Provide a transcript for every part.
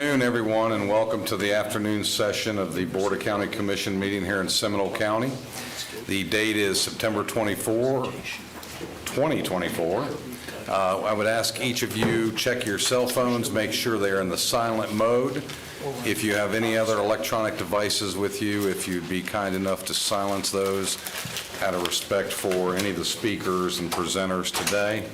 Good afternoon, everyone, and welcome to the afternoon session of the Board of County Commission meeting here in Seminole County. The date is September 24, 2024. I would ask each of you check your cell phones, make sure they're in the silent mode. If you have any other electronic devices with you, if you'd be kind enough to silence those out of respect for any of the speakers and presenters today.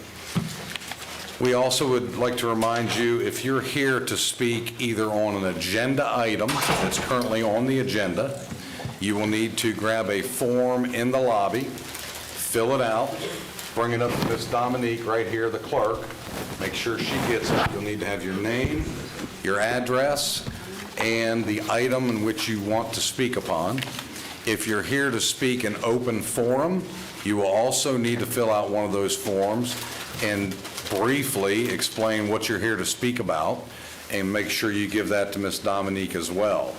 We also would like to remind you, if you're here to speak either on an agenda item that's currently on the agenda, you will need to grab a form in the lobby, fill it out, bring it up to Ms. Dominique right here, the clerk. Make sure she gets it. You'll need to have your name, your address, and the item in which you want to speak upon. If you're here to speak in open forum, you will also need to fill out one of those forms and briefly explain what you're here to speak about, and make sure you give that to Ms. Dominique as well.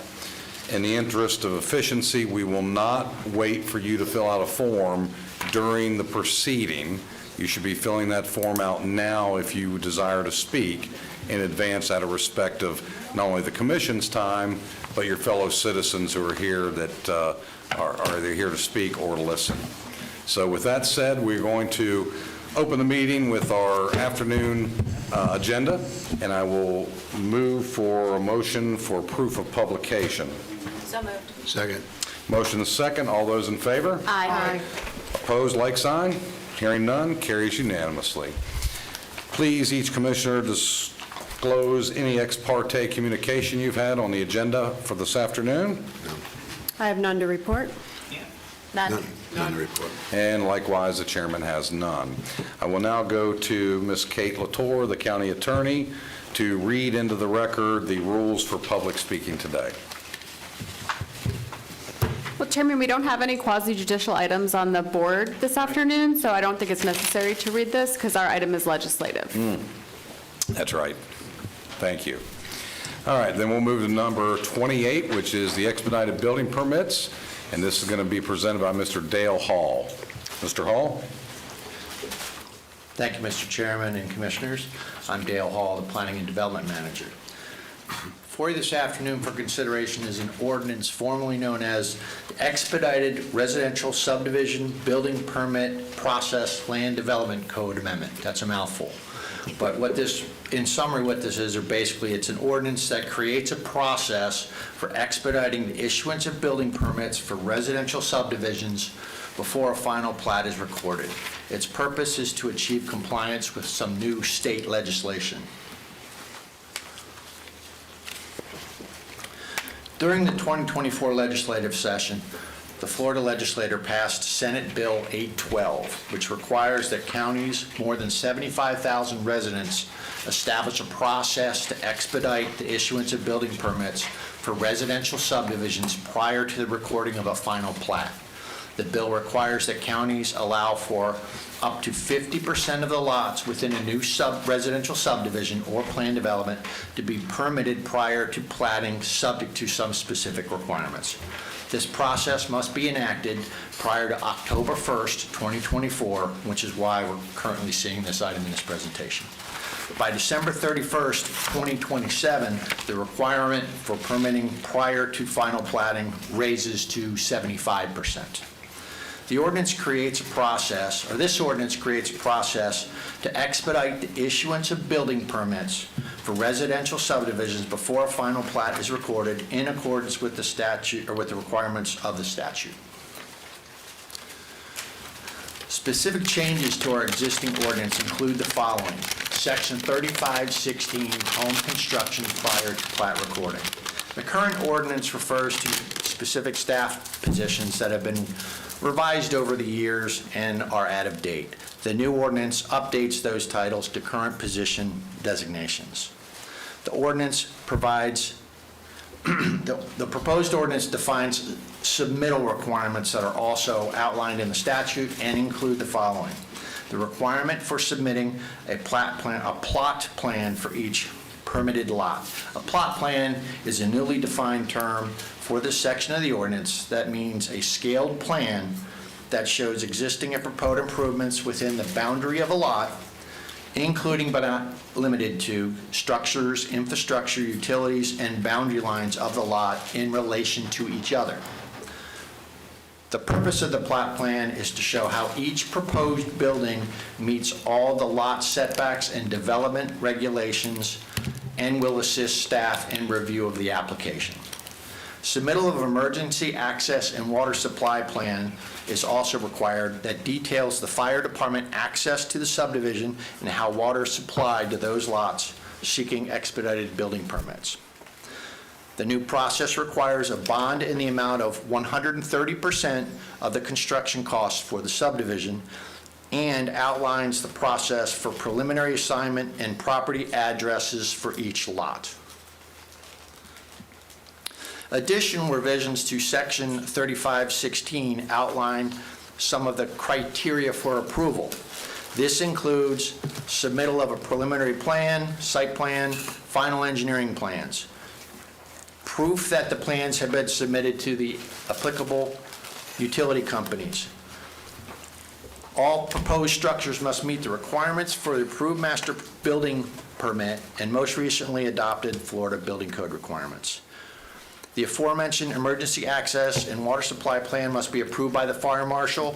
In the interest of efficiency, we will not wait for you to fill out a form during the proceeding. You should be filling that form out now if you desire to speak in advance out of respect of not only the Commission's time, but your fellow citizens who are here that are either here to speak or to listen. So with that said, we're going to open the meeting with our afternoon agenda, and I will move for a motion for proof of publication. So moved. Second. Motion is second. All those in favor? Aye. Opposed, like sign. Hearing none, carries unanimously. Please, each commissioner disclose any ex parte communication you've had on the agenda for this afternoon. I have none to report. None. None to report. And likewise, the chairman has none. I will now go to Ms. Kate Latour, the county attorney, to read into the record the rules for public speaking today. Well, Chairman, we don't have any quasi-judicial items on the board this afternoon, so I don't think it's necessary to read this because our item is legislative. That's right. Thank you. All right, then we'll move to number 28, which is the expedited building permits, and this is going to be presented by Mr. Dale Hall. Mr. Hall? Thank you, Mr. Chairman and Commissioners. I'm Dale Hall, the Planning and Development Manager. For you this afternoon for consideration is an ordinance formerly known as the Expedited Residential Subdivision Building Permit Process Land Development Code Amendment. That's a mouthful. But what this, in summary, what this is, basically it's an ordinance that creates a process for expediting the issuance of building permits for residential subdivisions before a final plat is recorded. Its purpose is to achieve compliance with some new state legislation. During the 2024 legislative session, the Florida legislature passed Senate Bill 812, which requires that counties more than 75,000 residents establish a process to expedite the issuance of building permits for residential subdivisions prior to the recording of a final plat. The bill requires that counties allow for up to 50% of the lots within a new residential subdivision or plan development to be permitted prior to platting, subject to some specific requirements. This process must be enacted prior to October 1st, 2024, which is why we're currently seeing this item in this presentation. By December 31st, 2027, the requirement for permitting prior to final platting raises to 75%. The ordinance creates a process, or this ordinance creates a process to expedite the issuance of building permits for residential subdivisions before a final plat is recorded in accordance with the statute or with the requirements of the statute. Specific changes to our existing ordinance include the following. Section 3516, home construction prior to plat recording. The current ordinance refers to specific staff positions that have been revised over the years and are out of date. The new ordinance updates those titles to current position designations. The ordinance provides, the proposed ordinance defines submittal requirements that are also outlined in the statute and include the following. The requirement for submitting a plot plan for each permitted lot. A plot plan is a newly defined term for this section of the ordinance. That means a scaled plan that shows existing and proposed improvements within the boundary of a lot including but not limited to structures, infrastructure, utilities, and boundary lines of the lot in relation to each other. The purpose of the plot plan is to show how each proposed building meets all the lot setbacks and development regulations and will assist staff in review of the application. Submittal of emergency access and water supply plan is also required that details the fire department access to the subdivision and how water is supplied to those lots seeking expedited building permits. The new process requires a bond in the amount of 130% of the construction costs for the subdivision and outlines the process for preliminary assignment and property addresses for each lot. Additional revisions to Section 3516 outline some of the criteria for approval. This includes submittal of a preliminary plan, site plan, final engineering plans, proof that the plans have been submitted to the applicable utility companies. All proposed structures must meet the requirements for the approved master building permit and most recently adopted Florida Building Code requirements. The aforementioned emergency access and water supply plan must be approved by the fire marshal.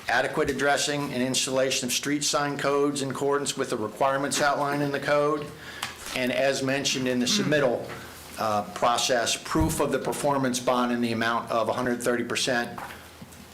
Adequate addressing and installation of street sign codes in accordance with the requirements outlined in the code. And as mentioned in the submittal process, proof of the performance bond in the amount of 130%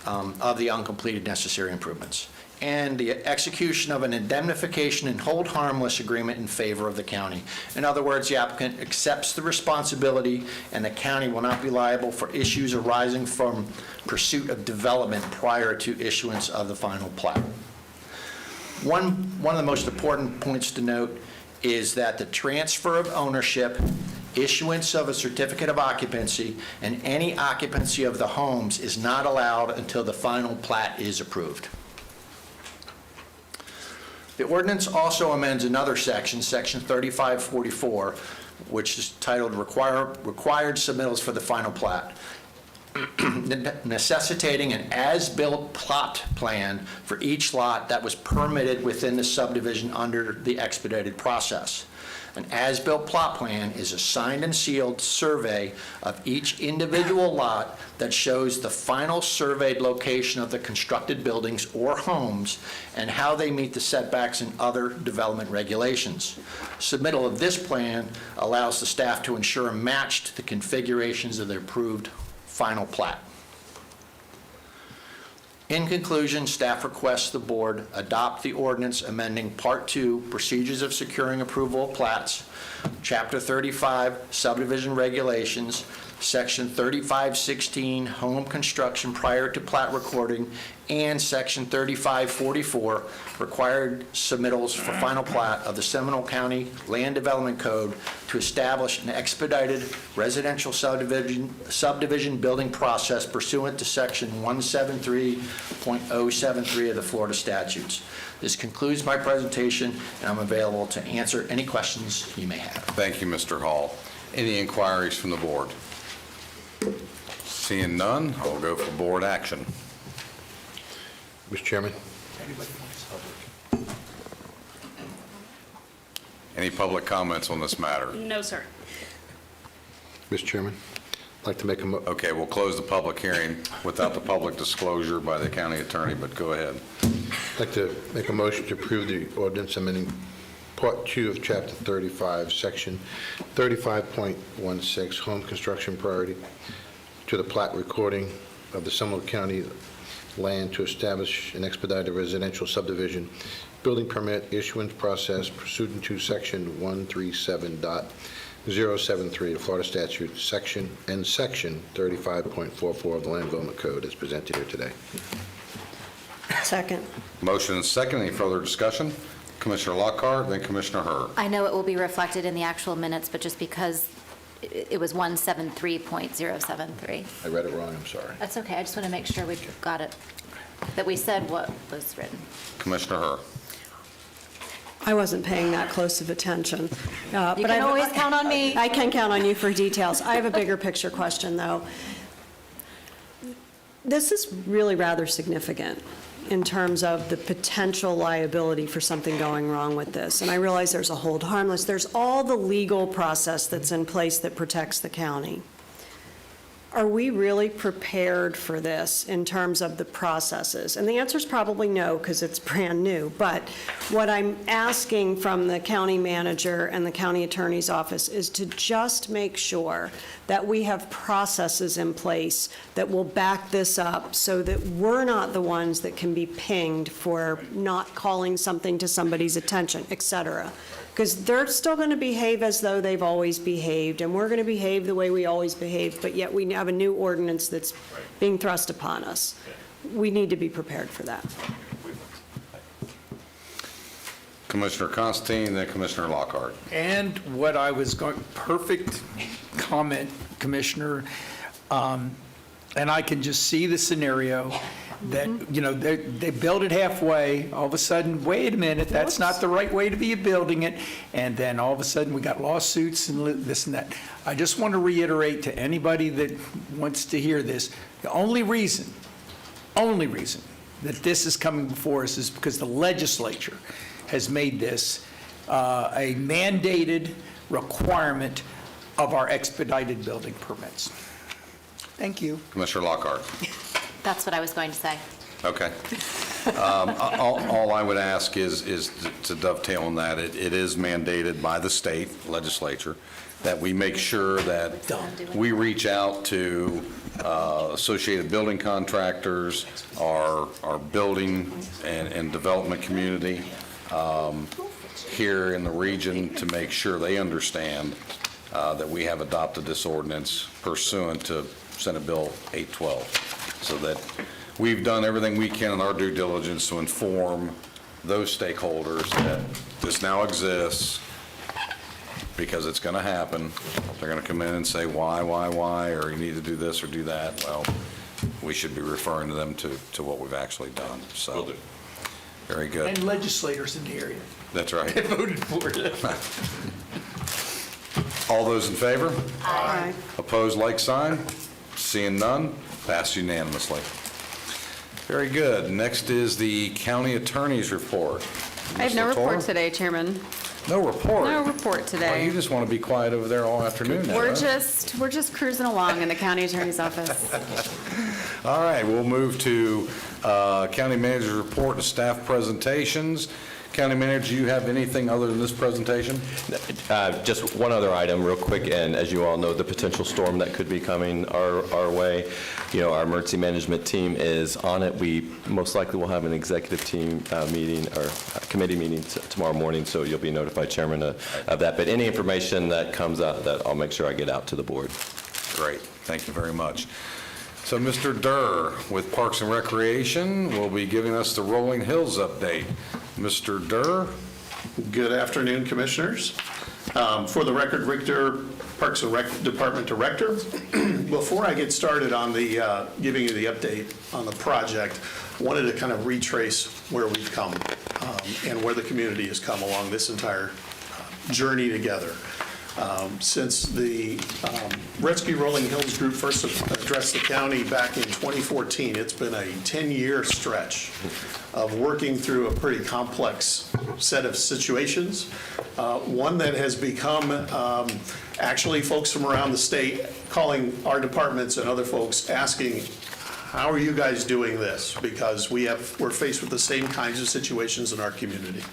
of the uncompleted necessary improvements. And the execution of an indemnification and hold harmless agreement in favor of the county. In other words, the applicant accepts the responsibility and the county will not be liable for issues arising from pursuit of development prior to issuance of the final plat. One of the most important points to note is that the transfer of ownership, issuance of a certificate of occupancy, and any occupancy of the homes is not allowed until the final plat is approved. The ordinance also amends another section, Section 3544, which is titled Required Submittals for the Final Plat, necessitating an as-built plot plan for each lot that was permitted within the subdivision under the expedited process. An as-built plot plan is a signed and sealed survey of each individual lot that shows the final surveyed location of the constructed buildings or homes and how they meet the setbacks and other development regulations. Submittal of this plan allows the staff to ensure a match to the configurations of the approved final plat. In conclusion, staff requests the board adopt the ordinance amending Part 2, Procedures of Securing Approval of Plats, Chapter 35, Subdivision Regulations, Section 3516, Home Construction Prior to Plat Recording, and Section 3544, Required Submittals for Final Plat of the Seminole County Land Development Code to establish an expedited residential subdivision building process pursuant to Section 173.073 of the Florida statutes. This concludes my presentation, and I'm available to answer any questions you may have. Thank you, Mr. Hall. Any inquiries from the board? Seeing none, I'll go for board action. Mr. Chairman, Any public comments on this matter? No, sir. Mr. Chairman, I'd like to make a Okay, we'll close the public hearing without the public disclosure by the county attorney, but go ahead. motion to approve the ordinance amending Part 2 of Chapter 35, Section 35.16, Home Construction Priority to the plat recording of the Seminole County land to establish an expedited residential subdivision building permit issuance process pursuant to Section 137.073 of Florida statute, Section 35.44 of the Land Development Code is presented here today. Second. Motion and second. Any further discussion? Commissioner Lockhart, then Commissioner Herr. I know it will be reflected in the actual minutes, but just because it was 173.073. I read it wrong, I'm sorry. That's okay. I just want to make sure we got it, that we said what was written. Commissioner Herr. I wasn't paying that close of attention. You can always count on me. I can count on you for details. I have a bigger picture question, though. This is really rather significant. in terms of the potential liability for something going wrong with this. And I realize there's a hold harmless, there's all the legal process that's in place that protects the county. Are we really prepared for this in terms of the processes? And the answer is probably no, because it's brand new. But what I'm asking from the county manager and the county attorney's office is to just make sure that we have processes in place that will back this up so that we're not the ones that can be pinged for not calling something to somebody's attention, et cetera. Because they're still going to behave as though they've always behaved, and we're going to behave the way we always behaved, but yet we have a new ordinance that's being thrust upon us. We need to be prepared for that. Commissioner Constantine, then Commissioner Lockhart. And what I was going, perfect comment, Commissioner. And I can just see the scenario that, you know, they build it halfway, all of a sudden, wait a minute, that's not the right way to be building it, and then all of a sudden, we got lawsuits and this and that. I just want to reiterate to anybody that wants to hear this, the only reason that this is coming before us is because the legislature has made this a mandated requirement of our expedited building permits. Thank you. Commissioner Lockhart. That's what I was going to say. Okay. All I would ask is to dovetail on that, it is mandated by the state legislature that we make sure that we reach out to associated building contractors, our building and development community here in the region to make sure they understand that we have adopted this ordinance pursuant to Senate Bill 812. So that we've done everything we can in our due diligence to inform those stakeholders that this now exists because it's going to happen. They're going to come in and say, why, or you need to do this or do that. Well, we should be referring to them to what we've actually done. So, very good. And legislators in the area. That's right. They voted for it. All those in favor? Aye. Opposed, like sign? Seeing none, passed unanimously. Very good. Next is the county attorney's report. I have no Ms. report Latour? today, Chairman. No report? No report Well, today. you just want to be quiet over there all afternoon now, We're huh? just cruising along in the county attorney's office. All right, we'll move to county manager's report and staff presentations. County manager, do you have anything other than this presentation? Just one other item real quick, and as you all know, the potential storm that could be coming our way, you know, our emergency management team is on it. We most likely will have an executive team meeting or committee meeting tomorrow morning, so you'll be notified, Chairman, of that. But any information that comes out, that I'll make sure I get out to the board. Great, thank you very much. So Mr. Durr with Parks and Recreation will be giving us the Rolling Hills update. Mr. Durr? Good afternoon, Commissioners. For the record, Rick Durr, Parks and Rec Department Director. Before I get started on the giving you the update on the project, I wanted to kind of retrace where we've come and where the community has come along this entire journey together. Since the Rescue Rolling Hills Group first addressed the county back in 2014, it's been a 10-year stretch of working through a pretty complex set of situations. One that has become actually folks from around the state calling our departments and other folks asking, how are you guys doing this? Because we're faced with the same kinds of situations in our community.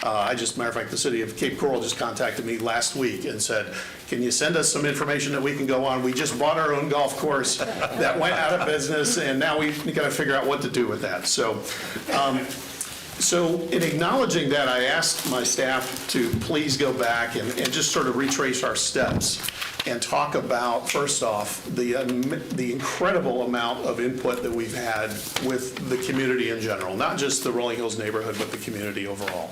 Matter of fact, the city of Cape Coral just contacted me last week and said, can you send us some information that we can go on? We just bought our own golf course that went out of business, and now we've got to figure out what to do with that. So in acknowledging that, I asked my staff to please go back and just sort of retrace our steps and talk about, first off, the incredible amount of input that we've had with the community in general, not just the Rolling Hills neighborhood, but the community overall.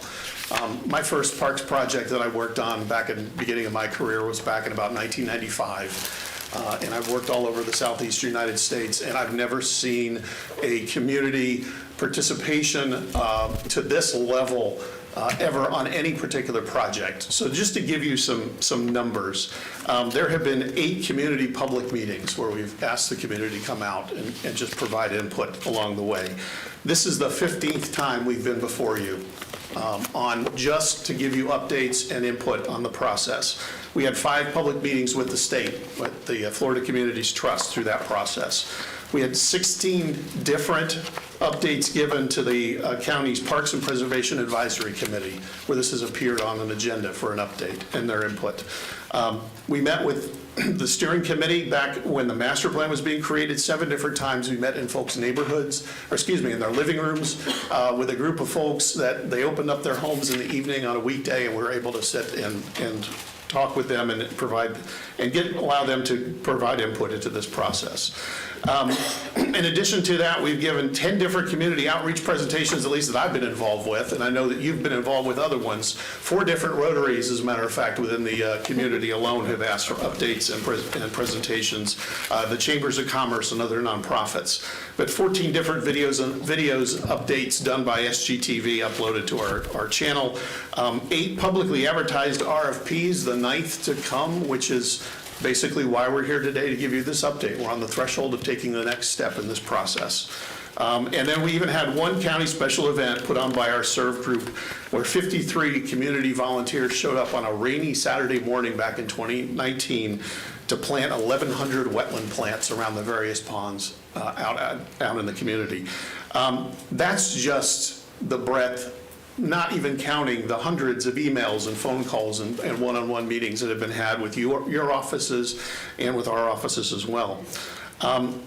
My first parks project that I worked on back in the beginning of my career was back in about 1995. And I've worked all over the southeastern United States, and I've never seen a community participation to this level ever on any particular project. So just to give you some numbers, there have been 8 community public meetings where we've asked the community to come out and just provide input along the way. This is the 15th time we've been before you on just to give you updates and input on the process. We had 5 public meetings with the state, with the Florida Communities Trust through that process. We had 16 different updates given to the county's Parks and Preservation Advisory Committee, where this has appeared on an agenda for an update and their input. We met with the steering committee back when the master plan was being created 7 different times. We met in folks' neighborhoods, or excuse me, in their living rooms with a group of folks that they opened up their homes in the evening on a weekday, and we were able to sit and talk with them and provide and allow them to provide input into this process. In addition to that, we've given 10 different community outreach presentations, at least that I've been involved with, and I know that you've been involved with other ones. 4 different Rotaries, as a matter of fact, within the community alone have asked for updates and presentations. The Chambers of Commerce and other nonprofits. But 14 different videos updates done by SGTV uploaded to our channel. 8 publicly advertised RFPs, the 9th to come, which is basically why we're here today, to give you this update. We're on the threshold of taking the next step in this process. And then we even had 1 county special event put on by our SERV group where 53 community volunteers showed up on a rainy Saturday morning back in 2019 to plant 1,100 wetland plants around the various ponds out in the community. That's just the breadth, not even counting the hundreds of emails and phone calls and one-on-one meetings that have been had with your offices and with our offices as well. And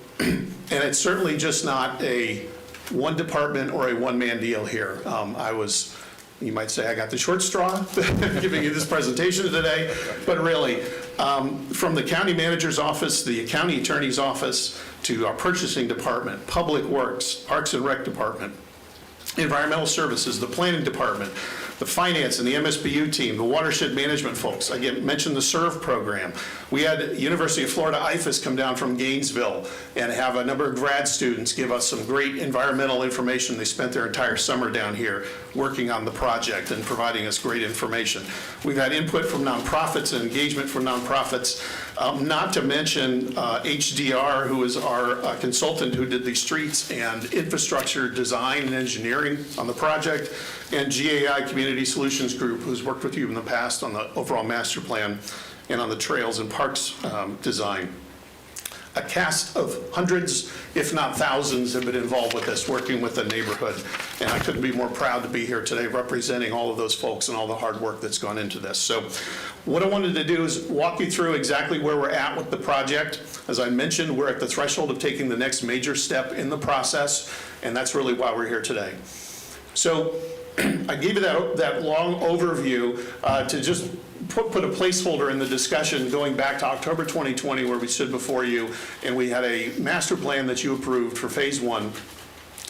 it's certainly just not a one department or a one-man deal here. You might say I got the short straw giving you this presentation today, but really, from the county manager's office, the county attorney's office, to our purchasing department, public works, parks and rec department, environmental services, the planning department, the finance and the MSBU team, the watershed management folks. I mentioned the SERV program. We had University of Florida IFAS come down from Gainesville and have a number of grad students give us some great environmental information. They spent their entire summer down here working on the project and providing us great information. We've had input from nonprofits and engagement from nonprofits, not to mention HDR, who is our consultant who did the streets and infrastructure design and engineering on the project, and GAI Community Solutions Group, who's worked with you in the past on the overall master plan and on the trails and parks design. A cast of hundreds, if not thousands, have been involved with this, working with the neighborhood. And I couldn't be more proud to be here today representing all of those folks and all the hard work that's gone into this. So what I wanted to do is walk you through exactly where we're at with the project. As I mentioned, we're at the threshold of taking the next major step in the process, and that's really why we're here today. So I gave you that long overview to just put a placeholder in the discussion going back to October 2020, where we stood before you and we had a master plan that you approved for phase 1.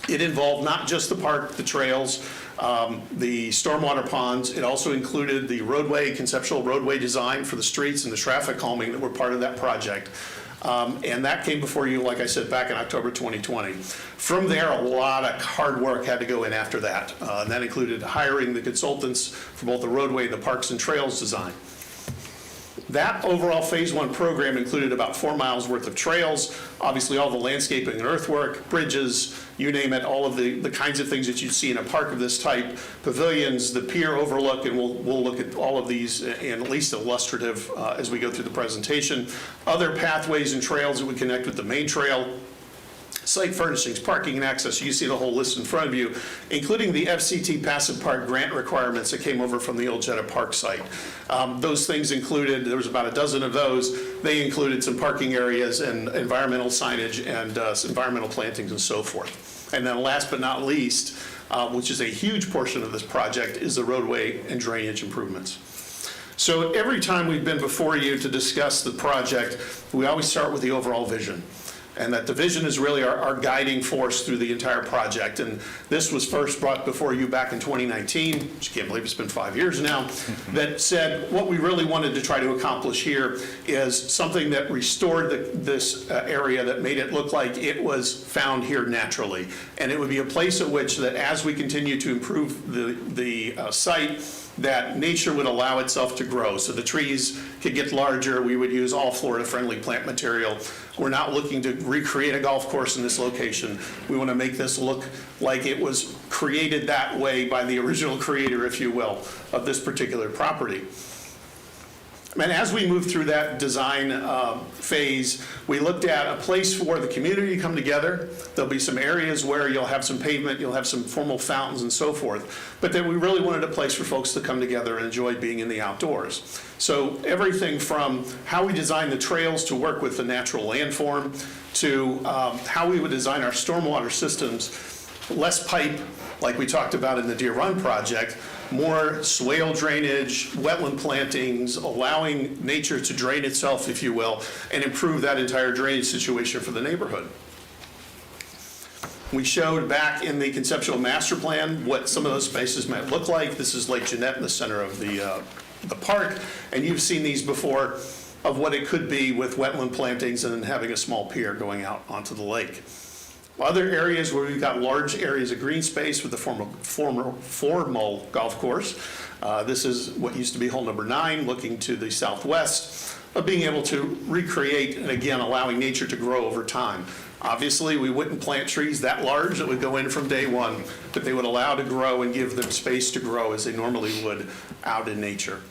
It involved not just the park, the trails, the stormwater ponds. It also included the conceptual roadway design for the streets and the traffic calming that were part of that project. And that came before you, like I said, back in October 2020. From there, a lot of hard work had to go in after that. And that included hiring the consultants for both the roadway, the parks and trails design. That overall phase 1 program included about 4 miles worth of trails, obviously all the landscaping and earthwork, bridges, you name it, all of the kinds of things that you'd see in a park of this type, pavilions, the pier overlook, and we'll look at all of these in at least illustrative as we go through the presentation. Other pathways and trails that would connect with the main trail, site furnishings, parking and access. You see the whole list in front of you, including the FCT Passive Park grant requirements that came over from the old Jetta Park site. Those things included, there was about a dozen of those. They included some parking areas and environmental signage and environmental plantings and so forth. And then last but not least, which is a huge portion of this project, is the roadway and drainage improvements. So every time we've been before you to discuss the project, we always start with the overall vision. and that the vision is really our guiding force through the entire project. And this was first brought before you back in 2019, which I can't believe it's been 5 years now, that said what we really wanted to try to accomplish here is something that restored this area, that made it look like it was found here naturally. And it would be a place at which that as we continue to improve the site, that nature would allow itself to grow. So the trees could get larger. We would use all Florida-friendly plant material. We're not looking to recreate a golf course in this location. We want to make this look like it was created that way by the original creator, if you will, of this particular property. And as we moved through that design phase, we looked at a place for the community to come together. There'll be some areas where you'll have some pavement, you'll have some formal fountains and so forth. But then we really wanted a place for folks to come together and enjoy being in the outdoors. So everything from how we design the trails to work with the natural landform, to how we would design our stormwater systems, less pipe, like we talked about in the Deer Run project, more swale drainage, wetland plantings, allowing nature to drain itself, if you will, and improve that entire drainage situation for the neighborhood. We showed back in the conceptual master plan what some of those spaces might look like. This is Lake Jeanette in the center of the park, and you've seen these before of what it could be with wetland plantings and then having a small pier going out onto the lake. Other areas where we've got large areas of green space with the formal golf course. This is what used to be hole number 9, looking to the southwest, of being able to recreate and again allowing nature to grow over time. Obviously, we wouldn't plant trees that large that would go in from day one, but they would allow to grow and give them space to grow as they normally would out in nature.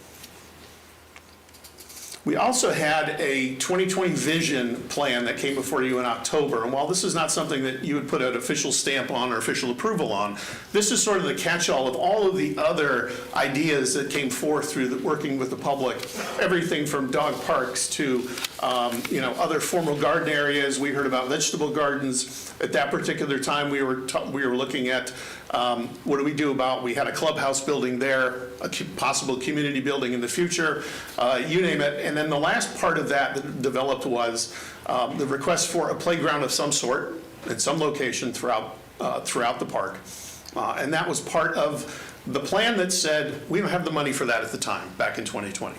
We also had a 2020 vision plan that came before you in October. And while this is not something that you would put an official stamp on or official approval on, this is sort of the catch-all of all of the other ideas that came forth through working with the public. Everything from dog parks to other formal garden areas. We heard about vegetable gardens. At that particular time, we were looking at what do we do about, we had a clubhouse building there, a possible community building in the future, you name it. And then the last part of that developed was the request for a playground of some sort in some location throughout the park. And that was part of the plan that said, we don't have the money for that at the time, back in 2020.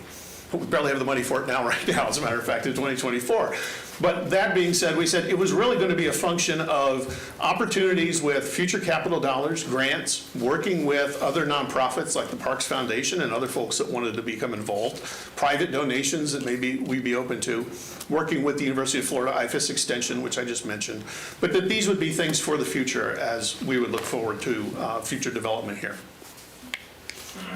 We barely have the money for it right now, as a matter of fact, in 2024. But that being said, we said it was really going to be a function of opportunities with future capital dollars, grants, working with other nonprofits like the Parks Foundation and other folks that wanted to become involved, private donations that maybe we'd be open to, working with the University of Florida IFAS Extension, which I just mentioned, but that these would be things for the future as we would look forward to future development here.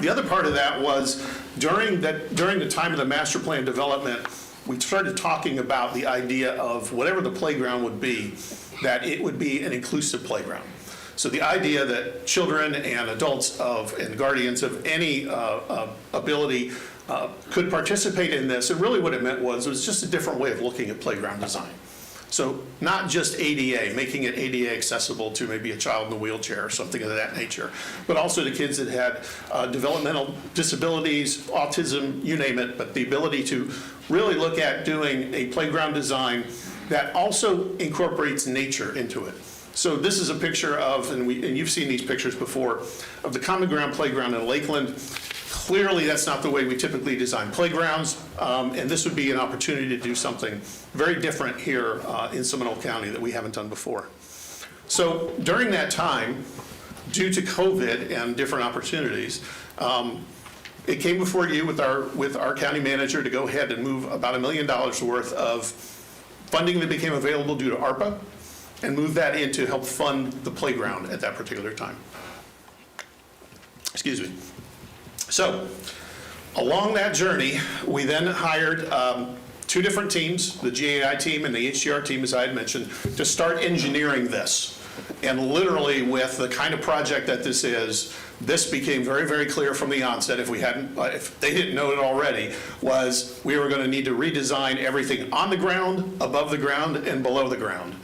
The other part of that was during the time of the master plan development, we started talking about the idea of whatever the playground would be, that it would be an inclusive playground. So the idea that children and adults and guardians of any ability could participate in this, and really what it meant was just a different way of looking at playground design. So not just ADA, making it ADA accessible to maybe a child in a wheelchair or something of that nature, but also to kids that had developmental disabilities, autism, you name it, but the ability to really look at doing a playground design that also incorporates nature into it. So this is a picture of, and you've seen these pictures before, of the Common Ground Playground in Lakeland. Clearly, that's not the way we typically design playgrounds, and this would be an opportunity to do something very different here in Seminole County that we haven't done before. So during that time, due to COVID and different opportunities, it came before you with our county manager to go ahead and move about $1 million worth of funding that became available due to ARPA, and move that in to help fund the playground at that particular time. Excuse me. So, along that journey, we then hired 2 different teams, the GAI team and the HDR team, as I had mentioned, to start engineering this. And literally, with the kind of project that this is, this became very, very clear from the onset, if they didn't know it already, was we were going to need to redesign everything on the ground, above the ground, and below the ground.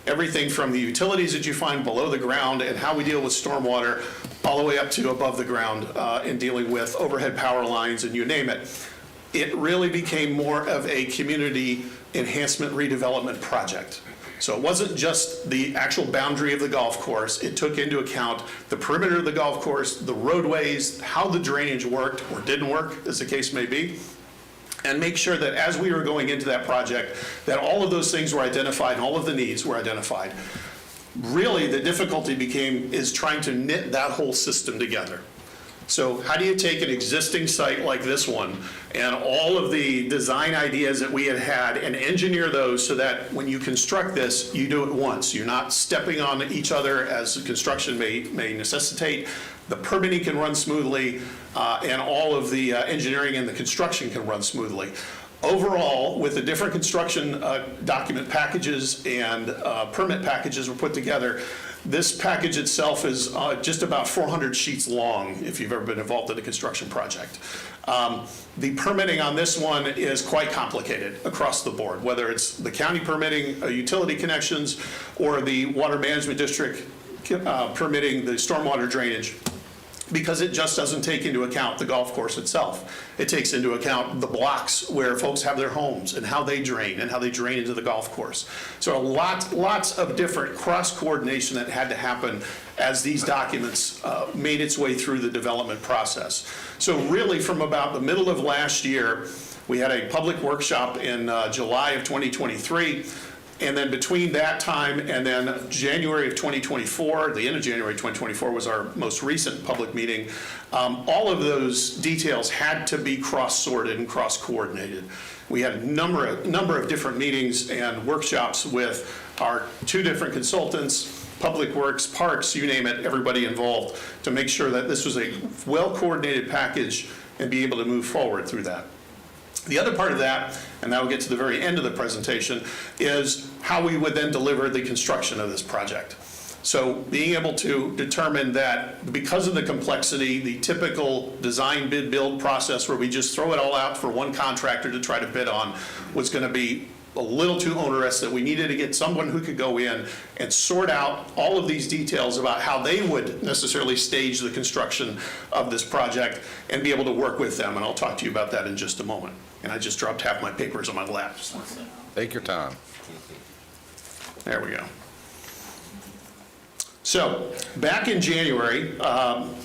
Everything from the utilities that you find below the ground and how we deal with stormwater, all the way up to above the ground in dealing with overhead power lines and you name it. It really became more of a community enhancement redevelopment project. So it wasn't just the actual boundary of the golf course. It took into account the perimeter of the golf course, the roadways, how the drainage worked or didn't work, as the case may be, and make sure that as we were going into that project, that all of those things were identified and all of the needs were identified. Really, the difficulty is trying to knit that whole system together. So how do you take an existing site like this one and all of the design ideas that we had and engineer those so that when you construct this, you do it once. You're not stepping on each other as construction may necessitate. The permitting can run smoothly, and all of the engineering and the construction can run smoothly. Overall, with the different construction document packages and permit packages were put together, this package itself is just about 400 sheets long, if you've ever been involved in a construction project. The permitting on this one is quite complicated across the board, whether it's the county permitting utility connections or the water management district permitting the stormwater drainage, because it just doesn't take into account the golf course itself. It takes into account the blocks where folks have their homes and how they drain into the golf course. So lots of different cross-coordination that had to happen as these documents made its way through the development process. So really from about the middle of last year, we had a public workshop in July of 2023. And then between that time and then January of 2024, the end of January 2024 was our most recent public meeting, all of those details had to be cross-sorted and cross-coordinated. We had a number of different meetings and workshops with our two different consultants, Public Works, Parks, you name it, everybody involved, to make sure that this was a well-coordinated package and be able to move forward through that. The other part of that, and that will get to the very end of the presentation, is how we would then deliver the construction of this project. So being able to determine that because of the complexity, the typical design bid build process where we just throw it all out for one contractor to try to bid on was going to be a little too onerous, that we needed to get someone who could go in and sort out all of these details about how they would necessarily stage the construction of this project and be able to work with them. And I'll talk to you about that in just a moment. And I just dropped half my papers on my lap. Take your time. There we go. So back in January,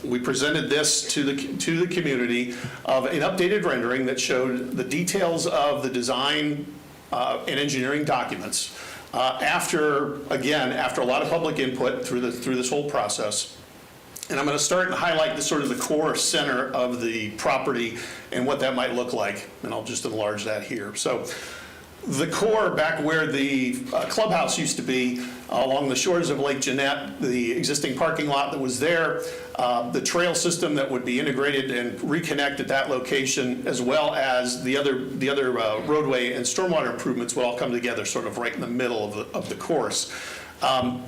we presented this to the community of an updated rendering that showed the details of the design and engineering documents. After a lot of public input through this whole process. And I'm going to start and highlight the sort of the core center of the property and what that might look like. And I'll just enlarge that here. So the core, back where the clubhouse used to be, along the shores of Lake Jeanette, the existing parking lot that was there, the trail system that would be integrated and reconnect at that location, as well as the other roadway and stormwater improvements would all come together sort of right in the middle of the course.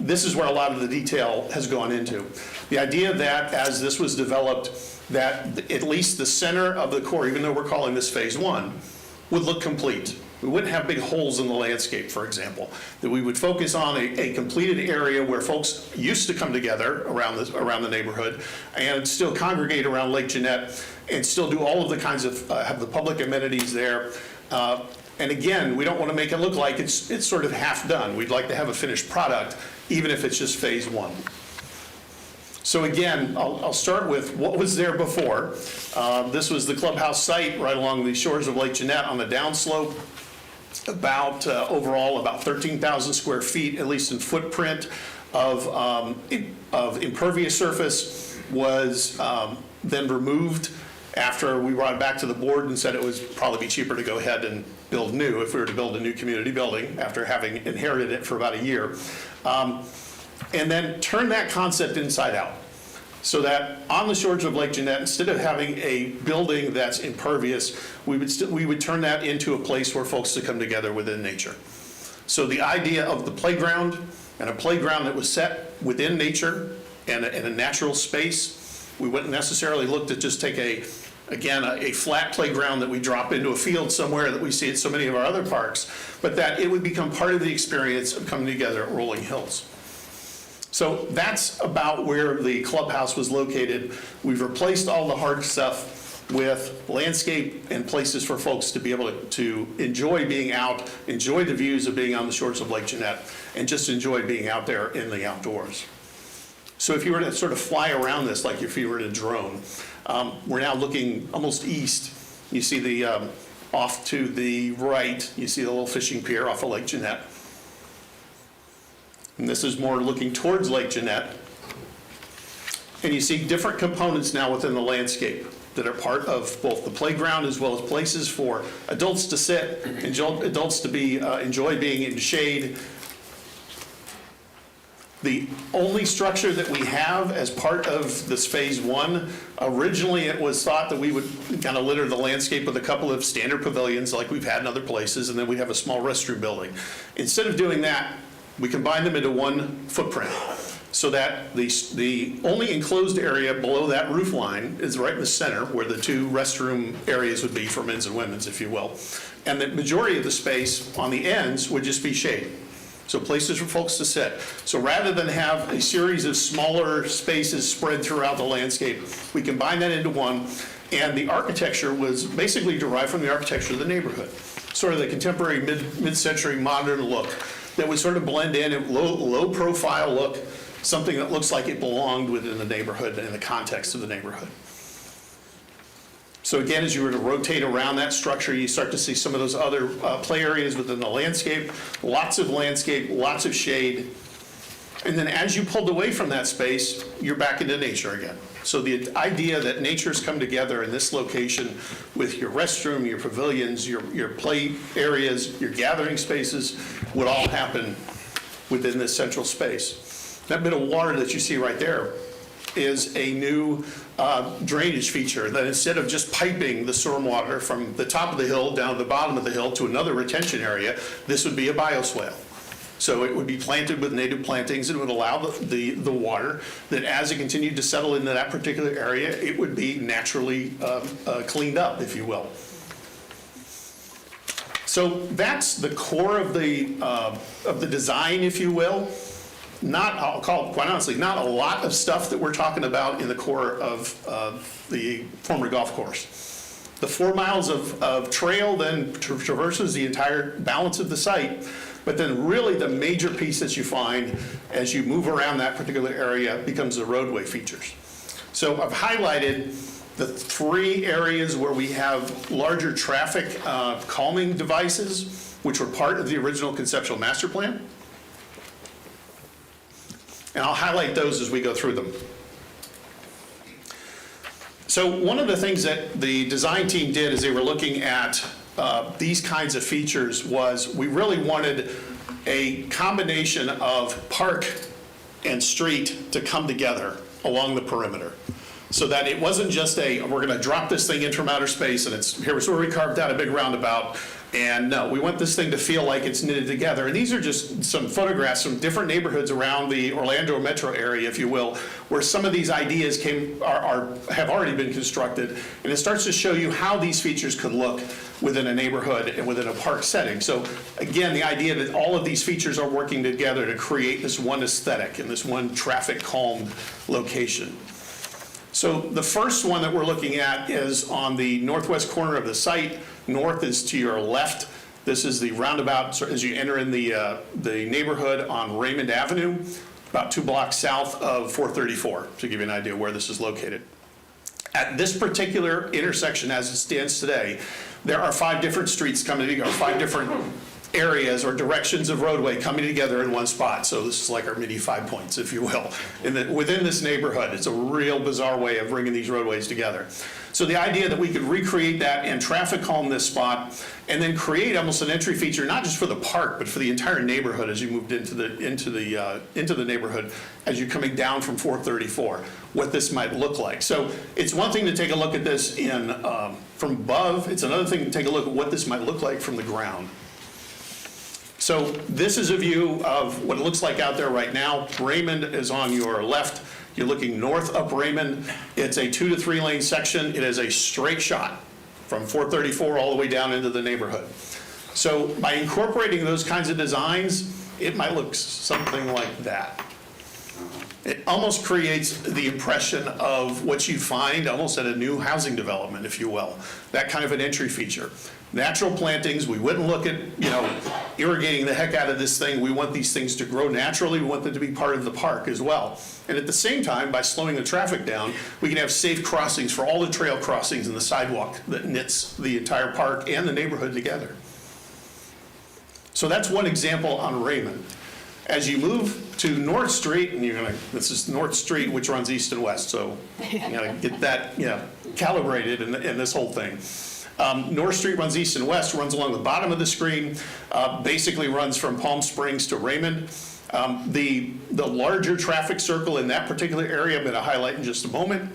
This is where a lot of the detail has gone into. The idea that as this was developed, that at least the center of the core, even though we're calling this phase one, would look complete. We wouldn't have big holes in the landscape, for example. That we would focus on a completed area where folks used to come together around the neighborhood and still congregate around Lake Jeanette and still do all of the kinds of, have the public amenities there. And again, we don't want to make it look like it's sort of half done. We'd like to have a finished product, even if it's just phase one. So again, I'll start with what was there before. This was the clubhouse site right along the shores of Lake Jeanette on the downslope. Overall, about 13,000 square feet, at least in footprint, of impervious surface was then removed after we brought it back to the board and said it would probably be cheaper to go ahead and build new if we were to build a new community building after having inherited it for about a year. And then turn that concept inside out. So that on the shores of Lake Jeanette, instead of having a building that's impervious, we would turn that into a place where folks could come together within nature. So the idea of the playground, and a playground that was set within nature and a natural space, we wouldn't necessarily look to just take a flat playground that we drop into a field somewhere that we see at so many of our other parks, but that it would become part of the experience of coming together at Rolling Hills. So that's about where the clubhouse was located. We've replaced all the hard stuff with landscape and places for folks to be able to enjoy being out, enjoy the views of being on the shores of Lake Jeanette, and just enjoy being out there in the outdoors. So if you were to sort of fly around this like if you were in a drone, we're now looking almost east. You see the, off to the right, you see the little fishing pier off of Lake Jeanette. And this is more looking towards Lake Jeanette. And you see different components now within the landscape that are part of both the playground as well as places for adults to sit, adults to be enjoy being in shade. The only structure that we have as part of this phase one, originally it was thought that we would kind of litter the landscape with a couple of standard pavilions like we've had in other places, and then we'd have a small restroom building. Instead of doing that, we combined them into one footprint, so that the only enclosed area below that roof line is right in the center where the two restroom areas would be for men's and women's, if you will. And the majority of the space on the ends would just be shade. So places for folks to sit. So rather than have a series of smaller spaces spread throughout the landscape, we combined that into one. And the architecture was basically derived from the architecture of the neighborhood. Sort of the contemporary mid-century modern look that would sort of blend in, a low profile look, something that looks like it belonged within the neighborhood and in the context of the neighborhood. So again, as you were to rotate around that structure, you start to see some of those other play areas within the landscape, lots of shade. And then as you pulled away from that space, you're back into nature again. So the idea that nature's come together in this location with your restroom, your pavilions, your play areas, your gathering spaces would all happen within this central space. That bit of water that you see right there is a new drainage feature that instead of just piping the stormwater from the top of the hill down to the bottom of the hill to another retention area, this would be a bioswale. So it would be planted with native plantings and would allow the water that as it continued to settle into that particular area, it would be naturally cleaned up, if you will. So that's the core of the design, if you will. I'll call it, quite honestly, not a lot of stuff that we're talking about in the core of the former golf course. The 4 miles of trail then traverses the entire balance of the site, but then really the major piece that you find as you move around that particular area becomes the roadway features. So I've highlighted the 3 areas where we have larger traffic calming devices, which were part of the original conceptual master plan. And I'll highlight those as we go through them. So one of the things that the design team did as they were looking at these kinds of features was we really wanted a combination of park and street to come together along the perimeter. So that it wasn't just we're going to drop this thing in from outer space and here's where we carved out a big roundabout. And no, we want this thing to feel like it's knitted together. And these are just some photographs from different neighborhoods around the Orlando metro area, if you will, where some of these ideas have already been constructed. And it starts to show you how these features could look within a neighborhood and within a park setting. So again, the idea that all of these features are working together to create this one aesthetic and this one traffic calmed location. So the first one that we're looking at is on the northwest corner of the site. North is to your left. This is the roundabout as you enter in the neighborhood on Raymond Avenue, about 2 blocks south of 434, to give you an idea where this is located. At this particular intersection as it stands today, there are 5 different streets coming together, 5 different areas or directions of roadway coming together in one spot. So this is like our mini 5 points, if you will. Within this neighborhood, it's a real bizarre way of bringing these roadways together. So the idea that we could recreate that and traffic calm this spot and then create almost an entry feature, not just for the park, but for the entire neighborhood as you moved into the neighborhood as you're coming down from 434, what this might look like. So it's one thing to take a look at this from above. It's another thing to take a look at what this might look like from the ground. So this is a view of what it looks like out there right now. Raymond is on your left. You're looking north up Raymond. It's a 2 to 3 lane section. It is a straight shot from 434 all the way down into the neighborhood. So by incorporating those kinds of designs, it might look something like that. It almost creates the impression of what you find almost at a new housing development, if you will, that kind of an entry feature. Natural plantings, we wouldn't look at, irrigating the heck out of this thing. We want these things to grow naturally. We want them to be part of the park as well. And at the same time, by slowing the traffic down, we can have safe crossings for all the trail crossings and the sidewalk that knits the entire park and the neighborhood together. So that's one example on Raymond. As you move to North Street, and this is North Street, which runs east and west, so you gotta get that, calibrated in this whole thing. North Street runs east and west, runs along the bottom of the screen, basically runs from Palm Springs to Raymond. The larger traffic circle in that particular area, I'm gonna highlight in just a moment.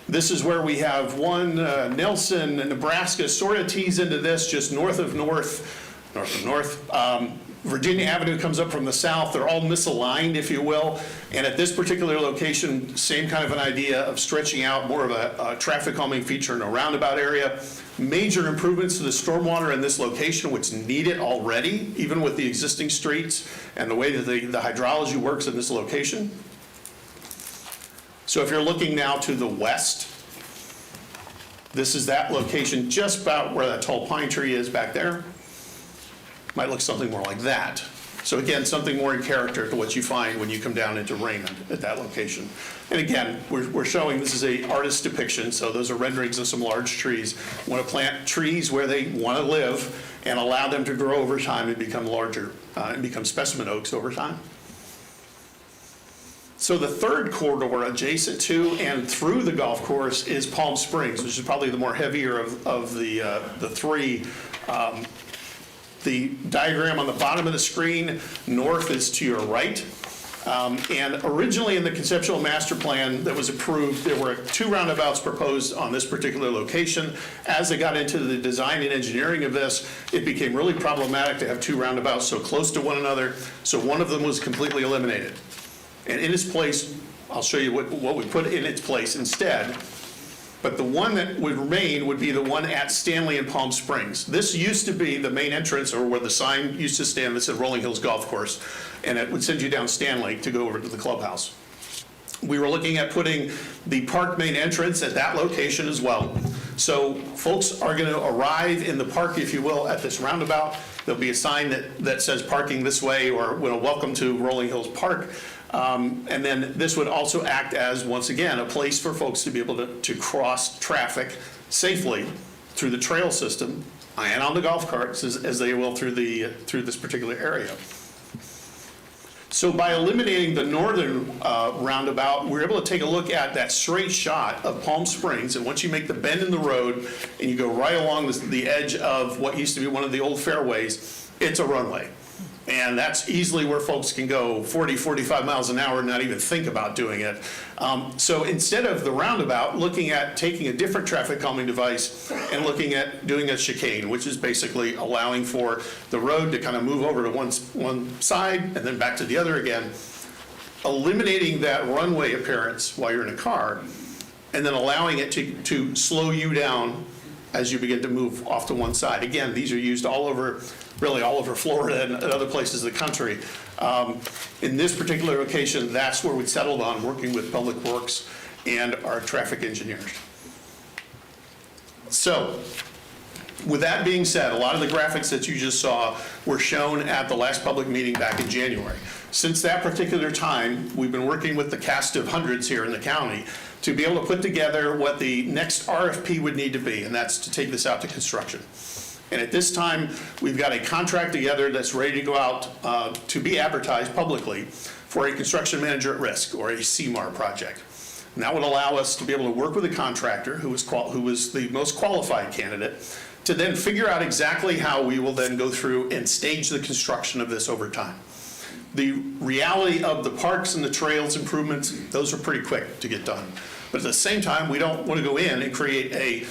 This is where we have Nelson, Nebraska, sort of tees into this, just north of north. Virginia Avenue comes up from the south. They're all misaligned, if you will. And at this particular location, same kind of an idea of stretching out, more of a traffic calming feature in a roundabout area. Major improvements to the stormwater in this location, which need it already, even with the existing streets and the way that the hydrology works in this location. So if you're looking now to the west, this is that location just about where that tall pine tree is back there. Might look something more like that. So again, something more in character to what you find when you come down into Raymond at that location. And again, we're showing this is a artist's depiction, so those are renderings of some large trees. We want to plant trees where they want to live and allow them to grow over time and become larger and become specimen oaks over time. So the third corridor adjacent to and through the golf course is Palm Springs, which is probably the more heavier of the three. The diagram on the bottom of the screen, north is to your right. And originally in the conceptual master plan that was approved, there were 2 roundabouts proposed on this particular location. As they got into the design and engineering of this, it became really problematic to have 2 roundabouts so close to one another. So one of them was completely eliminated. And in its place, I'll show you what we put in its place instead. But the one that would remain would be the one at Stanley and Palm Springs. This used to be the main entrance, or where the sign used to stand that said Rolling Hills Golf Course, and it would send you down Stanley to go over to the clubhouse. We were looking at putting the park main entrance at that location as well. So folks are going to arrive in the park, if you will, at this roundabout. There'll be a sign that says parking this way, or welcome to Rolling Hills Park. And then this would also act as, once again, a place for folks to be able to cross traffic safely through the trail system and on the golf carts as they will through this particular area. So by eliminating the northern roundabout, we're able to take a look at that straight shot of Palm Springs. And once you make the bend in the road and you go right along the edge of what used to be one of the old fairways, it's a runway. And that's easily where folks can go 40, 45 miles an hour and not even think about doing it. So instead of the roundabout, looking at taking a different traffic calming device and looking at doing a chicane, which is basically allowing for the road to kind of move over to one side and then back to the other again, eliminating that runway appearance while you're in a car, and then allowing it to slow you down as you begin to move off to one side. Again, these are used all over Florida and other places of the country. In this particular location, that's where we settled on, working with Public Works and our traffic engineers. So, with that being said, a lot of the graphics that you just saw were shown at the last public meeting back in January. Since that particular time, we've been working with the cast of hundreds here in the county to be able to put together what the next RFP would need to be, and that's to take this out to construction. And at this time, we've got a contract together that's ready to go out to be advertised publicly for a construction manager at risk, or a CMAR project. And that would allow us to be able to work with a contractor who was the most qualified candidate to then figure out exactly how we will then go through and stage the construction of this over time. The reality of the parks and the trails improvements, those are pretty quick to get done. But at the same time, we don't want to go in and create a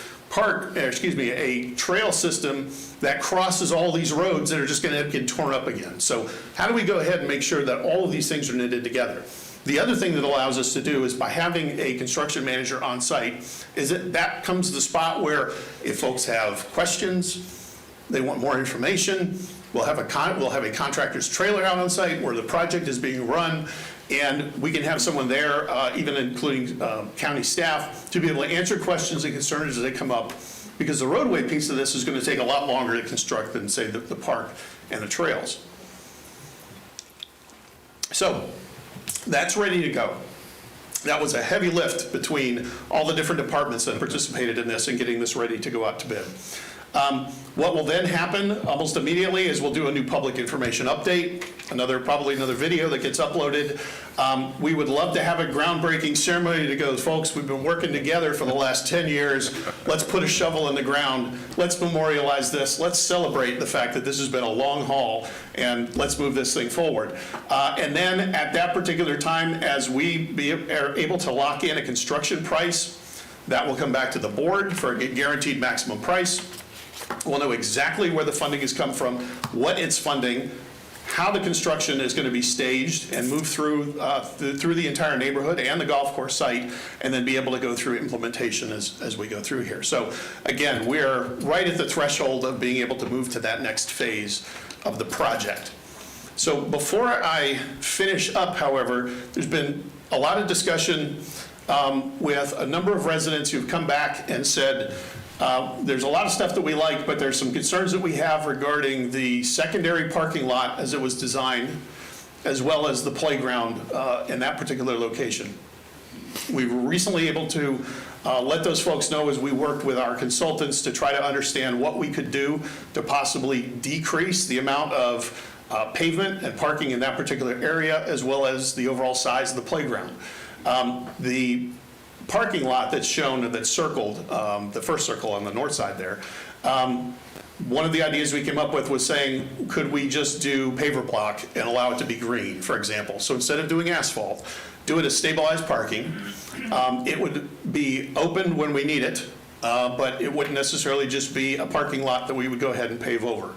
trail system that crosses all these roads that are just going to get torn up again. So how do we go ahead and make sure that all of these things are knitted together? The other thing that allows us to do is by having a construction manager on site, is that comes to the spot where if folks have questions, they want more information, we'll have a contractor's trailer out on site where the project is being run, And we can have someone there, even including county staff, to be able to answer questions and concerns as they come up, because the roadway piece of this is going to take a lot longer to construct than, say, the park and the trails. So that's ready to go. That was a heavy lift between all the different departments that participated in this and getting this ready to go out to bid. What will then happen almost immediately is we'll do a new public information update, probably another video that gets uploaded. We would love to have a groundbreaking ceremony that goes, folks, we've been working together for the last 10 years. Let's put a shovel in the ground. Let's memorialize this. Let's celebrate the fact that this has been a long haul, and let's move this thing forward. And then at that particular time, as we are able to lock in a construction price, that will come back to the board for a guaranteed maximum price. We'll know exactly where the funding has come from, what it's funding, how the construction is going to be staged and move through the entire neighborhood and the golf course site, and then be able to go through implementation as we go through here. So again, we're right at the threshold of being able to move to that next phase of the project. So before I finish up, however, there's been a lot of discussion with a number of residents who've come back and said, there's a lot of stuff that we like, but there's some concerns that we have regarding the secondary parking lot as it was designed, as well as the playground in that particular location. We were recently able to let those folks know as we worked with our consultants to try to understand what we could do to possibly decrease the amount of pavement and parking in that particular area, as well as the overall size of the playground. The parking lot that's shown, that's circled, the first circle on the north side there, one of the ideas we came up with was saying, could we just do paver block and allow it to be green, for example? So instead of doing asphalt, do it as stabilized parking. It would be open when we need it, but it wouldn't necessarily just be a parking lot that we would go ahead and pave over.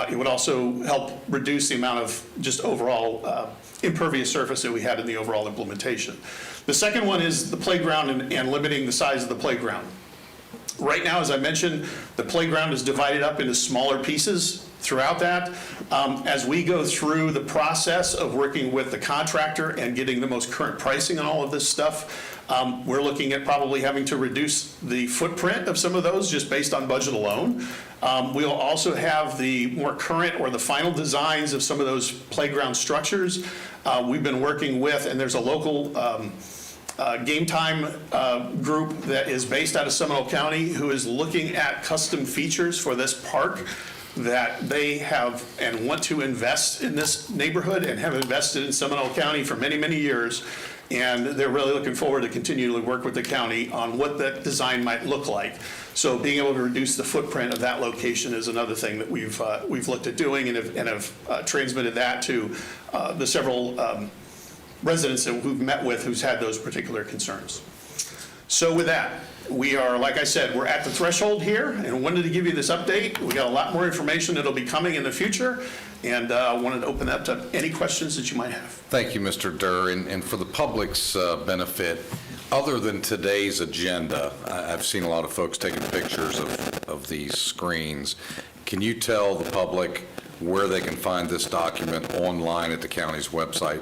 It would also help reduce the amount of just overall impervious surface that we had in the overall implementation. The second one is the playground and limiting the size of the playground. Right now, as I mentioned, the playground is divided up into smaller pieces throughout that. As we go through the process of working with the contractor and getting the most current pricing on all of this stuff, we're looking at probably having to reduce the footprint of some of those just based on budget alone. We'll also have the more current or the final designs of some of those playground structures. We've been working with, and there's a local Game Time group that is based out of Seminole County who is looking at custom features for this park that they have and want to invest in this neighborhood and have invested in Seminole County for many, many years. And they're really looking forward to continually work with the county on what that design might look like. So being able to reduce the footprint of that location is another thing that we've looked at doing and have transmitted that to the several residents that we've met with who's had those particular concerns. So with that, we are, like I said, we're at the threshold here and wanted to give you this update. We got a lot more information that'll be coming in the future, and wanted to open that up to any questions that you might have. Thank you, Mr. Durr. And for the public's benefit, other than today's agenda, I've seen a lot of folks taking pictures of these screens. Can you tell the public where they can find this document online at the county's website?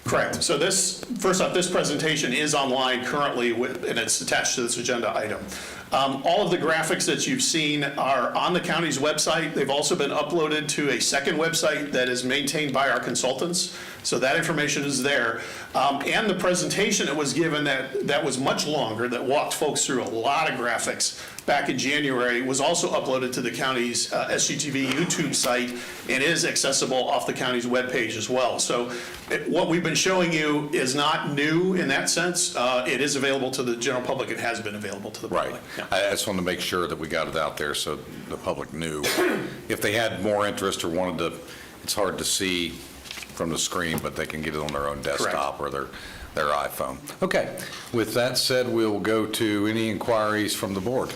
Correct. So this, first off, this presentation is online currently, and it's attached to this agenda item. All of the graphics that you've seen are on the county's website. They've also been uploaded to a second website that is maintained by our consultants. So that information is there. And the presentation that was given that was much longer, that walked folks through a lot of graphics back in January, was also uploaded to the county's SGTV YouTube site and is accessible off the county's webpage as well. So what we've been showing you is not new in that sense. It is available to the general public. It has been available to the public. Right. Yeah. I just wanted to make sure that we got it out there so the public knew. If they had more interest or wanted to, it's hard to see from the screen, but they can get it on their own desktop or their iPhone. Okay. With that said, we'll go to any inquiries from the board.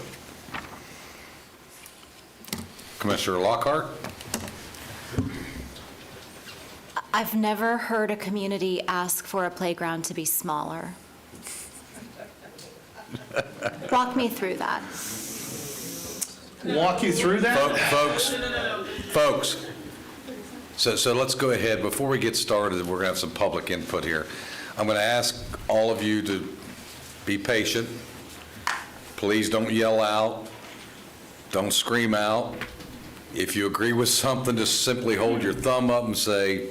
Commissioner Lockhart? I've never heard a community ask for a playground to be smaller. Walk me through that. Walk you through that? Folks, So let's go ahead. Before we get started, we're going to have some public input here. I'm going to ask all of you to be patient. Please don't yell out. Don't scream out. If you agree with something, just simply hold your thumb up and say,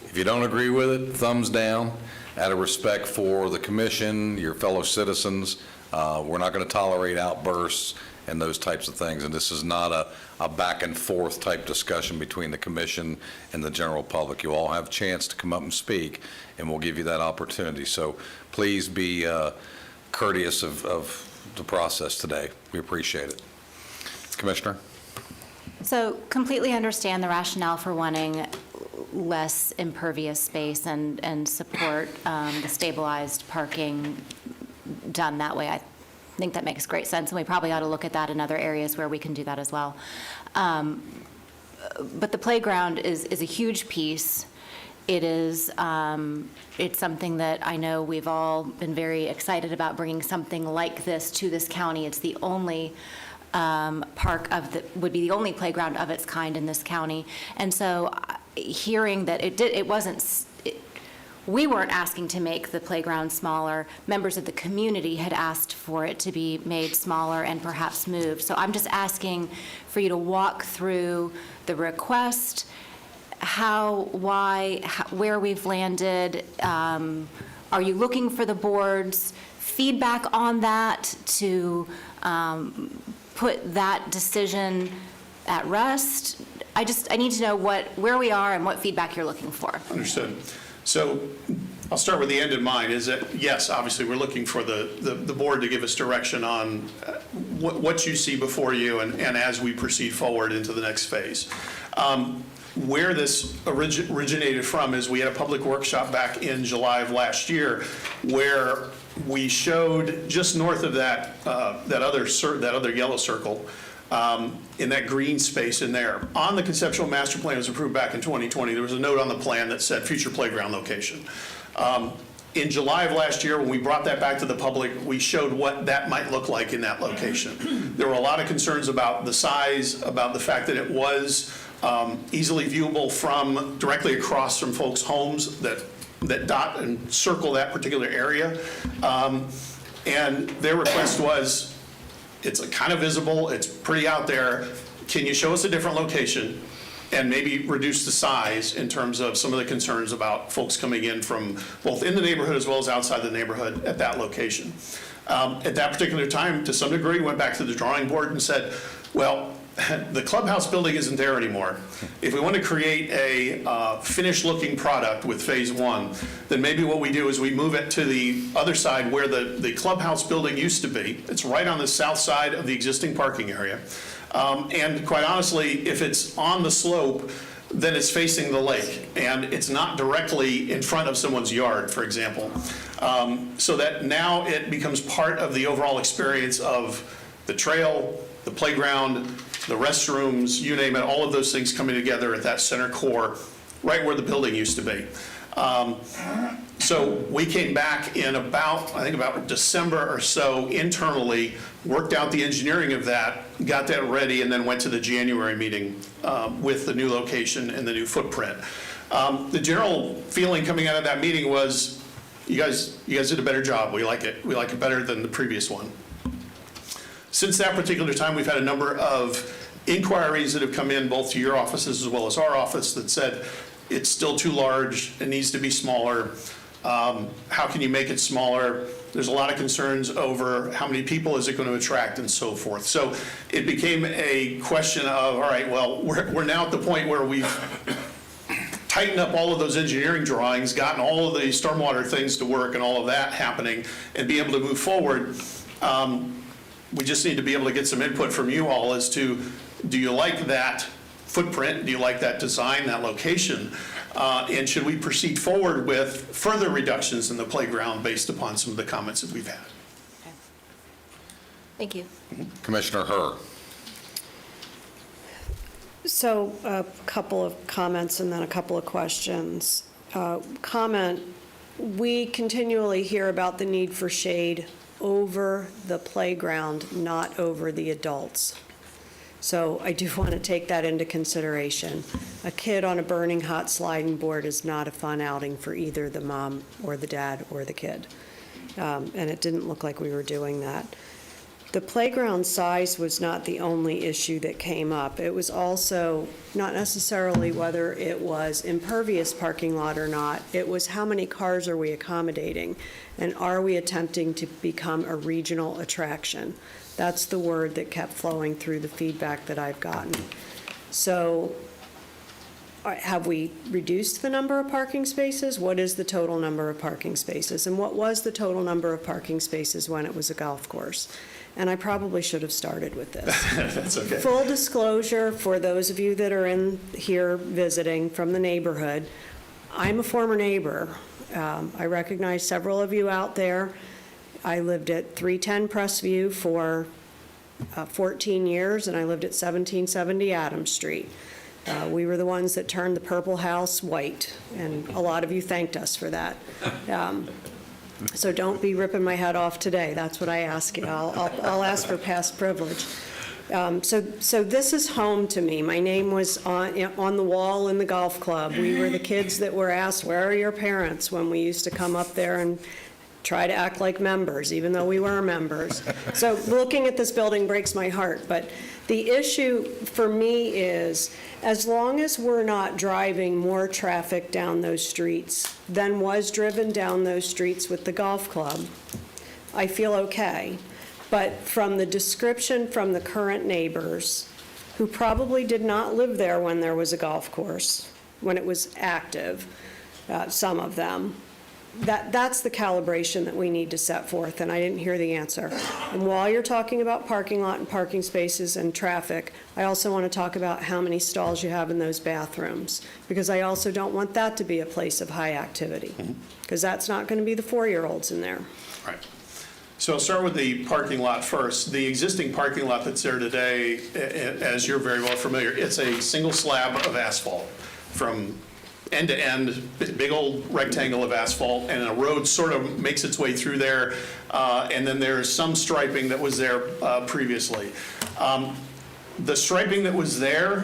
if you don't agree with it, thumbs down. Out of respect for the commission, your fellow citizens, we're not going to tolerate outbursts and those types of things. And this is not a back and forth type discussion between the commission and the general public. You all have a chance to come up and speak, and we'll give you that opportunity. So please be courteous of the process today. We appreciate it. Commissioner? So completely understand the rationale for wanting less impervious space and support the stabilized parking done that way. I think that makes great sense, and we probably ought to look at that in other areas where we can do that as well. But the playground is a huge piece. It is, it's something that I know we've all been very excited about, bringing something like this to this county. It's the only would be the only playground of its kind in this county. And so hearing that we weren't asking to make the playground smaller. Members of the community had asked for it to be made smaller and perhaps moved. So I'm just asking for you to walk through the request, where we've landed. Are you looking for the board's feedback on that to put that decision at rest? I need to know where we are and what feedback you're looking for. Understood. So I'll start with the end in mind, is that, yes, obviously, we're looking for the board to give us direction on what you see before you and as we proceed forward into the next phase. Where this originated from is we had a public workshop back in July of last year where we showed just north of that other yellow circle, in that green space in there. On the conceptual master plan that was approved back in 2020, there was a note on the plan that said future playground location. In July of last year, when we brought that back to the public, we showed what that might look like in that location. There were a lot of concerns about the size, about the fact that it was easily viewable from directly across from folks' homes that dot and circle that particular area. And their request was, it's kind of visible, it's pretty out there. Can you show us a different location and maybe reduce the size in terms of some of the concerns about folks coming in from both in the neighborhood as well as outside the neighborhood at that location? At that particular time, to some degree, went back to the drawing board and said, well, the clubhouse building isn't there anymore. If we want to create a finished-looking product with phase one, then maybe what we do is we move it to the other side where the clubhouse building used to be. It's right on the south side of the existing parking area. And quite honestly, if it's on the slope, then it's facing the lake, and it's not directly in front of someone's yard, for example. So that now it becomes part of the overall experience of the trail, the playground, the restrooms, you name it, all of those things coming together at that center core, right where the building used to be. So we came back in about December or so internally, worked out the engineering of that, got that ready, and then went to the January meeting with the new location and the new footprint. The general feeling coming out of that meeting was, you guys did a better job. We like it. We like it better than the previous one. Since that particular time, we've had a number of inquiries that have come in both to your offices as well as our office that said it's still too large, it needs to be smaller. How can you make it smaller? There's a lot of concerns over how many people is it going to attract and so forth. So it became a question of, all right, well, we're now at the point where we've tightened up all of those engineering drawings, gotten all of the stormwater things to work and all of that happening, and be able to move forward. We just need to be able to get some input from you all as to, do you like that footprint? Do you like that design, that location? And should we proceed forward with further reductions in the playground based upon some of the comments that we've had? Okay. Thank you. Commissioner Herr. So a couple of comments and then a couple of questions. Comment, we continually hear about the need for shade over the playground, not over the adults. So I do want to take that into consideration. A kid on a burning hot sliding board is not a fun outing for either the mom or the dad or the kid. And it didn't look like we were doing that. The playground size was not the only issue that came up. It was also not necessarily whether it was impervious parking lot or not. It was how many cars are we accommodating? And are we attempting to become a regional attraction? That's the word that kept flowing through the feedback that I've gotten. So have we reduced the number of parking spaces? What is the total number of parking spaces? And what was the total number of parking spaces when it was a golf course? And I probably should have started with this. That's okay. Full disclosure for those of you that are in here visiting from the neighborhood, I'm a former neighbor. I recognize several of you out there. I lived at 310 Prestview for 14 years, and I lived at 1770 Adams Street. We were the ones that turned the purple house white, and a lot of you thanked us for that. So don't be ripping my head off today. That's what I ask you. I'll ask for past privilege. So this is home to me. My name was on the wall in the golf club. We were the kids that were asked, "Where are your parents?" when we used to come up there and try to act like members, even though we were members. So looking at this building breaks my heart. But the issue for me is, as long as we're not driving more traffic down those streets than was driven down those streets with the golf club, I feel okay. But from the description from the current neighbors, who probably did not live there when there was a golf course, when it was active, some of them, that's the calibration that we need to set forth, and I didn't hear the answer. And while you're talking about parking lot and parking spaces and traffic, I also want to talk about how many stalls you have in those bathrooms, because I also don't want that to be a place of high activity, because that's not going to be the 4-year-olds in there. Right. So I'll start with the parking lot first. The existing parking lot that's there today, as you're very well familiar, it's a single slab of asphalt from end to end, big old rectangle of asphalt, and a road sort of makes its way through there, and then there's some striping that was there previously. The striping that was there,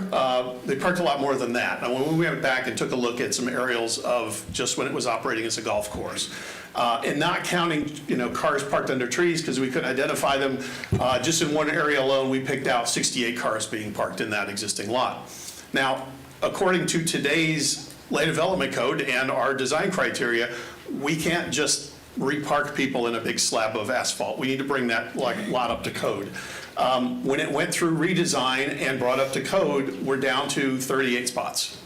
they parked a lot more than that. Now, when we went back and took a look at some aerials of just when it was operating as a golf course, and not counting, cars parked under trees because we couldn't identify them, just in one area alone, we picked out 68 cars being parked in that existing lot. Now, according to today's land development code and our design criteria, we can't just repark people in a big slab of asphalt. We need to bring that lot up to code. When it went through redesign and brought up to code, we're down to 38 spots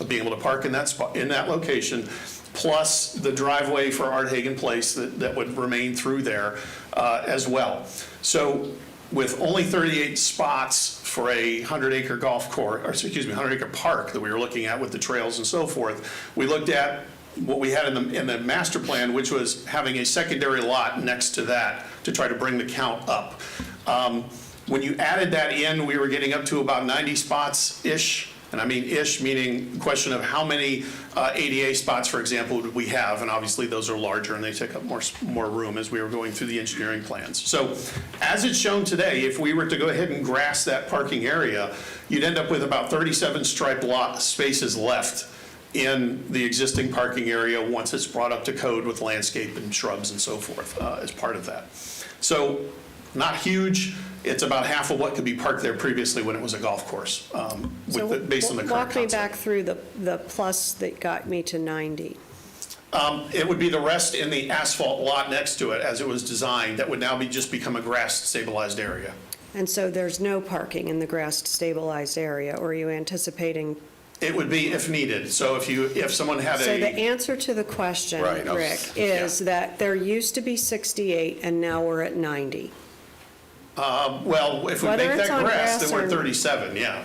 of being able to park in that spot, in that location, plus the driveway for Art Hagen Place that would remain through there as well. So with only 38 spots for a 100-acre golf course, or excuse me, 100-acre park that we were looking at with the trails and so forth, we looked at what we had in the master plan, which was having a secondary lot next to that to try to bring the count up. When you added that in, we were getting up to about 90 spots-ish, and I mean ish, meaning question of how many ADA spots, for example, would we have, and obviously those are larger and they take up more room as we were going through the engineering plans. So as it's shown today, if we were to go ahead and grass that parking area, you'd end up with about 37 striped lot spaces left in the existing parking area once it's brought up to code with landscape and shrubs and so forth as part of that. So not huge. It's about half of what could be parked there previously when it was a golf course, based on the current Walk me concept. back through the plus that got me to 90. It would be the rest in the asphalt lot next to it as it was designed. That would now just become a grass stabilized area. And so there's no parking in the grassed stabilized area, or are you anticipating? It would be if needed. So if someone had So the a, answer to the question, Right, I was- Rick, is that there used to be 68 and now we're at 90. well, if we Whether make it's that on grass, then grass we're or- at 37, yeah.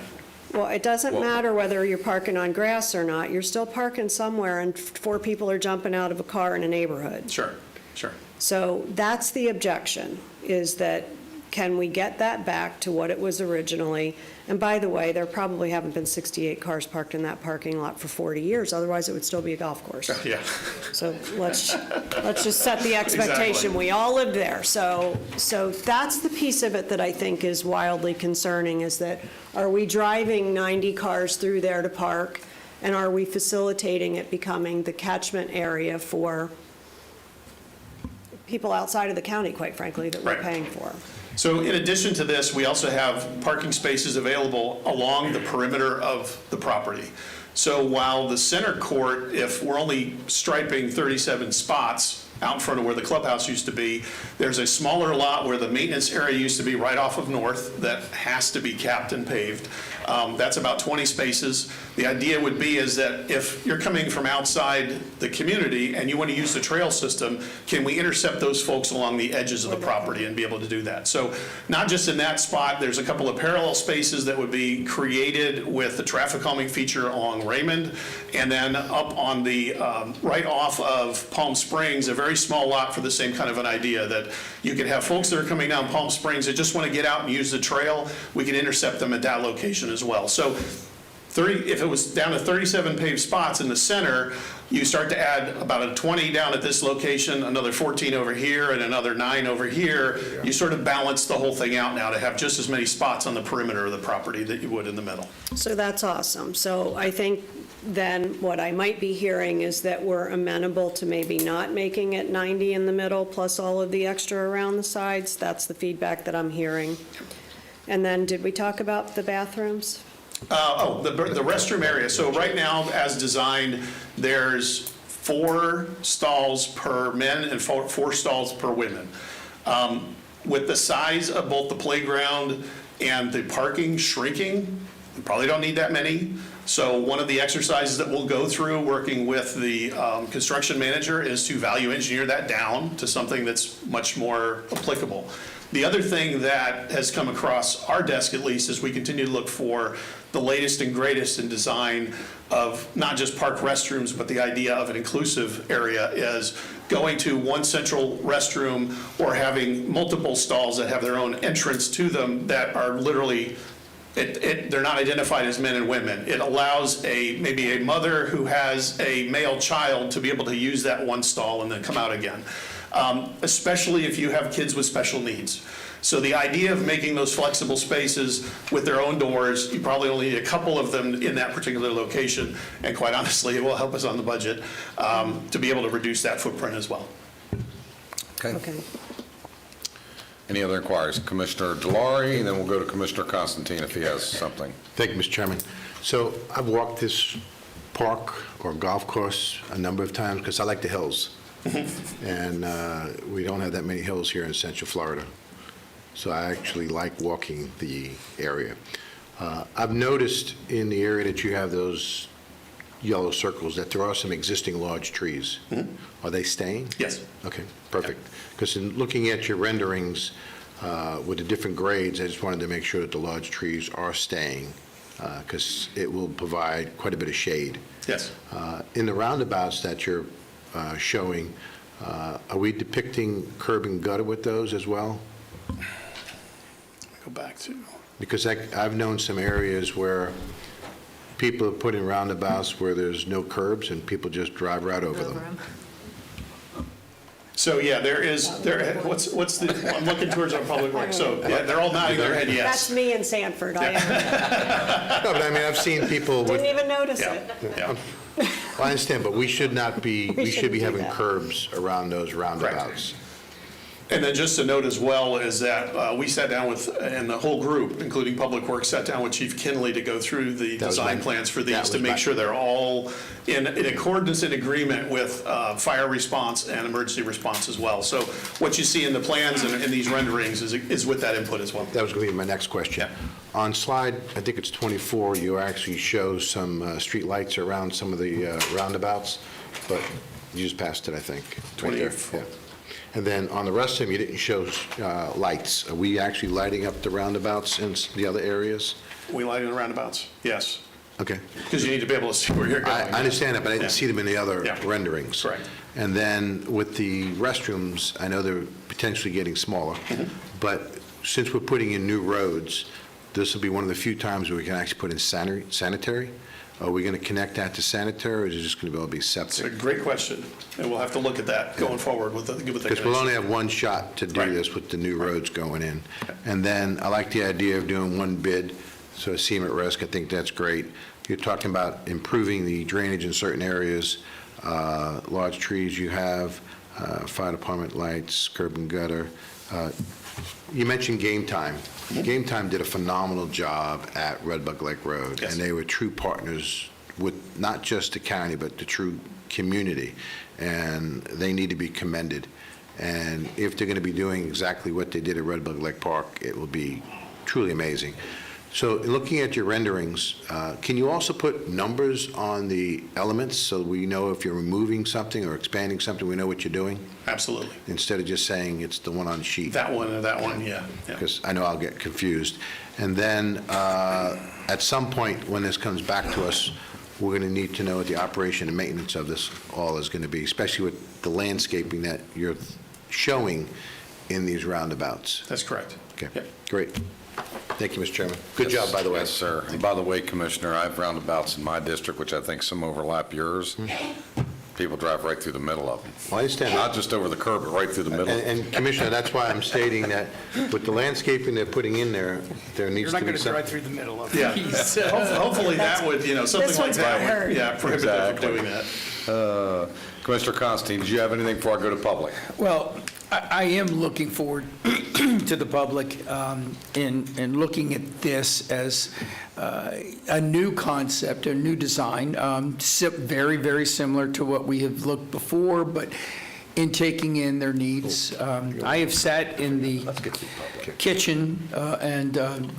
Well, it doesn't Well- matter whether you're parking on grass or not. You're still parking somewhere and 4 people are jumping out of a car in a neighborhood. Sure, sure. So that's the objection, is that Can we get that back to what it was originally? And by the way, there probably haven't been 68 cars parked in that parking lot for 40 years, otherwise it would still be a golf course. Yeah. So let's just set the expectation. Exactly. We all live there. So that's the piece of it that I think is wildly concerning, is that are we driving 90 cars through there to park? And are we facilitating it becoming the catchment area for people outside of the county, quite frankly, that we're Right. paying for? So in addition to this, we also have parking spaces available along the perimeter of the property. So while the center court, if we're only striping 37 spots out in front of where the clubhouse used to be, there's a smaller lot where the maintenance area used to be right off of North that has to be capped and paved. That's about 20 spaces. The idea would be is that if you're coming from outside the community and you want to use the trail system, can we intercept those folks along the edges of the property and be able to do that? So not just in that spot, there's a couple of parallel spaces that would be created with the traffic calming feature along Raymond, and then up on the, right off of Palm Springs, a very small lot for the same kind of an idea, that you could have folks that are coming down Palm Springs that just want to get out and use the trail, we can intercept them at that location as well. So if it was down to 37 paved spots in the center, you start to add about a 20 down at this location, another 14 over here, and another 9 over here. You sort of balance the whole thing out now to have just as many spots on the perimeter of the property that you would in the middle. So that's awesome. So I think then what I might be hearing is that we're amenable to maybe not making it 90 in the middle plus all of the extra around the sides. That's the feedback that I'm hearing. And then did we talk about the bathrooms? The restroom area. So right now, as designed, there's 4 stalls per men and 4 stalls per women. With the size of both the playground and the parking shrinking, we probably don't need that many. So one of the exercises that we'll go through working with the construction manager is to value engineer that down to something that's much more applicable. The other thing that has come across our desk, at least, as we continue to look for the latest and greatest in design of not just park restrooms, but the idea of an inclusive area, is going to one central restroom or having multiple stalls that have their own entrance to them that are literally, they're not identified as men and women. It allows maybe a mother who has a male child to be able to use that one stall and then come out again. Especially if you have kids with special needs. So the idea of making those flexible spaces with their own doors, you probably only need a couple of them in that particular location, and quite honestly, it will help us on the budget to be able to reduce that footprint as well. Okay. Any other inquiries? Commissioner Delary, and then we'll go to Commissioner Constantine if he has something. Thank you, Mr. Chairman. So I've walked this park or golf course a number of times because I like the hills. And we don't have that many hills here in Central Florida. So I actually like walking the area. I've noticed in the area that you have those yellow circles that there are some existing large trees. Are they staying? Yes. Okay, perfect. Because in looking at your renderings with the different grades, I just wanted to make sure that the large trees are staying because it will provide quite a bit of shade. Yes. In the roundabouts that you're showing, are we depicting curb and gutter with those as well? Go back to. Because I've known some areas where people have put in roundabouts where there's no curbs and people just drive right over them. So yeah, what's the, I'm looking towards our public works. So yeah, they're all nodding their head That's yes. me in Sanford. I No, but I mean, I've seen people with, didn't even notice Yeah, it. yeah. I understand, but we should not be, we should shouldn't be do having that. curbs around those roundabouts. And then just to note as well is that we sat down with, and the whole group, including Public Works, sat down with Chief Kinley to go through the That was design my- plans for that these to was make my- sure they're all in accordance and agreement with fire response and emergency response as well. So what you see in the plans and in these renderings is with that input as well. That was going to be my next question. On slide, I think it's 24, you actually show some street lights around some of the roundabouts, but you just passed it, I think. right there. 24. Yeah. And then on the rest of them, you didn't show lights. Are we actually lighting up the roundabouts in the other areas? We light in the roundabouts, yes, Okay. because you need to be able to see where you're going. I understand that, but I Yeah. didn't see them in the other Yeah. renderings. Correct. And then with the restrooms, I know they're potentially getting smaller, Mm-hmm. but since we're putting in new roads, this will be one of the few times where we can actually put in sanitary. Are we going to connect that to sanitary, or is it just going to be It's a septic? great question, and we'll have to look at that going forward with the Because we'll only have one shot to do Right. this with the new roads going in. And then I like the idea of doing one bid, so seem at risk. I think that's great. You're talking about improving the drainage in certain areas, large trees you have, fire department lights, curb and gutter. You mentioned Game Time. Game Time did a phenomenal job at Red Bug Lake Road. Yes. And they were true partners with not just the county, but the true community. And they need to be commended. And if they're going to be doing exactly what they did at Red Bug Lake Park, it will be truly amazing. So looking at your renderings, can you also put numbers on the elements so we know if you're removing something or expanding something, we know what you're doing? Absolutely. Instead of just saying it's the one on the sheet? That one and that one, yeah. Because I know I'll get confused. And then at some point, when this comes back to us, we're going to need to know what the operation and maintenance of this all is going to be, especially with the landscaping that you're showing in these roundabouts. That's correct. Okay, Yep. great. Thank you, Mr. Chairman. Good job, by the way. Yes, sir. And by the way, Commissioner, I have roundabouts in my district, which I think some overlap yours. People drive right through the middle of them. Well, I understand. Not just over the curb, but right through the middle. And Commissioner, that's why I'm stating that with the landscaping they're putting in there, there You're needs not to going be to some... drive through the middle of Yeah. these. Hopefully that would, something This like one's that gonna hurt. would, prohibit them from doing that. Commissioner Constantine, did you have anything before I go to public? Well, I am looking forward to the public in looking at this as a new concept, a new design, very, very similar to what we have looked before, but in taking in their needs. I have sat in the kitchen and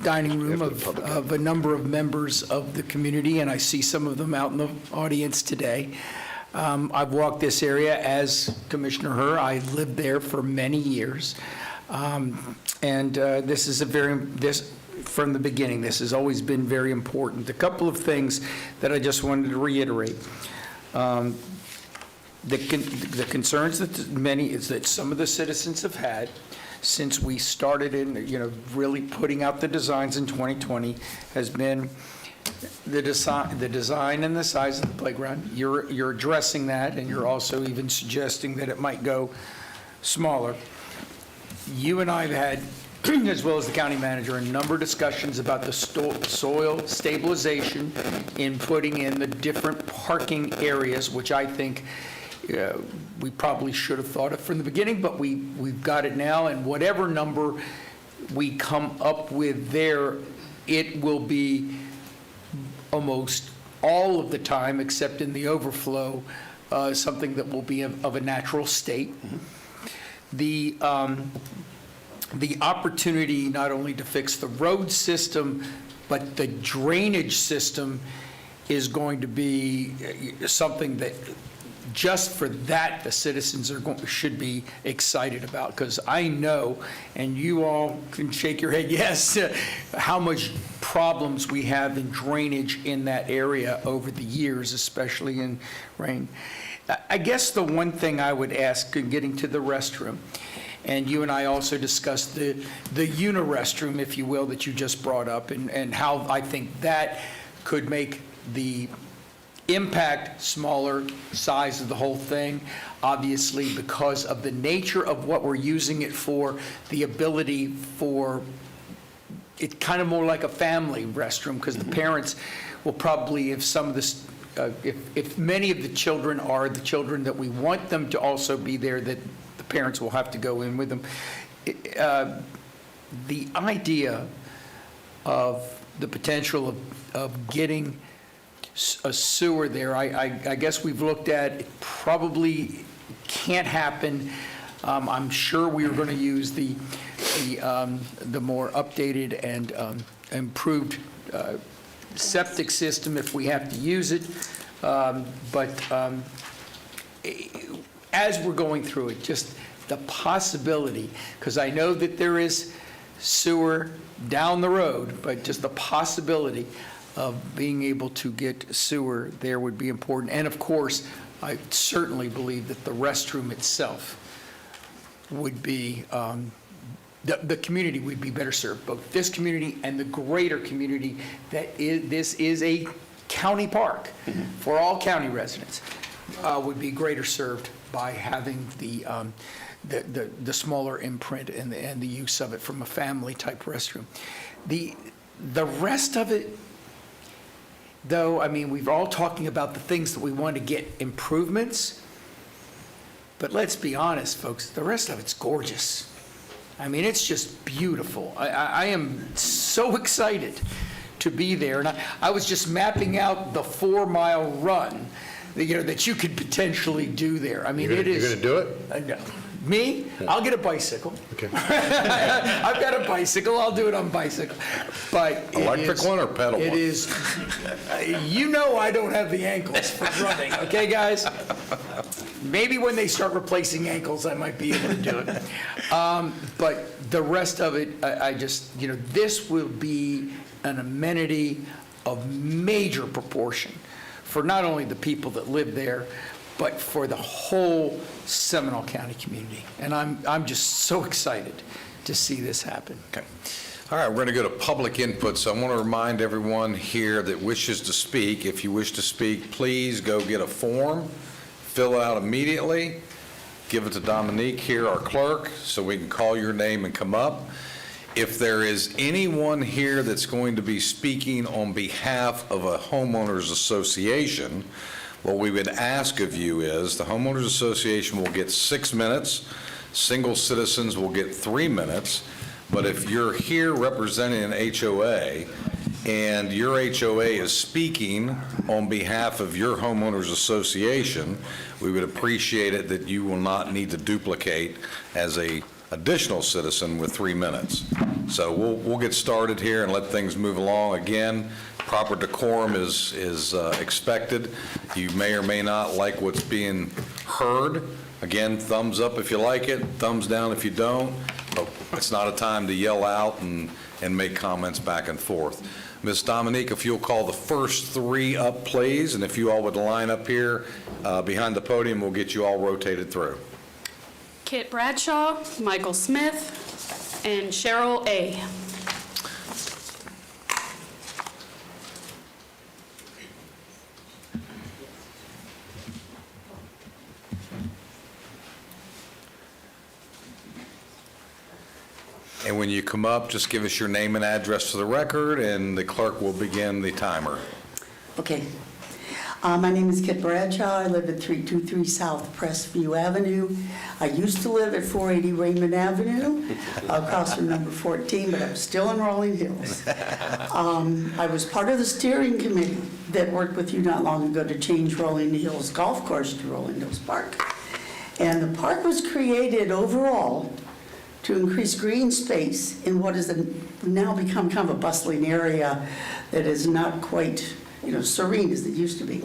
dining room of a number of members of the community, and I see some of them out in the audience today. I've walked this area as Commissioner Herr. I lived there for many years. And this is from the beginning, this has always been very important. A couple of things that I just wanted to reiterate. The concerns that some of the citizens have had since we started really putting out the designs in 2020 has been the design and the size of the playground. You're addressing that, and you're also even suggesting that it might go smaller. You and I have had, as well as the county manager, a number of discussions about the soil stabilization in putting in the different parking areas, which I think we probably should have thought of from the beginning, but we've got it now, and whatever number we come up with there, it will be almost all of the time, except in the overflow, something that will be of a natural state. The opportunity not only to fix the road system, but the drainage system is going to be something that, just for that, the citizens should be excited about, because I know, and you all can shake your head yes, how much problems we have in drainage in that area over the years, especially in rain. I guess the one thing I would ask, getting to the restroom, and you and I also discussed the uni-restroom, if you will, that you just brought up, and how I think that could make the impact smaller, size of the whole thing, obviously because of the nature of what we're using it for, the ability for it kind of more like a family restroom, because the parents will probably, if some of this, if many of the children are the children that we want them to also be there, that the parents will have to go in with them. The idea of the potential of getting a sewer there, I guess we've looked at, it probably can't happen. I'm sure we are going to use the more updated and improved septic system if we have to use it. But as we're going through it, just the possibility, because I know that there is sewer down the road, but just the possibility of being able to get sewer there would be important. And of course, I certainly believe that the restroom itself would be the community would be better served, both this community and the greater community this is a county park for all county residents, would be greater served by having the smaller imprint and the use of it from a family-type restroom. The rest of it, though, I mean, we've all talking about the things that we want to get improvements, but let's be honest, folks, the rest of it's gorgeous. I mean, it's just beautiful. I am so excited to be there, and I was just mapping out the 4-mile run, that you could potentially do there. I mean, it is. You're going to do it? No. Me? I'll get a bicycle. Okay. I've got a bicycle. I'll do it on bicycle. But Electric one or pedal one? It is. I don't have the ankles for running. Okay, guys. Maybe when they start replacing ankles, I might be able to do it. But the rest of it, I just, this will be an amenity of major proportion for not only the people that live there, but for the whole Seminole County community. And I'm just so excited to see this happen. Okay. All right, we're going to go to public input, so I want to remind everyone here that wishes to speak, if you wish to speak, please go get a form, fill it out immediately, give it to Dominique here, our clerk, so we can call your name and come up. If there is anyone here that's going to be speaking on behalf of a homeowners association, what we would ask of you is the homeowners association will get 6 minutes, single citizens will get 3 minutes, but if you're here representing an HOA and your HOA is speaking on behalf of your homeowners association, we would appreciate it that you will not need to duplicate as a additional citizen with 3 minutes. So we'll get started here and let things move along. Again, proper decorum is expected. You may or may not like what's being heard. Again, thumbs up if you like it, thumbs down if you don't. But it's not a time to yell out and make comments back and forth. Ms. Dominique, if you'll call the first 3 up, please, and if you all would line up here behind the podium, we'll get you all rotated through. Kit Bradshaw, Michael Smith, and Cheryl A. And when you come up, just give us your name and address for the record, and the clerk will begin the timer. Okay. My name is Kit Bradshaw. I live at 323 South Crestview Avenue. I used to live at 480 Raymond Avenue, across from number 14, but I'm still in Rolling Hills. I was part of the steering committee that worked with you not long ago to change Rolling Hills Golf Course to Rolling Hills Park. And the park was created overall to increase green space in what has now become kind of a bustling area that is not quite serene as it used to be.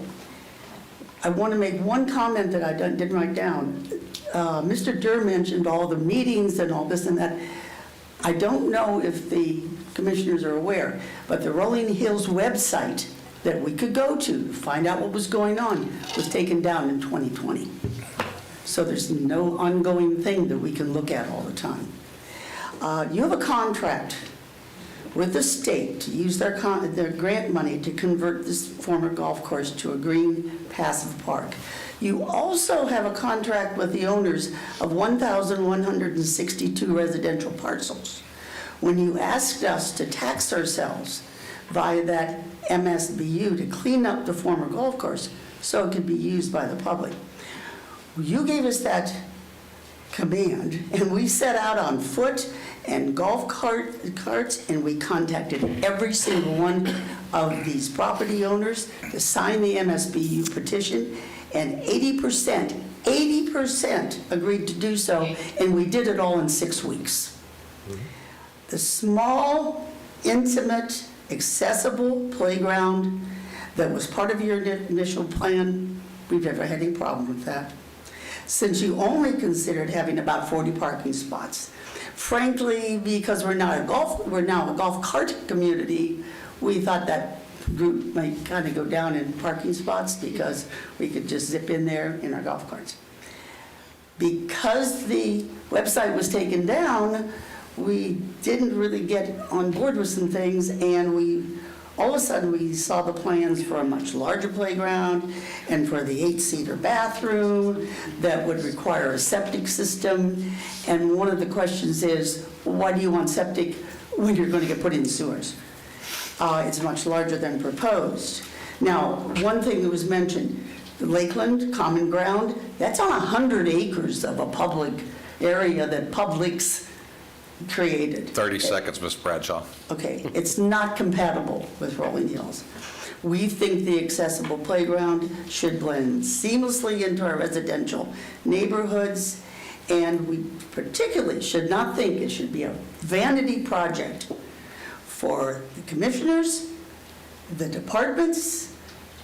I want to make one comment that I didn't write down. Mr. Durr mentioned all the meetings and all this and that. I don't know if the commissioners are aware, but the Rolling Hills website that we could go to find out what was going on was taken down in 2020. So there's no ongoing thing that we can look at all the time. You have a contract with the state to use their grant money to convert this former golf course to a green passive park. You also have a contract with the owners of 1,162 residential parcels. When you asked us to tax ourselves via that MSBU to clean up the former golf course so it could be used by the public, you gave us that command, and we set out on foot and golf carts, and we contacted every single one of these property owners to sign the MSBU petition, and 80% agreed to do so, and we did it all in 6 weeks. The small, intimate, accessible playground that was part of your initial plan, we've never had any problem with that. Since you only considered having about 40 parking spots. Frankly, because we're now a golf cart community, we thought that group might kind of go down in parking spots because we could just zip in there in our golf carts. Because the website was taken down, we didn't really get on board with some things, and all of a sudden, we saw the plans for a much larger playground and for the 8-seater bathroom that would require a septic system. And one of the questions is, why do you want septic when you're going to get put in sewers? It's much larger than proposed. Now, one thing that was mentioned, the Lakeland Common Ground, that's on 100 acres of a public area that Publix created. 30 seconds, Ms. Bradshaw. Okay, it's not compatible with Rolling Hills. We think the accessible playground should blend seamlessly into our residential neighborhoods, and we particularly should not think it should be a vanity project for the commissioners, the departments,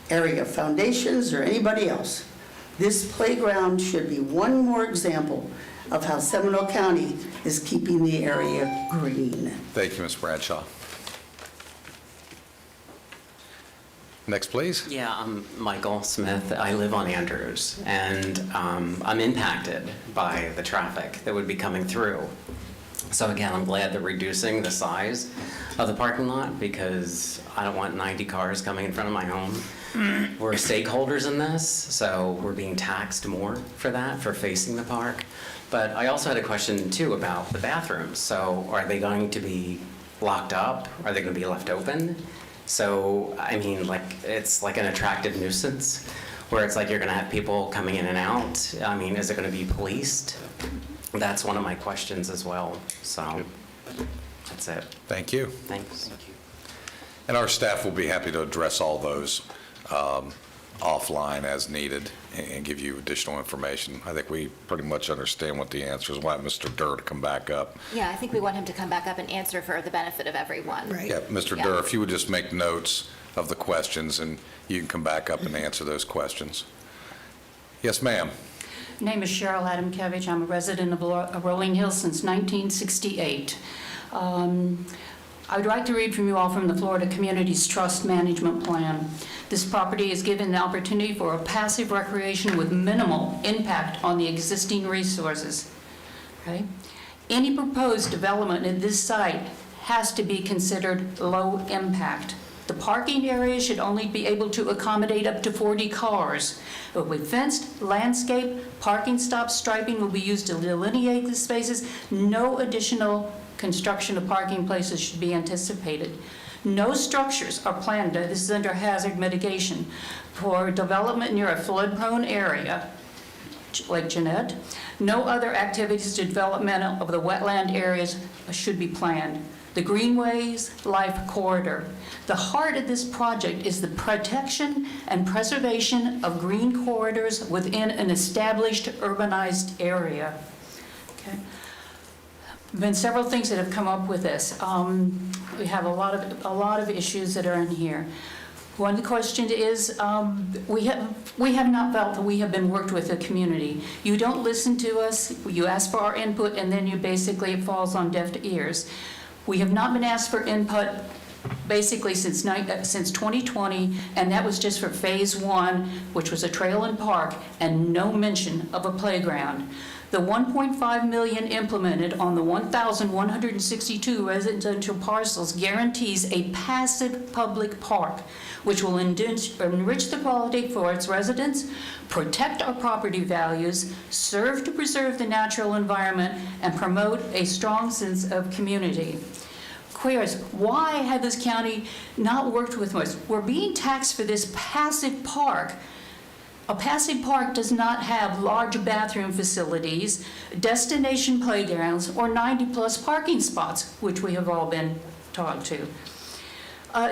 area foundations, or anybody else. This playground should be one more example of how Seminole County is keeping the area green. Thank you, Ms. Bradshaw. Next, please. Yeah, I'm Michael Smith. I live on Andrews, and I'm impacted by the traffic that would be coming through. So again, I'm glad they're reducing the size of the parking lot because I don't want 90 cars coming in front of my home. We're stakeholders in this, so we're being taxed more for that, for facing the park. But I also had a question too about the bathrooms. So are they going to be locked up? Are they going to be left open? So, I mean, like, it's like an attractive nuisance where it's like you're going to have people coming in and out. I mean, is it going to be policed? That's one of my questions as well. So that's it. Thank you. Thanks. And our staff will be happy to address all those offline as needed and give you additional information. I think we pretty much understand what the answer is. Why Mr. Durr to come back up. Yeah, I think we want him to come back up and answer for the benefit of everyone. Right. Yeah, Mr. Yeah. Durr, if you would just make notes of the questions and you can come back up and answer those questions. Yes, ma'am. Name is Cheryl Adamkevich. I'm a resident of Rolling Hills since 1968. I would like to read from you all from the Florida Communities Trust Management Plan. This property is given the opportunity for a passive recreation with minimal impact on the existing resources. Okay? Any proposed development at this site has to be considered low impact. The parking area should only be able to accommodate up to 40 cars. But with fenced, landscape, parking stops, striping will be used to delineate the spaces. No additional construction of parking places should be anticipated. No structures are planned, this is under hazard mitigation, for development near a flood-prone area, Lake Jeanette. No other activities to development of the wetland areas should be planned. The Greenways Life Corridor. The heart of this project is the protection and preservation of green corridors within an established urbanized area. Okay. Been several things that have come up with this. We have a lot of issues that are in here. One question is, we have not felt that we have been worked with the community. You don't listen to us, you ask for our input, and then it falls on deaf ears. We have not been asked for input basically since 2020, and that was just for phase 1, which was a trail and park, and no mention of a playground. The $1.5 million implemented on the 1,162 residential parcels guarantees a passive public park, which will enrich the quality for its residents, protect our property values, serve to preserve the natural environment, and promote a strong sense of community. Queers, why had this county not worked with us? We're being taxed for this passive park. A passive park does not have large bathroom facilities, destination playgrounds, or 90-plus parking spots, which we have all been taught to.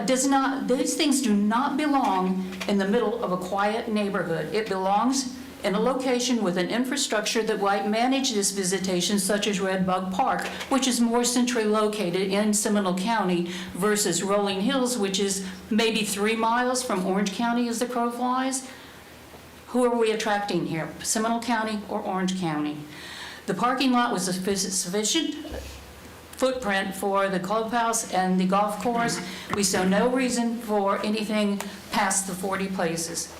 These things do not belong in the middle of a quiet neighborhood. It belongs in a location with an infrastructure that might manage this visitation, such as Red Bug Park, which is more centrally located in Seminole County versus Rolling Hills, which is maybe 3 miles from Orange County as the crow flies. Who are we attracting here, Seminole County or Orange County? The parking lot was a sufficient footprint for the clubhouse and the golf course. We saw no reason for anything past the 40 places.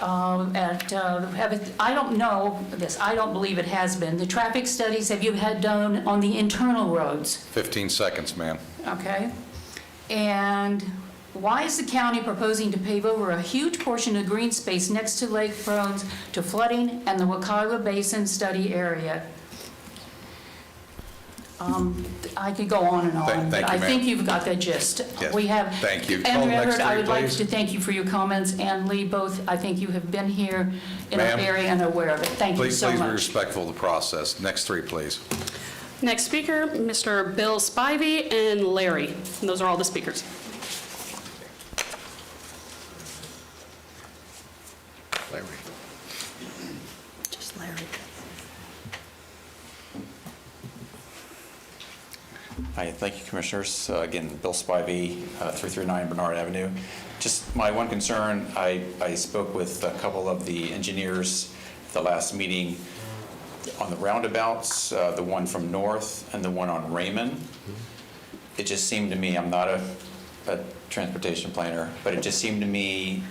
I don't know this, I don't believe it has been. The traffic studies, have you had done on the internal roads? 15 seconds, ma'am. Okay. And why is the county proposing to pave over a huge portion of green space next to lake prone to flooding and the Wakaiwa Basin study area? I could go on and on, Thank but you, I ma'am. think you've got the gist. Yes. We have. Thank you. Call And the next Everett, I three, would like please. to thank you for your comments, and Lee, both, I think you have been here in our Ma'am. area and aware of it. Thank you Please so be much. respectful of the process. Next three, please. Next speaker, Mr. Bill Spivey and Larry. And those are all the speakers. Larry. Just Larry. Hi, thank you, Commissioners. Again, Bill Spivey, 339 Bernard Avenue. Just my one concern, I spoke with a couple of the engineers at the last meeting on the roundabouts, the one from North and the one on Raymond. It just seemed to me, I'm not a transportation planner, but it just seemed to me,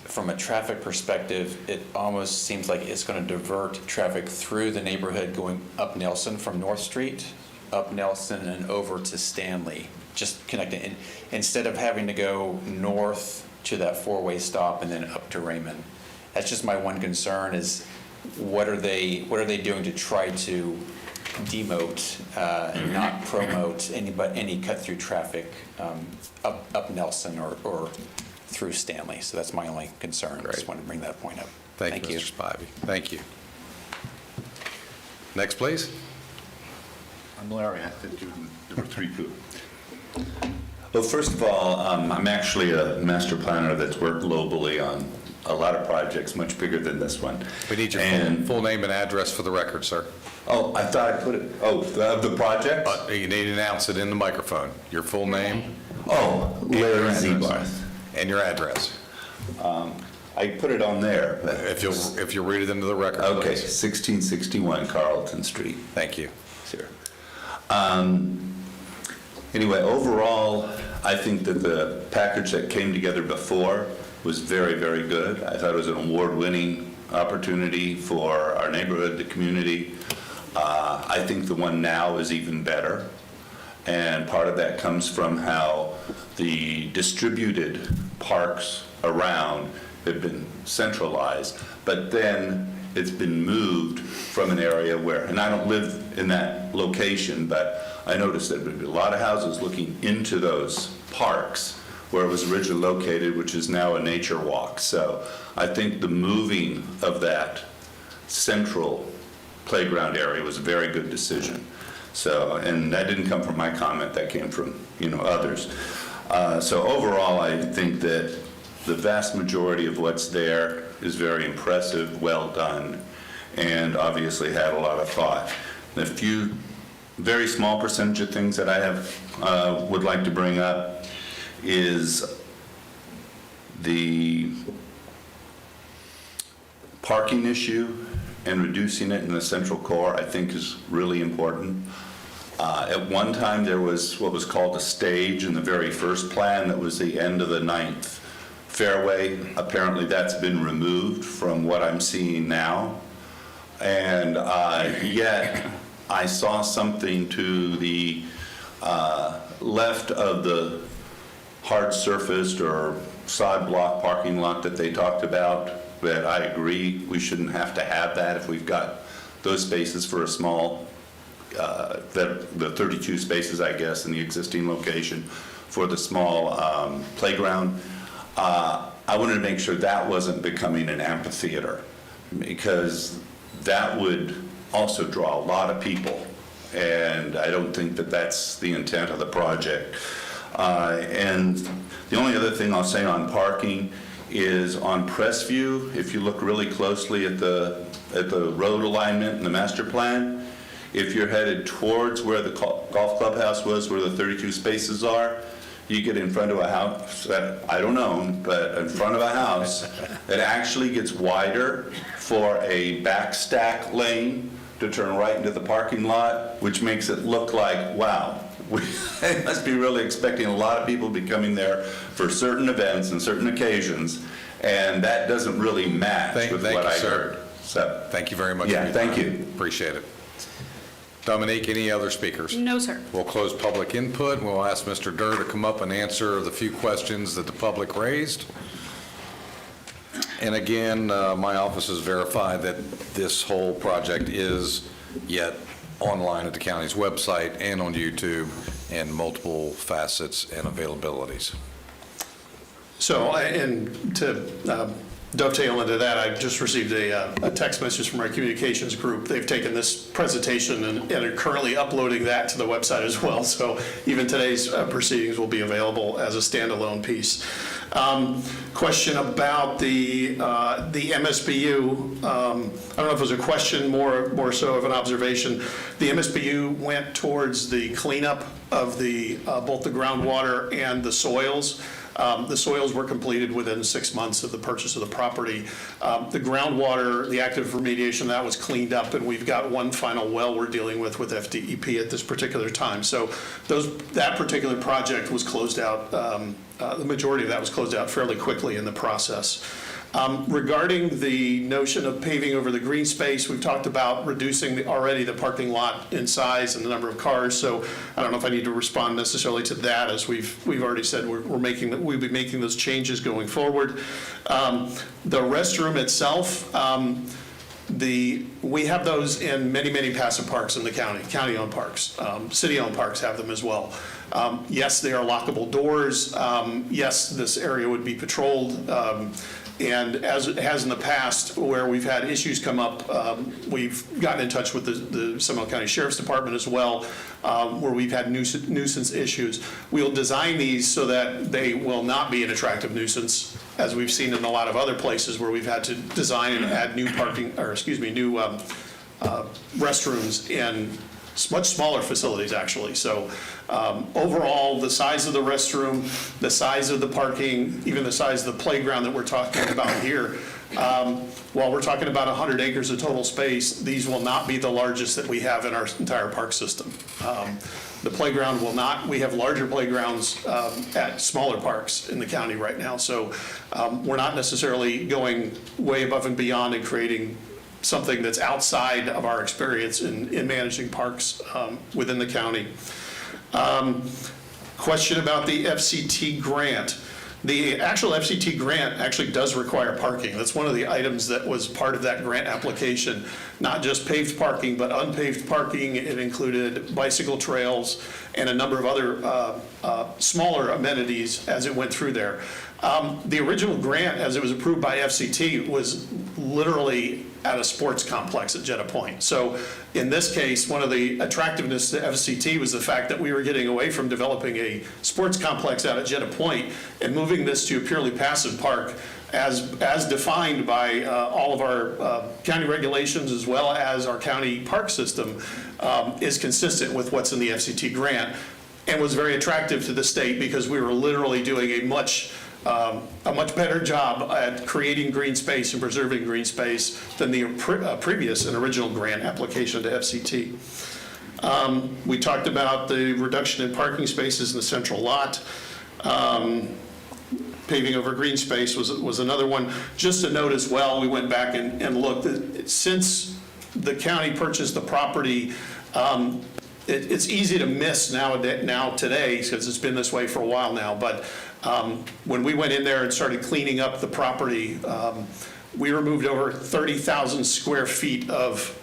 from a traffic perspective, it almost seems like it's going to divert traffic through the neighborhood going up Nelson from North Street, up Nelson and over to Stanley, just connecting. And instead of having to go north to that four-way stop and then up to Raymond. That's just my one concern is what are they doing to try to demote and not promote any cut-through traffic up Nelson or through Stanley. So that's my only concern. Great. Just wanted to bring that point up. Thank you, Mr. Spivey. Thank you. Next, please. I'm Larry, I have to do number 3 too. Well, first of all, I'm actually a master planner that's worked globally on a lot of projects, much bigger than this one. We need your full name and address for the record, sir. Oh, I thought I put it, of the project? You need to announce it in the microphone. Your full name. Oh, Larry Zebarth. And your address. I put it on there. But If you'll read it into the record, okay, please. 1661 Carlton Street. Thank you. Sure. Anyway, overall, I think that the package that came together before was very, very good. I thought it was an award-winning opportunity for our neighborhood, the community. I think the one now is even better. And part of that comes from how the distributed parks around have been centralized, but then it's been moved from an area where, and I don't live in that location, but I noticed that there'd be a lot of houses looking into those parks where it was originally located, which is now a nature walk. So I think the moving of that central playground area was a very good decision. So, and that didn't come from my comment, that came from, others. So overall, I think that the vast majority of what's there is very impressive, well done, and obviously had a lot of thought. A few very small percentage of things that I have would like to bring up is the parking issue and reducing it in the central core, I think is really important. At one time, there was what was called a stage in the very first plan that was the end of the 9th fairway. Apparently, that's been removed from what I'm seeing now. And yet, I saw something to the left of the hard-surfaced or sod block parking lot that they talked about, that I agree we shouldn't have to have that if we've got those spaces for a small, the 32 spaces, I guess, in the existing location for the small playground. I wanted to make sure that wasn't becoming an amphitheater, because that would also draw a lot of people, and I don't think that that's the intent of the project. And the only other thing I'll say on parking is on Crestview, if you look really closely at the road alignment in the master plan, if you're headed towards where the golf clubhouse was, where the 32 spaces are, you get in front of a house that I don't own, but in front of a house that actually gets wider for a backstack lane to turn right into the parking lot, which makes it look like, wow, I must be really expecting a lot of people to be coming there for certain events and certain occasions, and that doesn't really match with what I heard. So, Thank you very much. Yeah, for your thank time. you. Appreciate it. Dominique, any other speakers? No, sir. We'll close public input. We'll ask Mr. Durr to come up and answer the few questions that the public raised. And again, my office has verified that this whole project is yet online at the county's website and on YouTube, and multiple facets and availabilities. So, and to dovetail into that, I just received a text message from our communications group. They've taken this presentation and are currently uploading that to the website as well. So even today's proceedings will be available as a standalone piece. Question about the MSBU. I don't know if it was a question, more so of an observation. The MSBU went towards the cleanup of the both the groundwater and the soils. The soils were completed within 6 months of the purchase of the property. The groundwater, the active remediation, that was cleaned up, and we've got one final well we're dealing with FDEP at this particular time. So that particular project was closed out, the majority of that was closed out fairly quickly in the process. Regarding the notion of paving over the green space, we've talked about reducing already the parking lot in size and the number of cars. So I don't know if I need to respond necessarily to that, as we've already said we'll be making those changes going forward. The restroom itself, we have those in many passive parks in the county-owned parks. City-owned parks have them as well. Yes, they are lockable doors. Yes, this area would be patrolled. And as it has in the past, where we've had issues come up, we've gotten in touch with the Seminole County Sheriff's Department as well, where we've had nuisance issues. We'll design these so that they will not be an attractive nuisance, as we've seen in a lot of other places where we've had to design and add new restrooms in much smaller facilities, actually. So overall, the size of the restroom, the size of the parking, even the size of the playground that we're talking about here, while we're talking about 100 acres of total space, these will not be the largest that we have in our entire park system. The playground will not. We have larger playgrounds at smaller parks in the county right now. So we're not necessarily going way above and beyond and creating something that's outside of our experience in managing parks within the county. Question about the FCT grant. The actual FCT grant actually does require parking. That's one of the items that was part of that grant application. Not just paved parking, but unpaved parking. It included bicycle trails and a number of other smaller amenities as it went through there. The original grant, as it was approved by FCT, was literally at a sports complex at Jetta Point. So in this case, one of the attractiveness to FCT was the fact that we were getting away from developing a sports complex out at Jetta Point and moving this to a purely passive park as defined by all of our county regulations, as well as our county park system, is consistent with what's in the FCT grant, and was very attractive to the state because we were literally doing a much better job at creating green space and preserving green space than the previous and original grant application to FCT. We talked about the reduction in parking spaces in the central lot. Paving over green space was another one. Just a note as well, we went back and looked. Since the county purchased the property, it's easy to miss now today, because it's been this way for a while now, but when we went in there and started cleaning up the property, we removed over 30,000 square feet of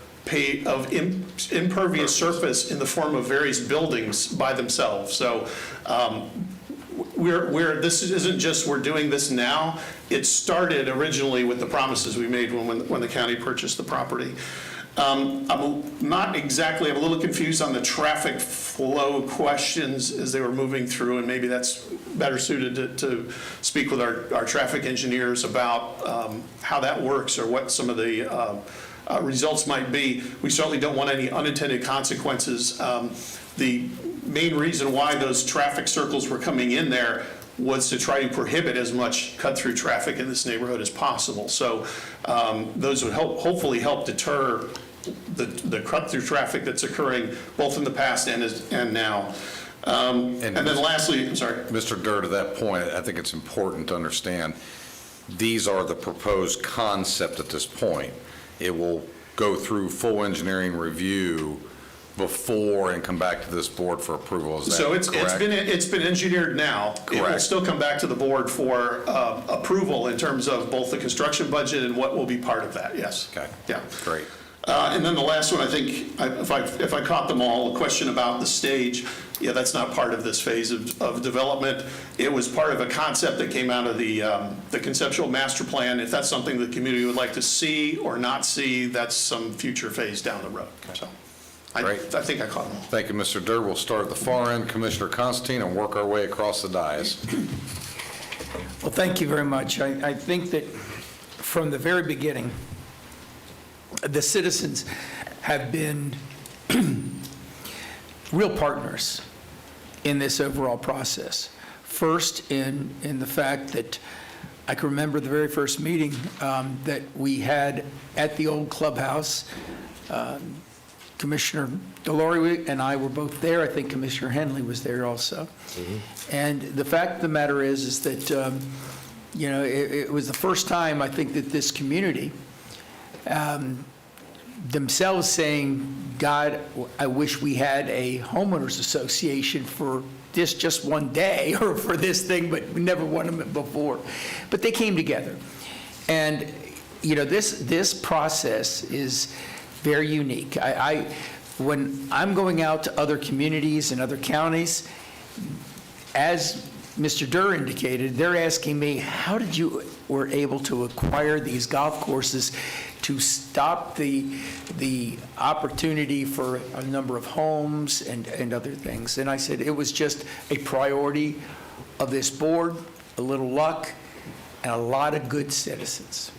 impervious surface in the form of various buildings by themselves. So this isn't just we're doing this now. It started originally with the promises we made when the county purchased the property. I'm a little confused on the traffic flow questions as they were moving through, and maybe that's better suited to speak with our traffic engineers about how that works or what some of the results might be. We certainly don't want any unintended consequences. The main reason why those traffic circles were coming in there was to try to prohibit as much cut-through traffic in this neighborhood as possible. So those would hopefully help deter the cut-through traffic that's occurring both in the past and now. And then lastly, I'm sorry. Mr. Durr, to that point, I think it's important to understand, these are the proposed concept at this point. It will go through full engineering review before and come back to this board for approval. Is that So correct? it's been engineered now. It will Correct. still come back to the board for approval in terms of both the construction budget and what will be part of that, yes. Okay. Yeah. Great. And then the last one, I think, if I caught them all, a question about the stage, yeah, that's not part of this phase of development. It was part of a concept that came out of the conceptual master plan. If that's something the community would like to see or not see, that's some future phase down the road. So I think I caught them all. Thank you, Mr. Durr. We'll start at the far end, Commissioner Constantine, and work our way across the dais. Well, thank you very much. I think that from the very beginning, the citizens have been real partners in this overall process. First, in the fact that I can remember the very first meeting that we had at the old clubhouse. Commissioner Delory and I were both there. I think Commissioner Henley was there also. And the fact of the matter is that, it was the first time I think that this community themselves saying, God, I wish we had a homeowners association for this just one day or for this thing, but we never won them before. But they came together. And, this process is very unique. When I'm going out to other communities and other counties, as Mr. Durr indicated, they're asking me, how did you were able to acquire these golf courses to stop the opportunity for a number of homes and other things? And I said, it was just a priority of this board, a little luck, and a lot of good citizens.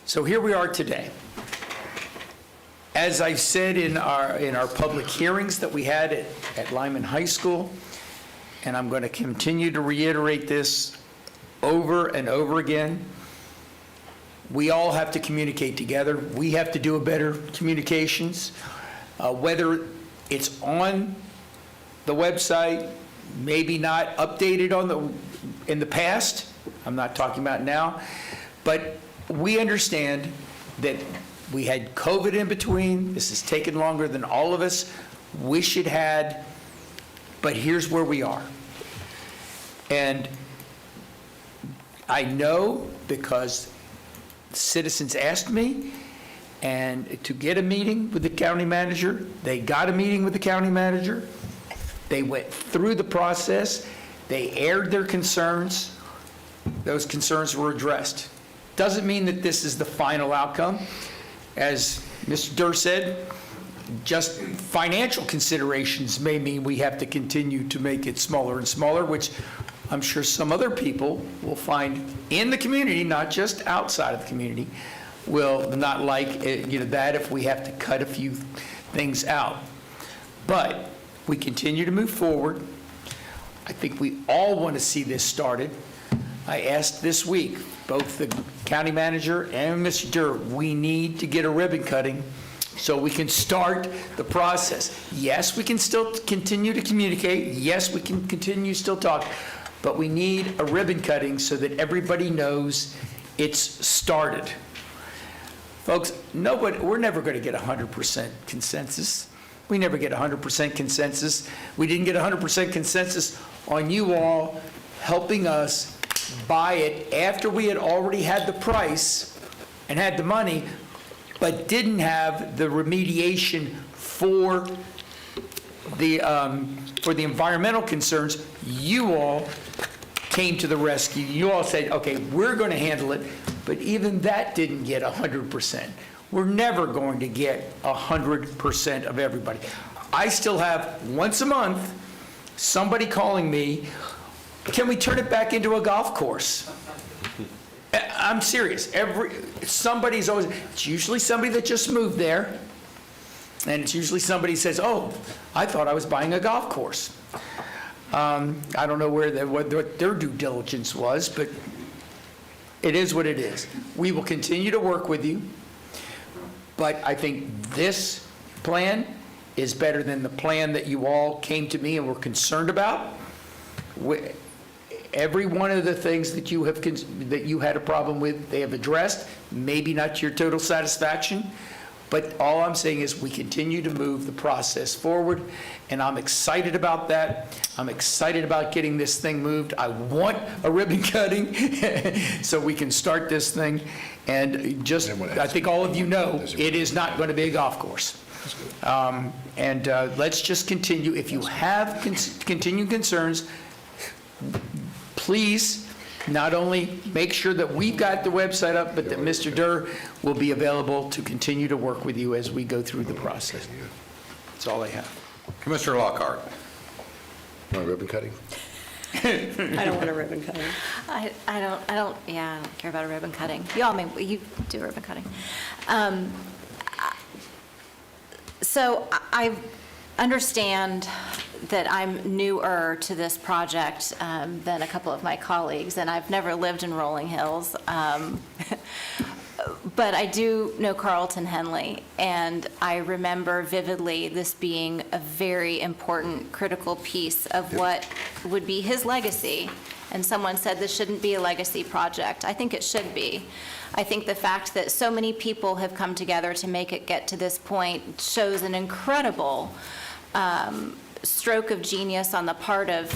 So here we are today. As I said in our public hearings that we had at Lyman High School, and I'm going to continue to reiterate this over and over again, we all have to communicate together. We have to do a better communications, whether it's on the website, maybe not updated in the past. I'm not talking about now, but we understand that we had COVID in between. This has taken longer than all of us wish it had, but here's where we are. And I know because citizens asked me and to get a meeting with the county manager. They got a meeting with the county manager. They went through the process. They aired their concerns. Those concerns were addressed. Doesn't mean that this is the final outcome. As Mr. Durr said, just financial considerations may mean we have to continue to make it smaller and smaller, which I'm sure some other people will find in the community, not just outside of the community, will not like that if we have to cut a few things out. But we continue to move forward. I think we all want to see this started. I asked this week, both the county manager and Mr. Durr, we need to get a ribbon cutting so we can start the process. Yes, we can still continue to communicate. Yes, we can continue still talk, but we need a ribbon cutting so that everybody knows it's started. Folks, we're never going to get 100% consensus. We never get 100% consensus. We didn't get 100% consensus on you all helping us buy it after we had already had the price and had the money, but didn't have the remediation for the environmental concerns. You all came to the rescue. You all said, okay, we're going to handle it, but even that didn't get 100%. We're never going to get 100% of everybody. I still have, once a month, somebody calling me, can we turn it back into a golf course? I'm serious. Somebody's always, it's usually somebody that just moved there, and it's usually somebody says, oh, I thought I was buying a golf course. I don't know what their due diligence was, but it is what it is. We will continue to work with you, but I think this plan is better than the plan that you all came to me and were concerned about. Every one of the things that you have, that you had a problem with, they have addressed, maybe not to your total satisfaction, but all I'm saying is we continue to move the process forward, and I'm excited about that. I'm excited about getting this thing moved. I want a ribbon cutting so we can start this thing. And just, I think all of you know, it is not going to be a golf course. Let's just continue. If you have continuing concerns, please not only make sure that we've got the website up, but that Mr. Durr will be available to continue to work with you as we go through the process. That's all I have. Commissioner Lockhart. Want a ribbon cutting? I don't want a ribbon cutting. I don't care about a ribbon cutting. You do a ribbon cutting. So I understand that I'm newer to this project than a couple of my colleagues, and I've never lived in Rolling Hills. But I do know Carlton Henley, and I remember vividly this being a very important, critical piece of what would be his legacy. And someone said this shouldn't be a legacy project. I think it should be. I think the fact that so many people have come together to make it get to this point shows an incredible stroke of genius on the part of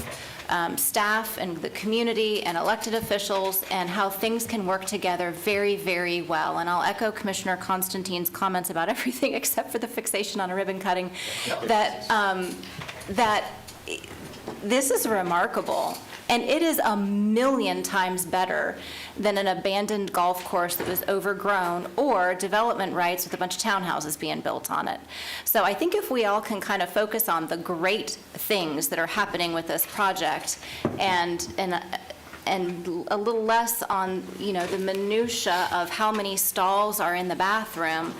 staff and the community and elected officials, and how things can work together very, very well. And I'll echo Commissioner Constantine's comments about everything except for the fixation on a ribbon cutting, that this is remarkable. And it is a million times better than an abandoned golf course that was overgrown, or development rights with a bunch of townhouses being built on it. So I think if we all can kind of focus on the great things that are happening with this project, and a little less on, the minutia of how many stalls are in the bathroom,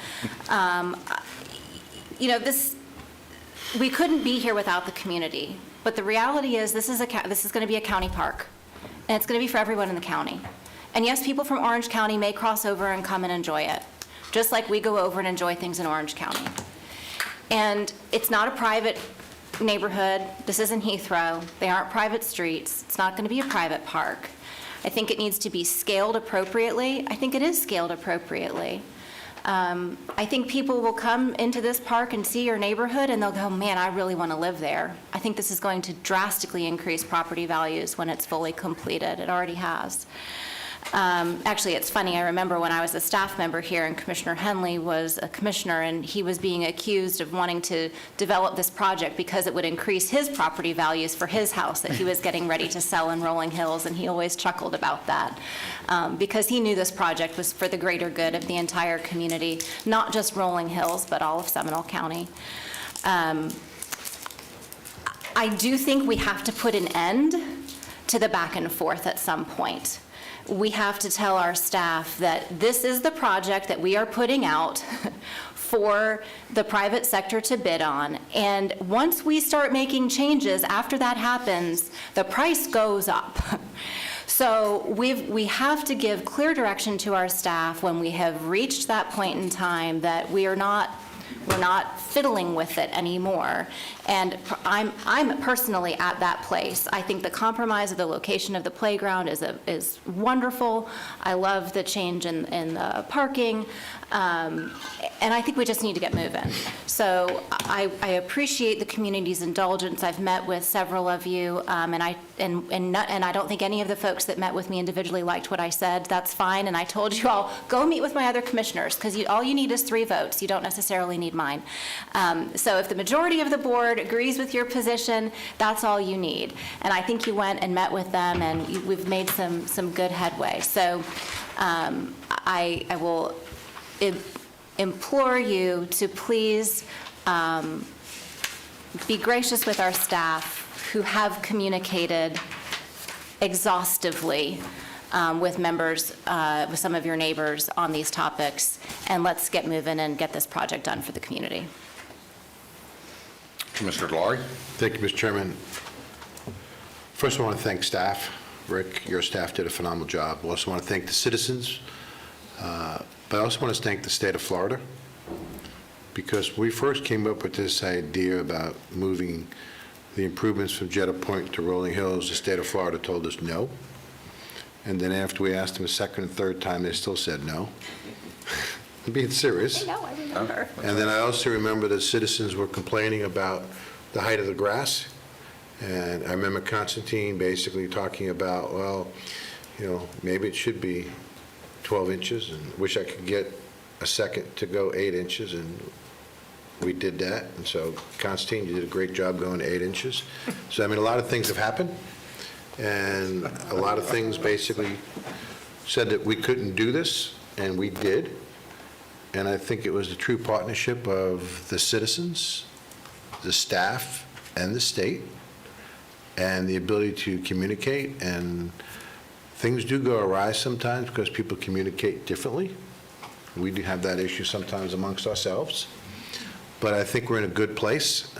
we couldn't be here without the community. But the reality is this is going to be a county park, and it's going to be for everyone in the county. And yes, people from Orange County may cross over and come and enjoy it, just like we go over and enjoy things in Orange County. And it's not a private neighborhood. This isn't Heathrow. They aren't private streets. It's not going to be a private park. I think it needs to be scaled appropriately. I think it is scaled appropriately. I think people will come into this park and see your neighborhood, and they'll go, man, I really want to live there. I think this is going to drastically increase property values when it's fully completed. It already has. Actually, it's funny, I remember when I was a staff member here and Commissioner Henley was a commissioner, and he was being accused of wanting to develop this project because it would increase his property values for his house that he was getting ready to sell in Rolling Hills, and he always chuckled about that because he knew this project was for the greater good of the entire community, not just Rolling Hills, but all of Seminole County. I do think we have to put an end to the back and forth at some point. We have to tell our staff that this is the project that we are putting out for the private sector to bid on. And once we start making changes, after that happens, the price goes up. So we have to give clear direction to our staff when we have reached that point in time that we're not fiddling with it anymore. And I'm personally at that place. I think the compromise of the location of the playground is wonderful. I love the change in the parking. And I think we just need to get moving. So I appreciate the community's indulgence. I've met with several of you, and I don't think any of the folks that met with me individually liked what I said. That's fine. And I told you all, go meet with my other commissioners, because all you need is 3 votes. You don't necessarily need mine. So if the majority of the board agrees with your position, that's all you need. And I think you went and met with them, and we've made some good headway. So I will implore you to please be gracious with our staff who have communicated exhaustively with members, with some of your neighbors on these topics, and let's get moving and get this project done for the community. Commissioner Delory. Thank you, Mr. Chairman. First, I want to thank staff. Rick, your staff did a phenomenal job. I also want to thank the citizens, but I also want to thank the state of Florida, because we first came up with this idea about moving the improvements from Jetta Point to Rolling Hills, the state of Florida told us no. And then after we asked them a second and third time, they still said no. I'm being serious. I know, I remember. And then I also remember that citizens were complaining about the height of the grass. And I remember Constantine basically talking about, well, maybe it should be 12 inches, and wish I could get a second to go 8 inches, and we did that. And so, Constantine, you did a great job going to 8 inches. So, I mean, a lot of things have happened, and a lot of things basically said that we couldn't do this, and we did. And I think it was the true partnership of the citizens, the staff, and the state, and the ability to communicate. And things do go awry sometimes because people communicate differently. We do have that issue sometimes amongst ourselves. But I think we're in a good place.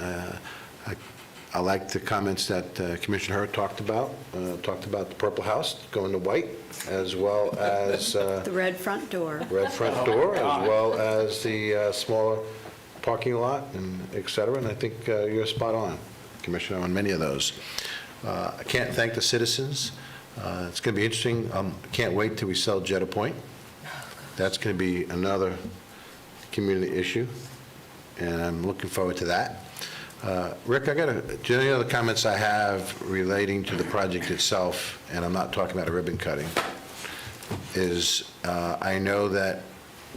I like the comments that Commissioner Hurt talked about the Purple House going to white, as well as The red front door. red front door, as well as the smaller parking lot, and et cetera. And I think you're spot on, Commissioner, on many of those. I can't thank the citizens. It's going to be interesting. I can't wait till we sell Jetta Point. That's going to be another community issue, and I'm looking forward to that. Rick, do you know any other comments I have relating to the project itself, and I'm not talking about a ribbon cutting, is I know that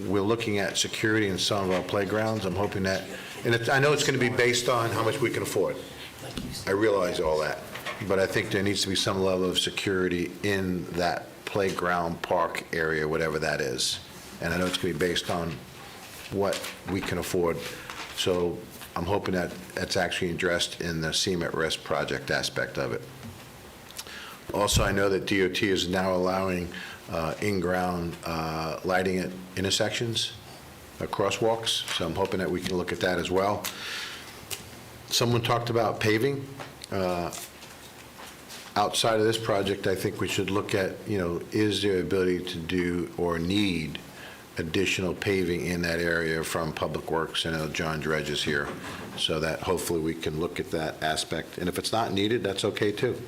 we're looking at security in some of our playgrounds. I'm hoping that, and I know it's going to be based on how much we can afford. I realize all that, but I think there needs to be some level of security in that playground, park area, whatever that is. And I know it's going to be based on what we can afford. So I'm hoping that that's actually addressed in the SEMA at Risk project aspect of it. Also, I know that DOT is now allowing in-ground lighting at intersections, crosswalks, so I'm hoping that we can look at that as well. Someone talked about paving. Outside of this project, I think we should look at, is there ability to do or need additional paving in that area from Public Works? I know John Dredge is here, so that hopefully we can look at that aspect. And if it's not needed, that's okay too.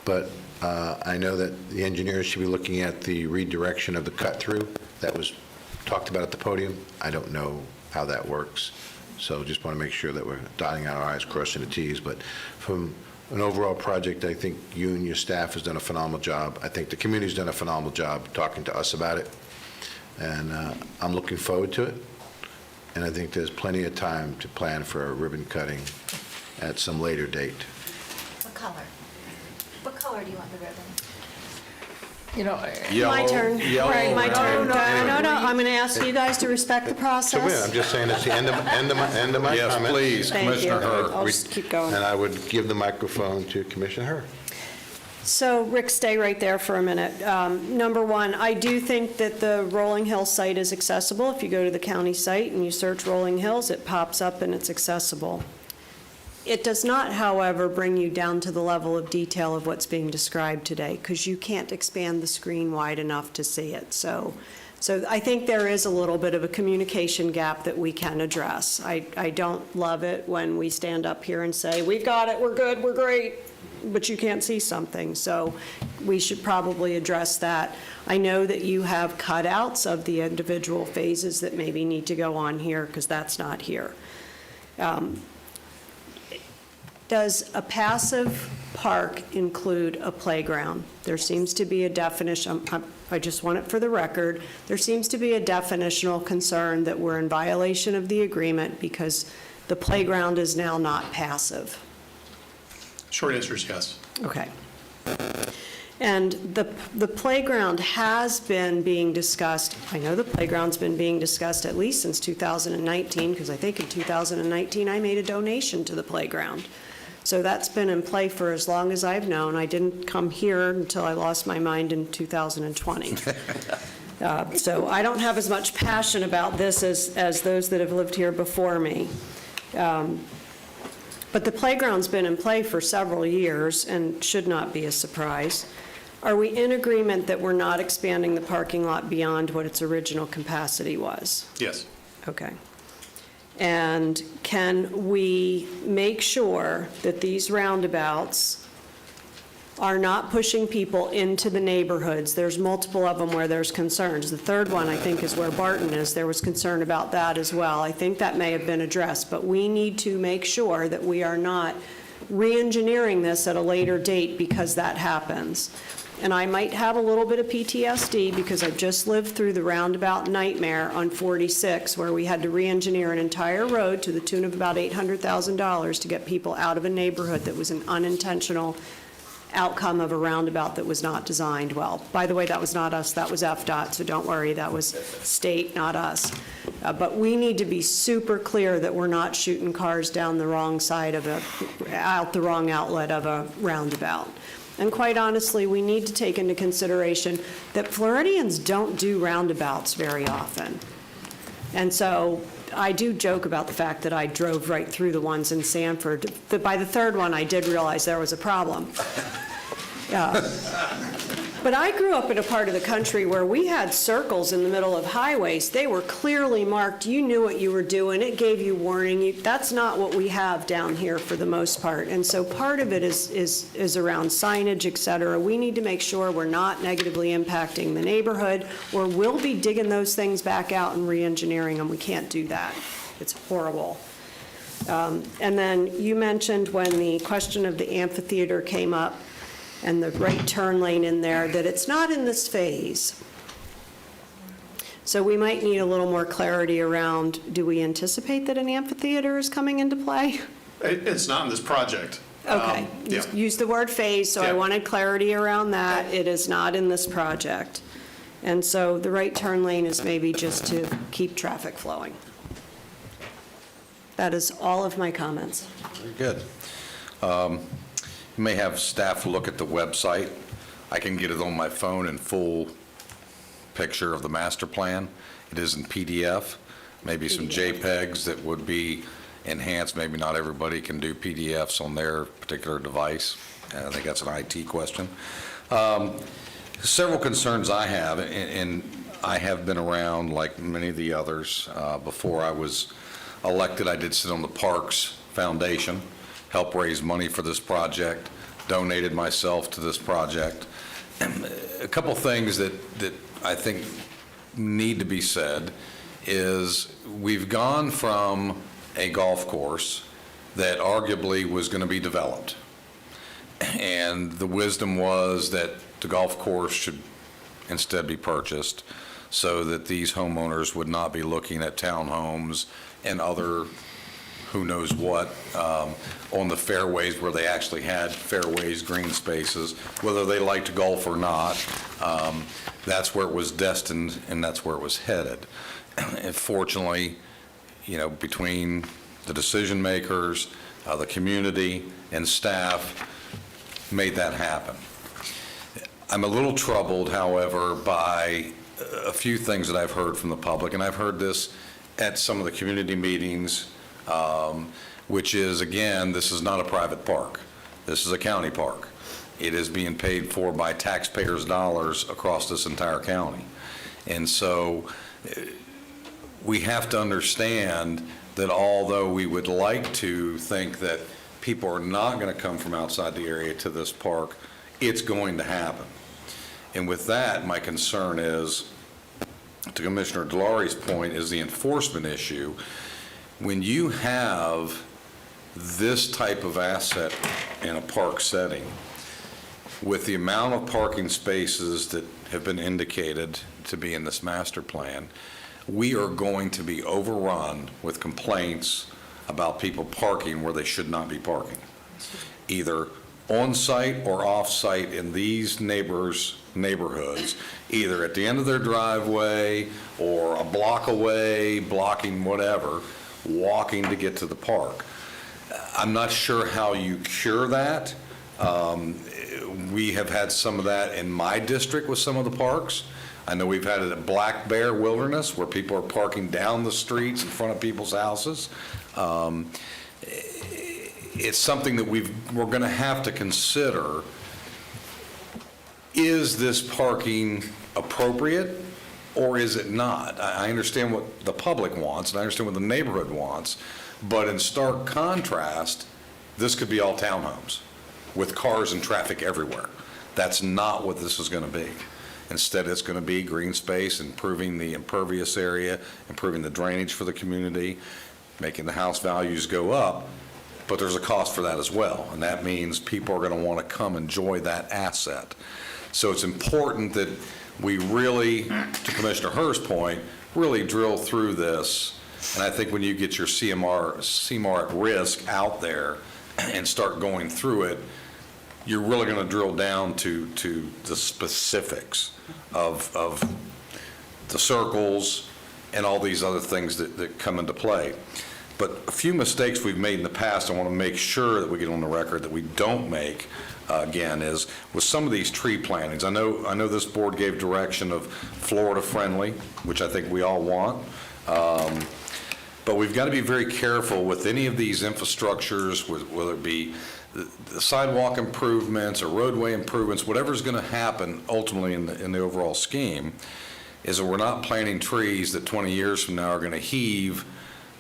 But I know that the engineers should be looking at the redirection of the cut-through that was talked about at the podium. I don't know how that works, so just want to make sure that we're dotting our i's, crossing the t's. But from an overall project, I think you and your staff has done a phenomenal job. I think the community's done a phenomenal job talking to us about it. And I'm looking forward to it. And I think there's plenty of time to plan for a ribbon cutting at some later date. What color? What color do you want the ribbon? My turn. Right, my turn. No, I'm going to ask you guys to respect the So process. wait, I'm just saying it's the end of my Yes, comment. please, Thank you. Commissioner Hurt. I'll just keep going. And I would give the microphone to Commissioner Hurt. So, Rick, stay right there for a minute. Number one, I do think that the Rolling Hills site is accessible. If you go to the county site and you search Rolling Hills, it pops up and it's accessible. It does not, however, bring you down to the level of detail of what's being described today, because you can't expand the screen wide enough to see it. So I think there is a little bit of a communication gap that we can address. I don't love it when we stand up here and say, we've got it, we're good, we're great, but you can't see something. So we should probably address that. I know that you have cutouts of the individual phases that maybe need to go on here, because that's not here. Does a passive park include a playground? There seems to be a definition, I just want it for the record, there seems to be a definitional concern that we're in violation of the agreement because the playground is now not passive. Short answer is yes. Okay. And the playground has been being discussed, I know the playground's been being discussed at least since 2019, because I think in 2019 I made a donation to the playground. So that's been in play for as long as I've known. I didn't come here until I lost my mind in 2020. So I don't have as much passion about this as those that have lived here before me. But the playground's been in play for several years and should not be a surprise. Are we in agreement that we're not expanding the parking lot beyond what its original capacity was? Yes. Okay. And can we make sure that these roundabouts are not pushing people into the neighborhoods? There's multiple of them where there's concerns. The third one, I think, is where Barton is. There was concern about that as well. I think that may have been addressed, but we need to make sure that we are not re-engineering this at a later date because that happens. And I might have a little bit of PTSD because I've just lived through the roundabout nightmare on 46 where we had to re-engineer an entire road to the tune of about $800,000 to get people out of a neighborhood that was an unintentional outcome of a roundabout that was not designed well. By the way, that was not us, that was FDOT, so don't worry, that was state, not us. But we need to be super clear that we're not shooting cars down the wrong side of out the wrong outlet of a roundabout. And quite honestly, we need to take into consideration that Floridians don't do roundabouts very often. And so I do joke about the fact that I drove right through the ones in Sanford. By the third one, I did realize there was a problem. But I grew up in a part of the country where we had circles in the middle of highways. They were clearly marked. You knew what you were doing. It gave you warning. That's not what we have down here for the most part. And so part of it is around signage, et cetera. We need to make sure we're not negatively impacting the neighborhood, or we'll be digging those things back out and re-engineering them. We can't do that. It's horrible. And then you mentioned when the question of the amphitheater came up, and the right turn lane in there, that it's not in this phase. So we might need a little more clarity around, do we anticipate that an amphitheater is coming into play? It's not in this project. Okay, Yeah. use the word phase, so I Yeah. wanted clarity around that. It is not in this project. And so the right turn lane is maybe just to keep traffic flowing. That is all of my comments. Very good. You may have staff look at the website. I can get it on my phone in full picture of the master plan. It is in PDF, maybe some JPEGs that would be enhanced. Maybe not everybody can do PDFs on their particular device. I think that's an IT question. Several concerns I have, and I have been around like many of the others. Before I was elected, I did sit on the Parks Foundation, help raise money for this project, donated myself to this project. A couple things that I think need to be said is we've gone from a golf course that arguably was going to be developed. And the wisdom was that the golf course should instead be purchased so that these homeowners would not be looking at townhomes and other who knows what, on the fairways where they actually had fairways, green spaces, whether they liked golf or not. That's where it was destined, and that's where it was headed. And fortunately, between the decision makers, the community, and staff, made that happen. I'm a little troubled, however, by a few things that I've heard from the public, and I've heard this at some of the community meetings, which is, again, this is not a private park. This is a county park. It is being paid for by taxpayers' dollars across this entire county. And so we have to understand that although we would like to think that people are not going to come from outside the area to this park, it's going to happen. And with that, my concern is, to Commissioner Delaury's point, is the enforcement issue. When you have this type of asset in a park setting, with the amount of parking spaces that have been indicated to be in this master plan, we are going to be overrun with complaints about people parking where they should not be parking, either on-site or off-site in these neighborhoods, either at the end of their driveway or a block away, blocking whatever, walking to get to the park. I'm not sure how you cure that. We have had some of that in my district with some of the parks. I know we've had it at Black Bear Wilderness where people are parking down the streets in front of people's houses. It's something that we're going to have to consider. Is this parking appropriate? or is it not? I understand what the public wants, and I understand what the neighborhood wants, but in stark contrast, this could be all townhomes with cars and traffic everywhere. That's not what this is going to be. Instead, it's going to be green space, improving the impervious area, improving the drainage for the community, making the house values go up, but there's a cost for that as well, and that means people are going to want to come enjoy that asset. So it's important that we really, to Commissioner Hurst's point, really drill through this, and I think when you get your CMR at risk out there and start going through it, you're really going to drill down to the specifics of the circles and all these other things that come into play. But a few mistakes we've made in the past, I want to make sure that we get on the record that we don't make again, is with some of these tree plantings. I know this board gave direction of Florida-friendly, which I think we all want. But we've got to be very careful with any of these infrastructures, whether it be the sidewalk improvements or roadway improvements, whatever's going to happen ultimately in the overall scheme, is that we're not planting trees that 20 years from now are going to heave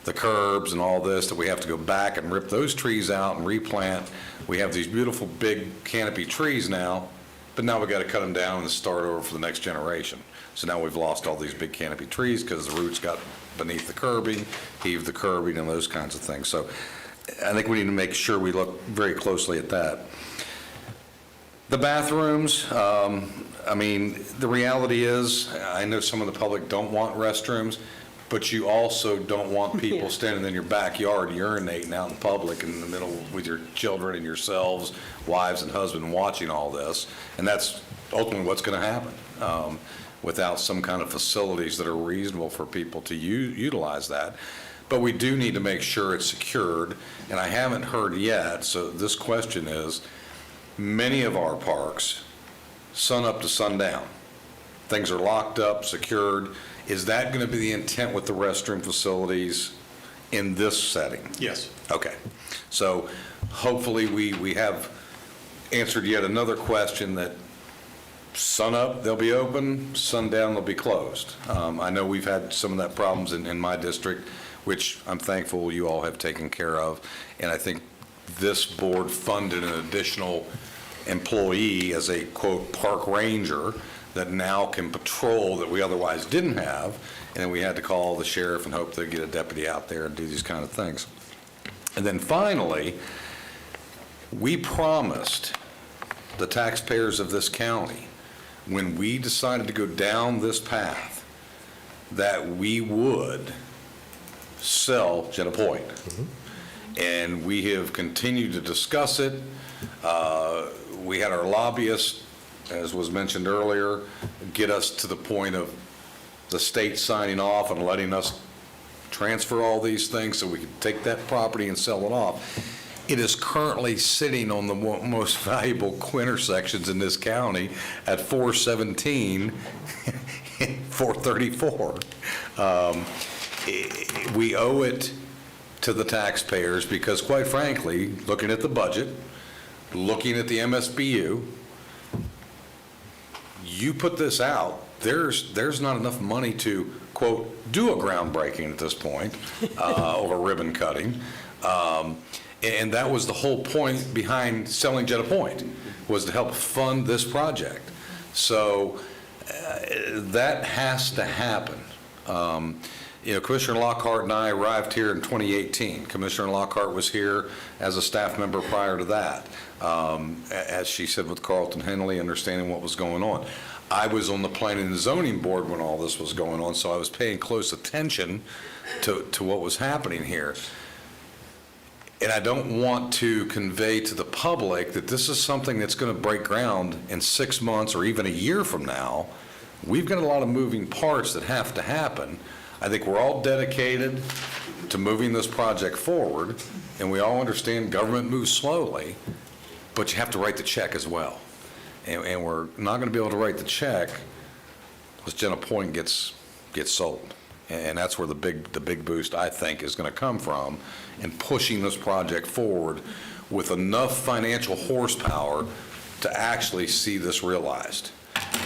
the curbs and all this, that we have to go back and rip those trees out and replant. We have these beautiful big canopy trees now, but now we've got to cut them down and start over for the next generation. So now we've lost all these big canopy trees because the roots got beneath the curbing, heaved the curbing, and those kinds of things. So I think we need to make sure we look very closely at that. The bathrooms, I mean, the reality is, I know some of the public don't want restrooms, but you also don't want people standing in your backyard urinating out in public in the middle with your children and yourselves, wives and husband, watching all this. And that's ultimately what's going to happen without some kind of facilities that are reasonable for people to utilize that. But we do need to make sure it's secured. And I haven't heard yet, so this question is, many of our parks, sun up to sundown. Things are locked up, secured. Is that going to be the intent with the restroom facilities in this setting? Yes. Okay. So hopefully we have answered yet another question that sun up, they'll be open, sundown, they'll be closed. I know we've had some of that problems in my district, which I'm thankful you all have taken care of. And I think this board funded an additional employee as a, quote, park ranger that now can patrol that we otherwise didn't have, and then we had to call the sheriff and hope to get a deputy out there and do these kind of things. And then finally, we promised the taxpayers of this county, when we decided to go down this path, that we would sell Jenna Point. And we have continued to discuss it. We had our lobbyists, as was mentioned earlier, get us to the point of the state signing off and letting us transfer all these things so we can take that property and sell it off. It is currently sitting on the most valuable intersections in this county at 417, 434. We owe it to the taxpayers because, quite frankly, looking at the budget, looking at the MSBU, you put this out, there's not enough money to, quote, do a groundbreaking at this point over ribbon cutting. And that was the whole point behind selling Jenna Point, was to help fund this project. So that has to happen. Commissioner Lockhart and I arrived here in 2018. Commissioner Lockhart was here as a staff member prior to that, as she said, with Carlton Henley, understanding what was going on. I was on the Planning and Zoning Board when all this was going on, so I was paying close attention to what was happening here. And I don't want to convey to the public that this is something that's going to break ground in 6 months or even a year from now. We've got a lot of moving parts that have to happen. I think we're all dedicated to moving this project forward, and we all understand government moves slowly, but you have to write the check as well. And we're not going to be able to write the check unless Jenna Point gets sold. And that's where the big boost, I think, is going to come from in pushing this project forward with enough financial horsepower to actually see this realized.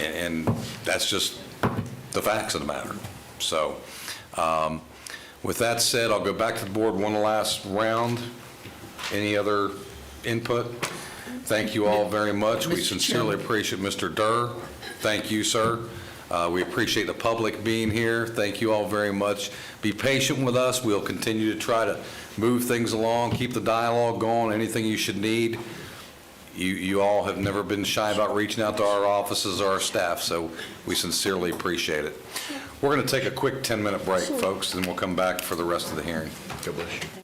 And that's just the facts of the matter. So with that said, I'll go back to the board one last round. Any other input? Thank you all very much. We sincerely appreciate Mr. Durr. Thank you, sir. We appreciate the public being here. Thank you all very much. Be patient with us. We'll continue to try to move things along, keep the dialogue going, anything you should need. You all have never been shy about reaching out to our offices or our staff, so we sincerely appreciate it. We're going to take a quick 10-minute break, folks, and we'll come back for the rest of the hearing. God bless you.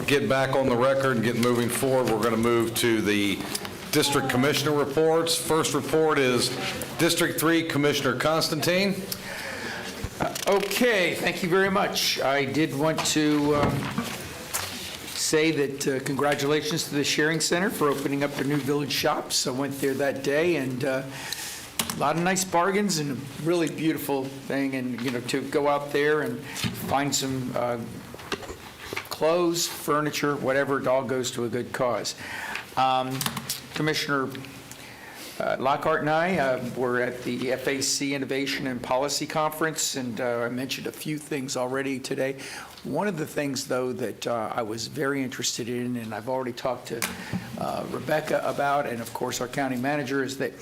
get back on the record and get moving forward, we're going to move to the District Commissioner reports. First report is District 3 Commissioner Constantine. Okay, thank you very much. I did want to say that congratulations to the Sharing Center for opening up their new village shops. I went there that day, and a lot of nice bargains and a really beautiful thing. And, you know, to go out there and find some clothes, furniture, whatever, it all goes to a good cause. Commissioner Lockhart and I were at the FAC Innovation and Policy Conference, and I mentioned a few things already today. One of the things, though, that I was very interested in, and I've already talked to Rebecca about, and of course our county manager, is that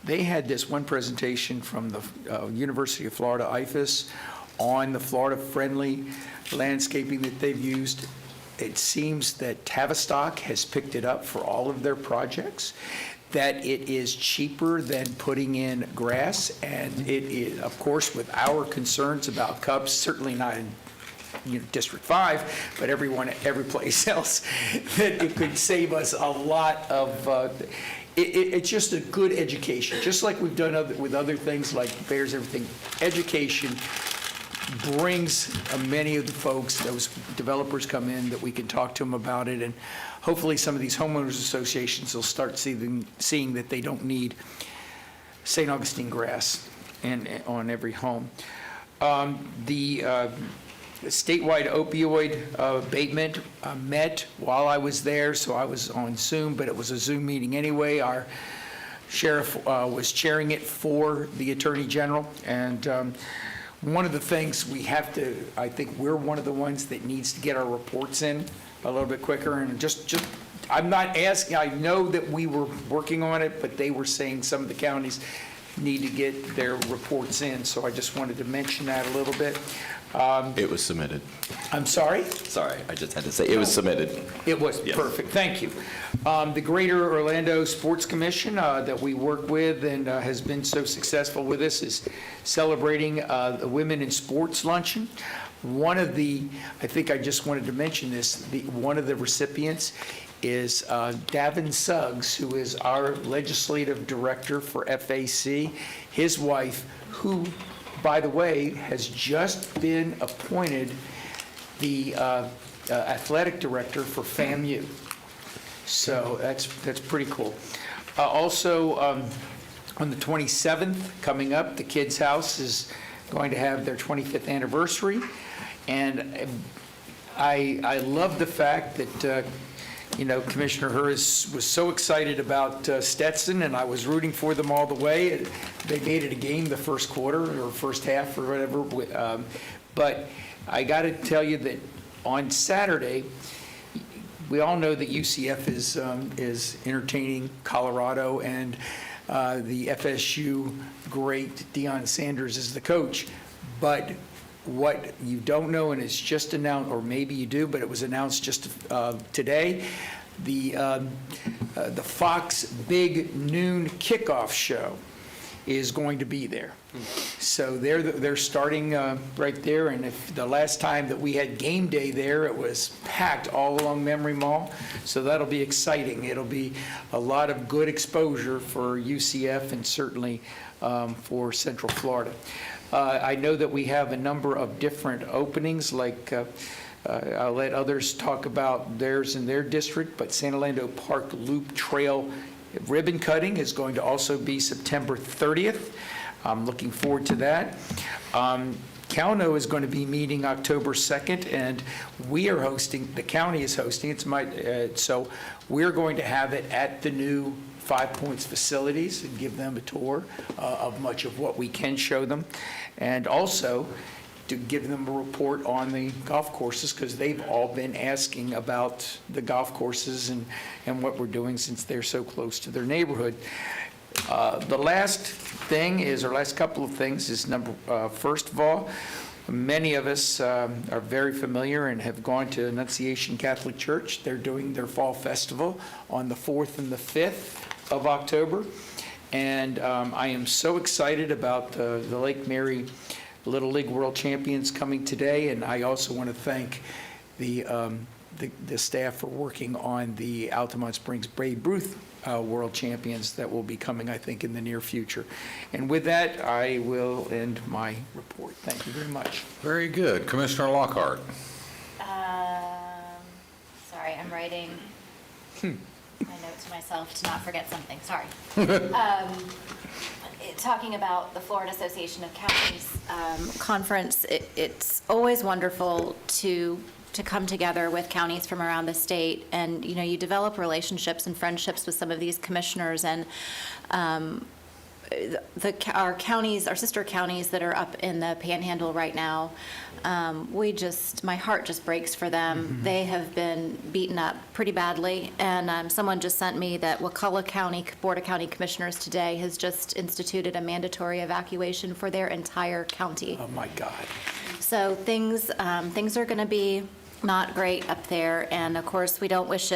they had this one presentation from the University of Florida, IFAS, on the Florida-friendly landscaping that they've used. It seems that Tavistock has picked it up for all of their projects, that it is cheaper than putting in grass, and it is, of course, with our concerns about cups, certainly not in District 5, but every place else, that it could save us a lot of, it's just a good education, just like we've done with other things like fairs, everything. Education brings many of the folks, those developers come in, that we can talk to them about it, and hopefully some of these homeowners associations will start seeing that they don't need St. Augustine grass on every home. The statewide opioid abatement met while I was there, so I was on Zoom, but it was a Zoom meeting anyway. Our sheriff was chairing it for the Attorney General, and one of the things we have to, I think we're one of the ones that needs to get our reports in a little bit quicker, and just I'm not asking, I know that we were working on it, but they were saying some of the counties need to get their reports in, so I just wanted to mention that a little bit. It was submitted. I'm sorry? Sorry, I just had to say, it was submitted. It was, Yes. Perfect, thank you. The Greater Orlando Sports Commission that we work with and has been so successful with this is celebrating the Women in Sports Luncheon. One of the, I think I just wanted to mention this, one of the recipients is Davin Suggs, who is our legislative director for FAC. His wife, who, by the way, has just been appointed the athletic director for FAMU. So that's pretty cool. Also, on the 27th, coming up, the Kids House is going to have their 25th anniversary. And I love the fact that Commissioner Harris was so excited about Stetson, and I was rooting for them all the way. They made it a game the first quarter or first half or whatever. But I got to tell you that on Saturday, we all know that UCF is entertaining Colorado, and the FSU great Deion Sanders is the coach. But what you don't know, and it's just announced, or maybe you do, but it was announced just today, the Fox Big Noon Kickoff Show is going to be there. So they're starting right there, and if the last time that we had game day there, it was packed all along Memory Mall, so that'll be exciting. It'll be a lot of good exposure for UCF and certainly for Central Florida. I know that we have a number of different openings, like I'll let others talk about theirs in their district, but San Orlando Park Loop Trail ribbon cutting is going to also be September 30th. I'm looking forward to that. CalNo is going to be meeting October 2nd, and we are hosting, the county is hosting, so we're going to have it at the new 5 Points facilities and give them a tour of much of what we can show them, and also to give them a report on the golf courses, because they've all been asking about the golf courses and what we're doing since they're so close to their neighborhood. The last thing is, or last couple of things is first of all, many of us are very familiar and have gone to Annunciation Catholic Church. They're doing their fall festival on the 4th and the 5th of October. And I am so excited about the Lake Mary Little League World Champions coming today. And I also want to thank the staff for working on the Altamont Springs Babe Ruth World Champions that will be coming, I think, in the near future. And with that, I will end my report. Thank you very much. Very good. Commissioner Lockhart. Sorry, I'm writing my note to myself to not forget something, sorry. Talking about the Florida Association of Counties conference, it's always wonderful to come together with counties from around the state, and you develop relationships and friendships with some of these commissioners, and our counties, our sister counties that are up in the Panhandle right now, my heart just breaks for them. Mm-hmm. They have been beaten up pretty badly, and someone just sent me that Wakulla County Board of County Commissioners today has just instituted a mandatory evacuation for their entire county. Oh, my God. So things are going to be not great up there, and of course, we don't wish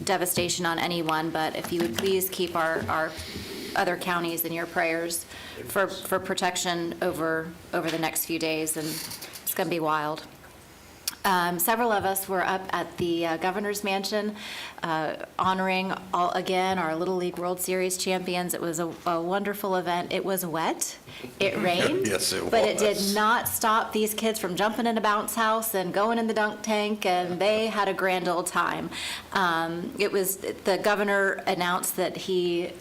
devastation on anyone, but if you would please keep our other counties in your prayers for protection over the next few days, and it's going to be wild. Several of us were up at the Governor's Mansion honoring, our Little League World Series champions. It was a wonderful event. It was wet. It rained. Yes, it But it was. did not stop these kids from jumping in a bounce house and going in the dunk tank, and they had a grand old time. The governor announced that the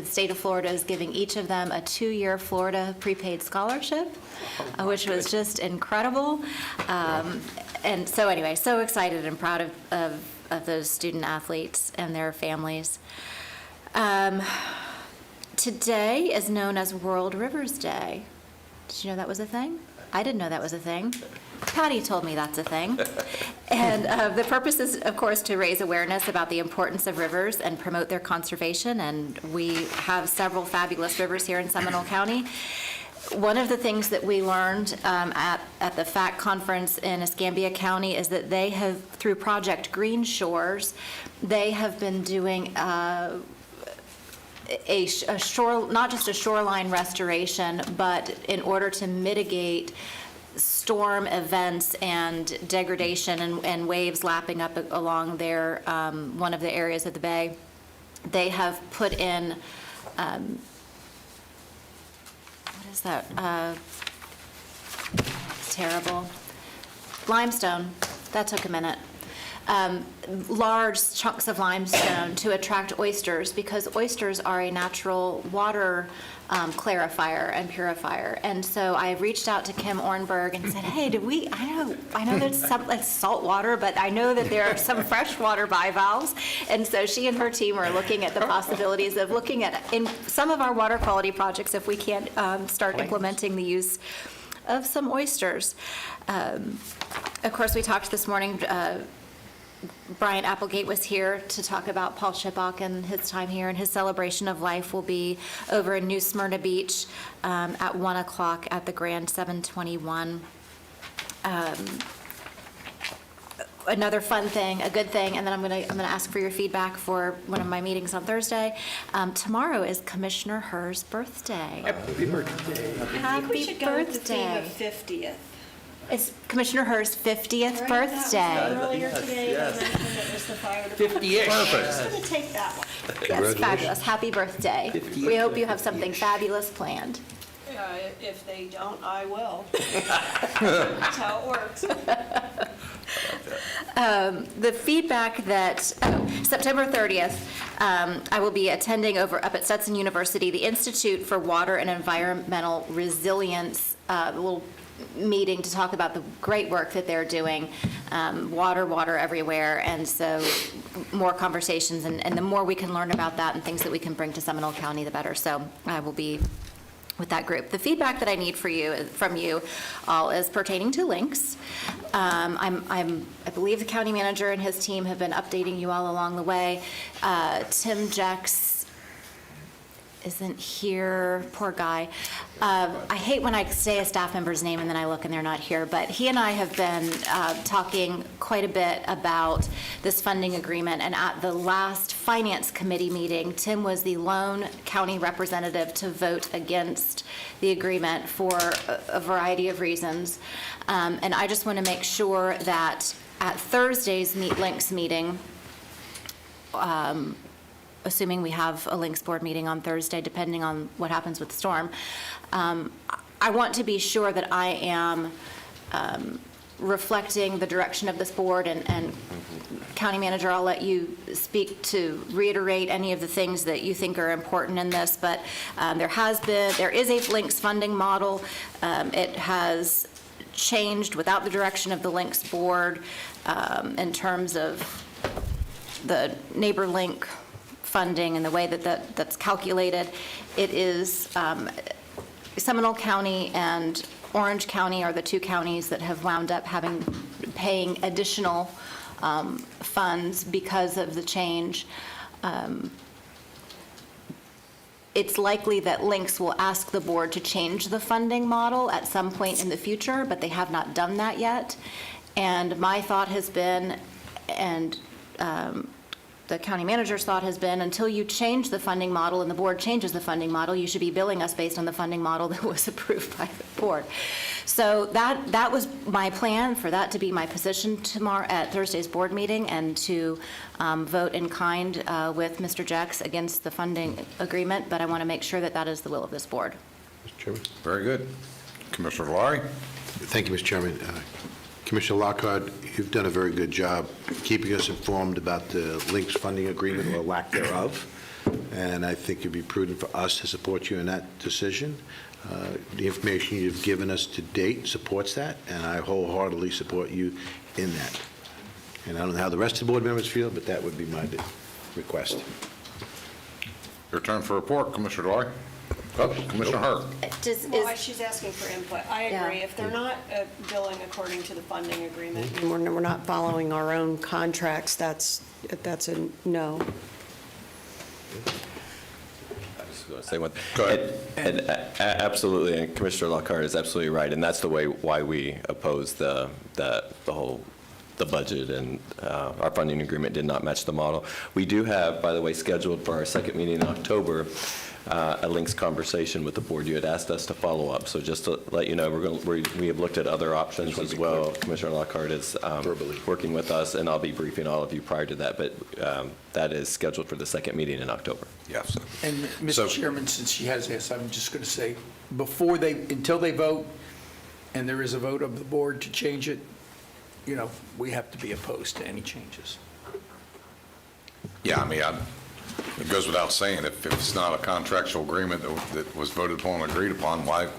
state of Florida is giving each of them a 2-year Florida prepaid scholarship, which was just incredible. And so anyway, so excited and proud of those student athletes and their families. Today is known as World Rivers Day. Did you know that was a thing? I didn't know that was a thing. Patty told me that's a thing. And the purpose is, of course, to raise awareness about the importance of rivers and promote their conservation. And we have several fabulous rivers here in Seminole County. One of the things that we learned at the FACT conference in Escambia County is that they have, through Project Green Shores, they have been doing not just a shoreline restoration, but in order to mitigate storm events and degradation and waves lapping up along their one of the areas of the bay, they have put in what is that? It's terrible. Limestone. That took a minute. Large chunks of limestone to attract oysters, because oysters are a natural water clarifier and purifier. And so I reached out to Kim Ornberg and said, hey, I know there's some like salt water, but I know that there are some freshwater bivalves. And so she and her team are looking at the possibilities of looking at, in some of our water quality projects, if we can't start implementing the use of some oysters. Of course, we talked this morning, Brian Applegate was here to talk about Paul Schipach and his time here, and his celebration of life will be over in New Smyrna Beach at 1 o'clock at the Grand 721. Another fun thing, a good thing, and then I'm gonna ask for your feedback for one of my meetings on Thursday. Tomorrow is Commissioner Herr's birthday. Happy birthday. I think we should go with the theme of 50th. It's Commissioner Herr's 50th birthday. Earlier today, they mentioned it was the fire department. 50-ish. I'm just going to take that one. Yes, fabulous. Happy birthday. We hope you have something fabulous planned. If they don't, I will. That's how it works. The feedback that, September 30th, I will be attending up at Stetson University, the Institute for Water and Environmental Resilience, a little meeting to talk about the great work that they're doing, water everywhere, and so more conversations, and the more we can learn about that and things that we can bring to Seminole County, the better. So I will be with that group. The feedback that I need from you all is pertaining to links. I believe the county manager and his team have been updating you all along the way. Tim Jex isn't here, poor guy. I hate when I say a staff member's name and then I look and they're not here, but he and I have been talking quite a bit about this funding agreement, and at the last Finance Committee meeting, Tim was the lone county representative to vote against the agreement for a variety of reasons. And I just want to make sure that at Thursday's Links meeting, assuming we have a Links board meeting on Thursday, depending on what happens with the storm, I want to be sure that I am reflecting the direction of this board, and County Manager, I'll let you speak to reiterate any of the things that you think are important in this, but there is a Links funding model. It has changed without the direction of the Links board in terms of the NeighborLink funding and the way that's calculated. It is Seminole County and Orange County are the two counties that have wound up paying additional funds because of the change. It's likely that Links will ask the board to change the funding model at some point in the future, but they have not done that yet. And my thought has been, and the county manager's thought has been, until you change the funding model and the board changes the funding model, you should be billing us based on the funding model that was approved by the board. So that was my plan, for that to be my position tomorrow at Thursday's board meeting, and to vote in kind with Mr. Jex against the funding agreement, but I want to make sure that that is the will of this board. Mr. Chairman. Very good. Commissioner Valari? Thank you, Mr. Chairman. Commissioner Lockhart, you've done a very good job keeping us informed about the Links funding agreement or lack thereof, and I think it'd be prudent for us to support you in that decision. The information you've given us to date supports that, and I wholeheartedly support you in that. And I don't know how the rest of the board members feel, but that would be my request. Your turn for report, Commissioner Valari. Oh, Commissioner Hart. Well, she's asking for input. I agree. If they're not billing according to the funding agreement, and we're not following our own contracts, that's a no. Say one. Go ahead. And absolutely, and Commissioner Lockhart is absolutely right, and that's the way why we oppose the budget, and our funding agreement did not match the model. We do have, by the way, scheduled for our second meeting in October, a Links conversation with the board. You had asked us to follow up, so just to let you know, we have looked at other options as well. Commissioner Lockhart is working with us, and I'll be briefing all of you prior to that, but that is scheduled for the second meeting in October. Yes. And Mr. Chairman, since she has this, I'm just going to say, until they vote, and there is a vote of the board to change it, we have to be opposed to any changes. Yeah, I mean, it goes without saying, if it's not a contractual agreement that was voted upon and agreed upon, why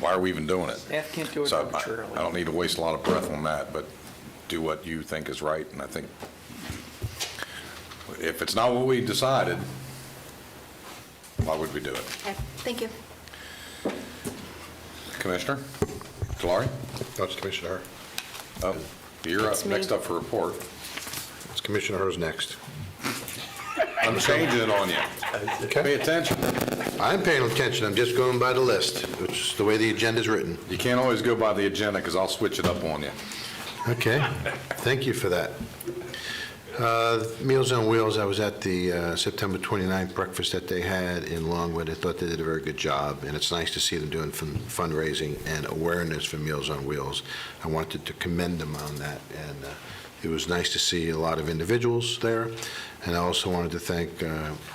are we even doing it? Staff can't do it So arbitrarily. I don't need to waste a lot of breath on that, but do what you think is right, and I think if it's not what we decided, why would we do it? Okay, thank you. Commissioner Valari? That's Commissioner Hart. You're up, next up for report. It's Commissioner Hurst next. I'm changing it on you. Pay attention. I'm paying attention. I'm just going by the list, which is the way the agenda's written. You can't always go by the agenda, because I'll switch it up on you. Okay. Thank you for that. Meals on Wheels, I was at the September 29th breakfast that they had in Longwood. I thought they did a very good job, and it's nice to see them doing fundraising and awareness for Meals on Wheels. I wanted to commend them on that, and it was nice to see a lot of individuals there. And I also wanted to thank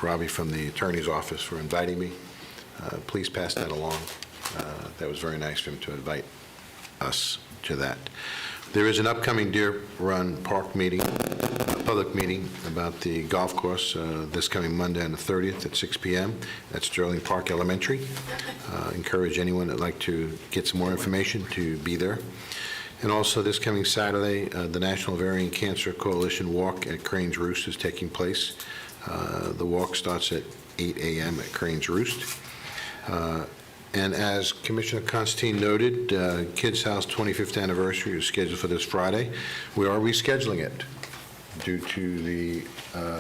Robbie from the Attorney's Office for inviting me. Please pass that along. That was very nice of him to invite us to that. There is an upcoming Deer Run Park meeting, a public meeting about the golf course this coming Monday on the 30th at 6 p.m. That's Sterling Park Elementary. Encourage anyone that'd like to get some more information to be there. And also this coming Saturday, the National Ovarian Cancer Coalition Walk at Crane's Roost is taking place. The walk starts at 8 a.m. at Crane's Roost. And as Commissioner Constantine noted, Kids House 25th anniversary is scheduled for this Friday. We are rescheduling it due to the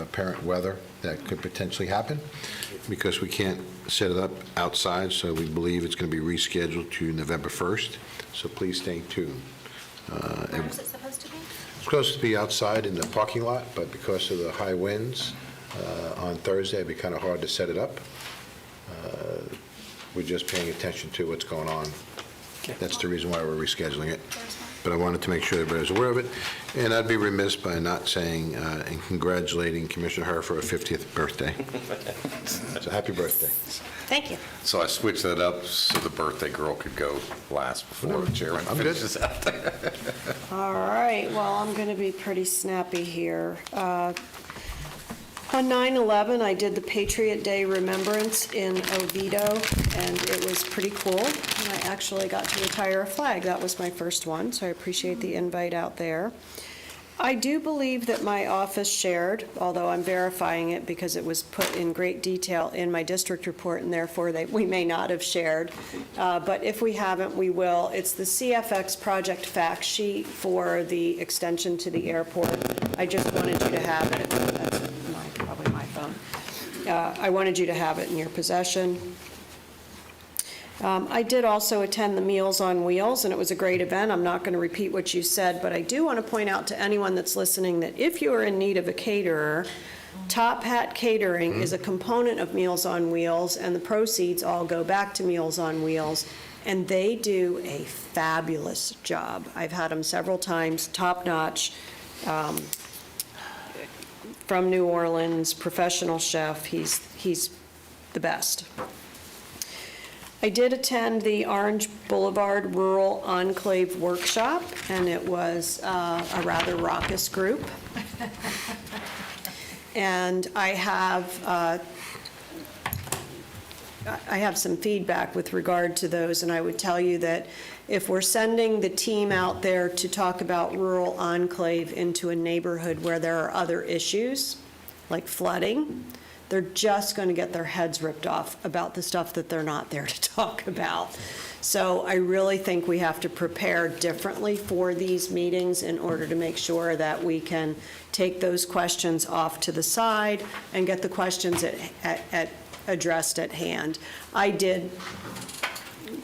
apparent weather that could potentially happen, because we can't set it up outside, so we believe it's going to be rescheduled to November 1st, so please stay tuned. Where is it supposed to be? It's supposed to be outside in the parking lot, but because of the high winds on Thursday, it'd be kind of hard to set it up. We're just paying attention to what's going on. That's the reason why we're rescheduling it. But I wanted to make sure everybody's aware of it. And I'd be remiss by not saying and congratulating Commissioner Herr for her 50th birthday. So happy birthday. Thank you. So I switched that up so the birthday girl could go last before the chairman I'm good. finishes out. All right, well, I'm going to be pretty snappy here. On 9/11, I did the Patriot Day Remembrance in Oviedo, and it was pretty cool. And I actually got to retire a flag. That was my first one, so I appreciate the invite out there. I do believe that my office shared, although I'm verifying it because it was put in great detail in my district report, and therefore we may not have shared. But if we haven't, we will. It's the CFX project fact sheet for the extension to the airport. I just wanted you to have it. That's probably my phone. I wanted you to have it in your possession. I did also attend the Meals on Wheels, and it was a great event. I'm not going to repeat what you said, but I do want to point out to anyone that's listening that if you are in need of a caterer, Top Hat Catering is a component of Meals on Wheels, and the proceeds all go back to Meals on Wheels, and they do a fabulous job. I've had them several times, top-notch, from New Orleans, professional chef. He's the best. I did attend the Orange Boulevard Rural Enclave Workshop, and it was a rather raucous group. And I have some feedback with regard to those, and I would tell you that if we're sending the team out there to talk about rural enclave into a neighborhood where there are other issues, like flooding, they're just going to get their heads ripped off about the stuff that they're not there to talk about. So I really think we have to prepare differently for these meetings in order to make sure that we can take those questions off to the side and get the questions addressed at hand. I did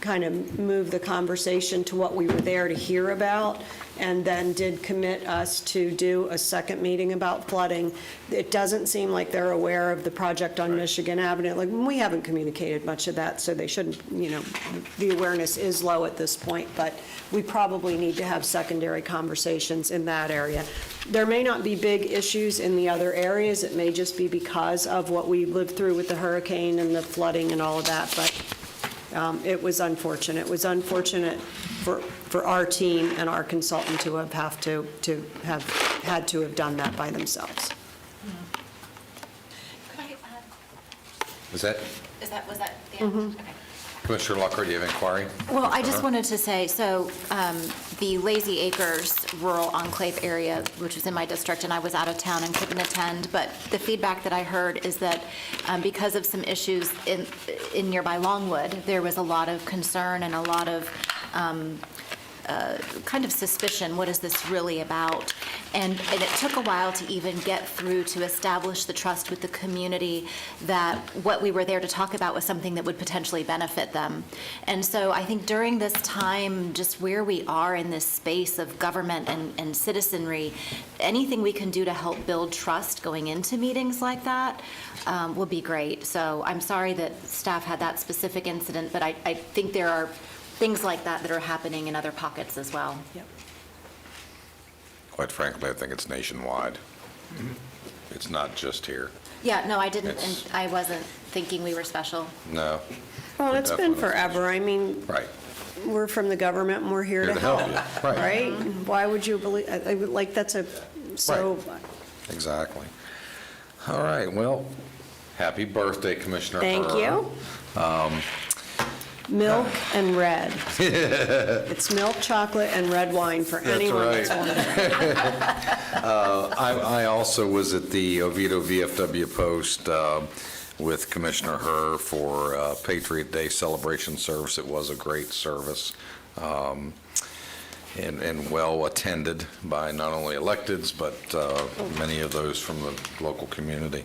kind of move the conversation to what we were there to hear about, and then did commit us to do a second meeting about flooding. It doesn't seem like they're aware of the project on Michigan Avenue. Like, we haven't communicated much of that, so they shouldn't, the awareness is low at this point, but we probably need to have secondary conversations in that area. There may not be big issues in the other areas. It may just be because of what we lived through with the hurricane and the flooding and all of that, but it was unfortunate. It was unfortunate for our team and our consultant to have had to have done that by themselves. Was that Was that the end? Okay. Commissioner Lockhart, do you have an inquiry? Well, I just wanted to say, so the Lazy Acres Rural Enclave area, which was in my district, and I was out of town and couldn't attend, but the feedback that I heard is that because of some issues in nearby Longwood, there was a lot of concern and a lot of kind of suspicion, what is this really about? And it took a while to even get through to establish the trust with the community that what we were there to talk about was something that would potentially benefit them. And so I think during this time, just where we are in this space of government and citizenry, anything we can do to help build trust going into meetings like that will be great. So I'm sorry that staff had that specific incident, but I think there are things like that are happening in other pockets as well. Yep. Quite frankly, I think it's nationwide. It's not just here. Yeah, no, I didn't, and I wasn't thinking we were special. No. Well, We're it's been definitely forever. I mean, Right. we're from the government and we're here to help. you. Right. Right? Why would you believe, that's so. Exactly. All right, well, happy birthday, Commissioner Thank Herr. you. Milk and red. It's milk, chocolate, and red wine for anyone that's wondering. I also was at the Oviedo VFW Post with Commissioner Herr for Patriot Day celebration service. It was a great service. and well-attended by not only electeds, but many of those from the local community.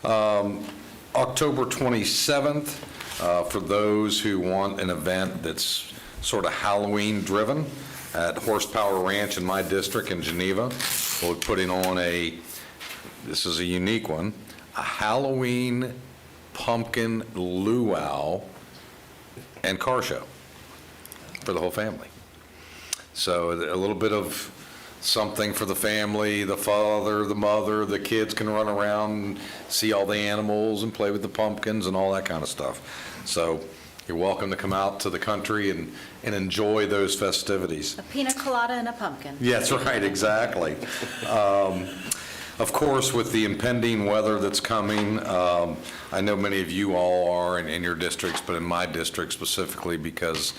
October 27th, for those who want an event that's sort of Halloween-driven, at Horsepower Ranch in my district in Geneva, we're putting on this is a unique one, a Halloween pumpkin luau and car show for the whole family. So a little bit of something for the family, the father, the mother, the kids can run around and see all the animals and play with the pumpkins and all that kind of stuff. So you're welcome to come out to the country and enjoy those festivities. A pina colada and a pumpkin. Yeah, that's right, exactly. Of course, with the impending weather that's coming, I know many of you all are in your districts, but in my district specifically because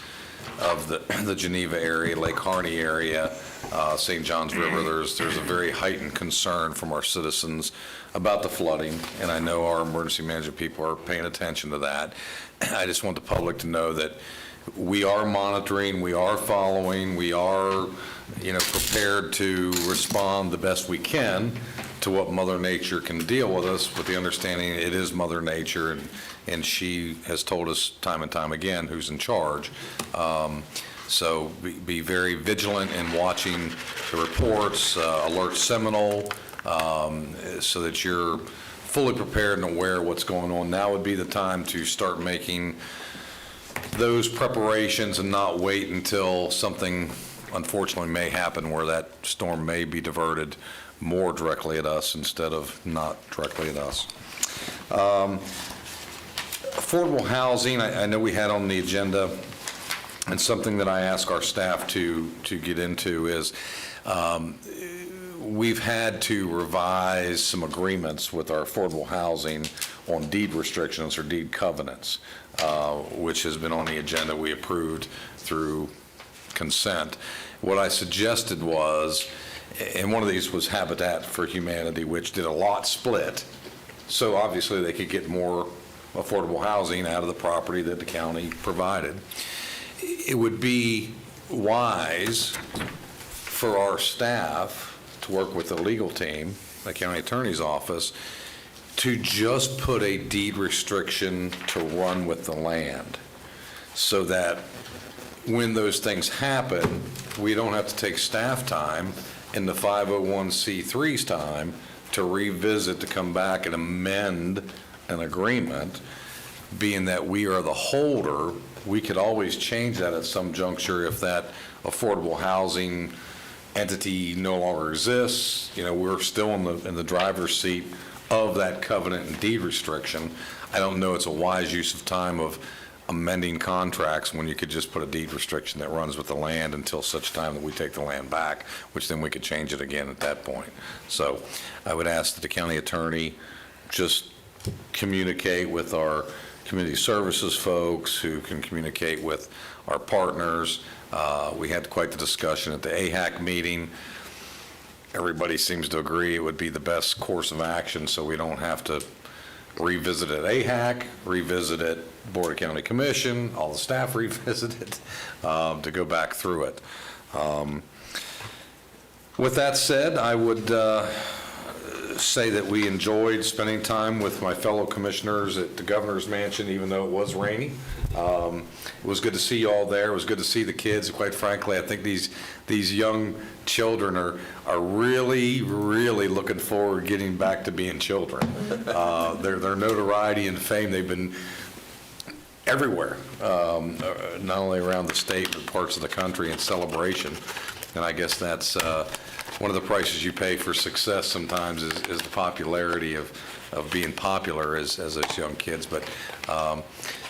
of the Geneva area, Lake Harney area, St. Johns River, there's a very heightened concern from our citizens about the flooding, and I know our emergency management people are paying attention to that. I just want the public to know that we are monitoring, we are following, we are, prepared to respond the best we can to what Mother Nature can deal with us, with the understanding it is Mother Nature, and she has told us time and time again who's in charge. So be very vigilant in watching the reports, alert Seminole, so that you're fully prepared and aware of what's going on. Now would be the time to start making those preparations and not wait until something unfortunately may happen where that storm may be diverted more directly at us instead of not directly at us. Affordable housing, I know we had on the agenda, and something that I ask our staff to get into is we've had to revise some agreements with our affordable housing on deed restrictions or deed covenants, which has been on the agenda we approved through consent. What I suggested was, and one of these was Habitat for Humanity, which did a lot split, so obviously they could get more affordable housing out of the property that the county provided. It would be wise for our staff to work with the legal team, the county attorney's office, to just put a deed restriction to run with the land, so that when those things happen, we don't have to take staff time in the 501c3's time to revisit, to come back and amend an agreement. Being that we are the holder, we could always change that at some juncture if that affordable housing entity no longer exists. We're still in the driver's seat of that covenant and deed restriction. I don't know it's a wise use of time of amending contracts when you could just put a deed restriction that runs with the land until such time that we take the land back, which then we could change it again at that point. So I would ask that the county attorney just communicate with our community services folks who can communicate with our partners. We had quite the discussion at the AHAC meeting. Everybody seems to agree it would be the best course of action, so we don't have to revisit it at AHAC, revisit it Board of County Commission, all the staff revisit it, to go back through it. With that said, I would say that we enjoyed spending time with my fellow commissioners at the governor's mansion, even though it was rainy. It was good to see you all there. It was good to see the kids. Quite frankly, I think these young children are really, really looking forward to getting back to being children. Their notoriety and fame, they've been everywhere, not only around the state, but parts of the country in celebration. And I guess that's one of the prices you pay for success sometimes is the popularity of being popular as those young kids. But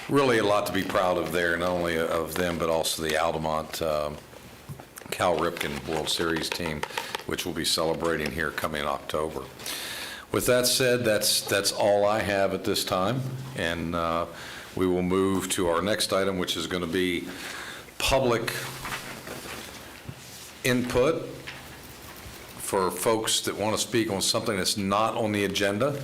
really a lot to be proud of there, not only of them, but also the Altamont Cal Ripken World Series team, which we'll be celebrating here coming in October. With that said, that's all I have at this time, and we will move to our next item, which is going to be public input for folks that want to speak on something that's not on the agenda.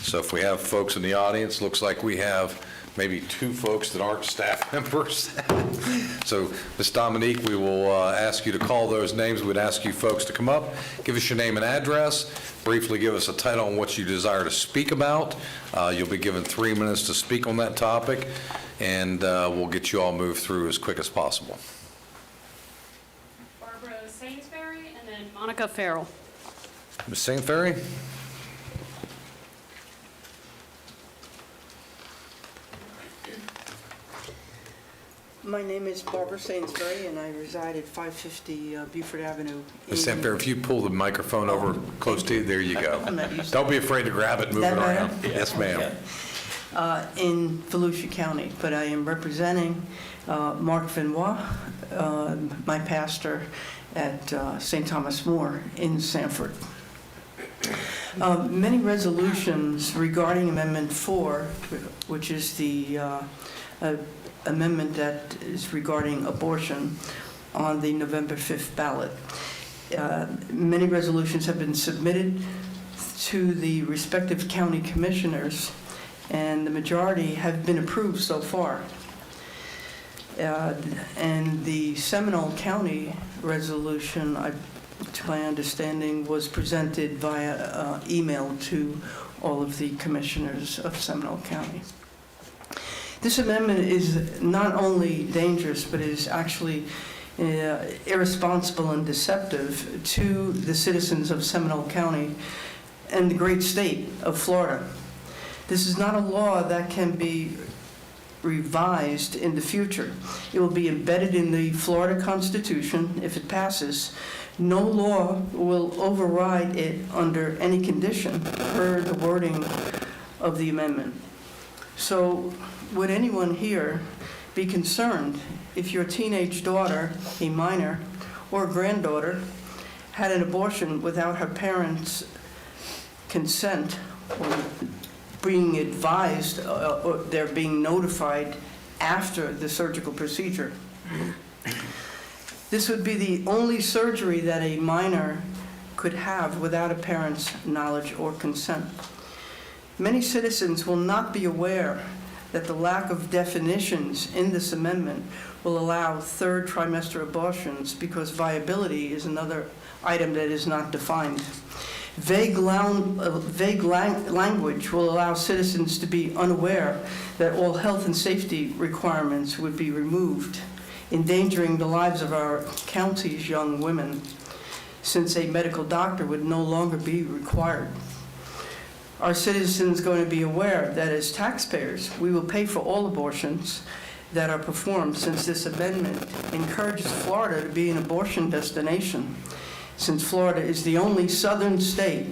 So if we have folks in the audience, looks like we have maybe 2 folks that aren't staff members. So, Ms. Dominique, we will ask you to call those names. We'd ask you folks to come up, give us your name and address, briefly give us a title on what you desire to speak about. You'll be given 3 minutes to speak on that topic, and we'll get you all moved through as quick as possible. Barbara Sainsbury, and then Monica Farrell. Ms. Sainsbury? My name is Barbara Sainsbury, and I reside at 550 Buford Avenue. Ms. Sainsbury, if you pull the microphone over close to you, there you go. I'm not used to Don't be afraid to grab it and move it That better? around. Yes, ma'am. In Volusia County, but I am representing Mark Vinoy, my pastor at St. Thomas More in Sanford. Many resolutions regarding Amendment 4, which is the amendment that is regarding abortion on the November 5th ballot. Many resolutions have been submitted to the respective county commissioners, and the majority have been approved so far. And the Seminole County resolution, to my understanding, was presented via email to all of the commissioners of Seminole County. This amendment is not only dangerous, but is actually irresponsible and deceptive to the citizens of Seminole County and the great state of Florida. This is not a law that can be revised in the future. It will be embedded in the Florida Constitution if it passes. No law will override it under any condition per the wording of the amendment. So would anyone here be concerned if your teenage daughter, a minor, or granddaughter had an abortion without her parents' consent or being advised or they're being notified after the surgical procedure? This would be the only surgery that a minor could have without a parent's knowledge or consent. Many citizens will not be aware that the lack of definitions in this amendment will allow third trimester abortions because viability is another item that is not defined. Vague language will allow citizens to be unaware that all health and safety requirements would be removed, endangering the lives of our county's young women, since a medical doctor would no longer be required. Are citizens going to be aware that as taxpayers, we will pay for all abortions that are performed, since this amendment encourages Florida to be an abortion destination, since Florida is the only southern state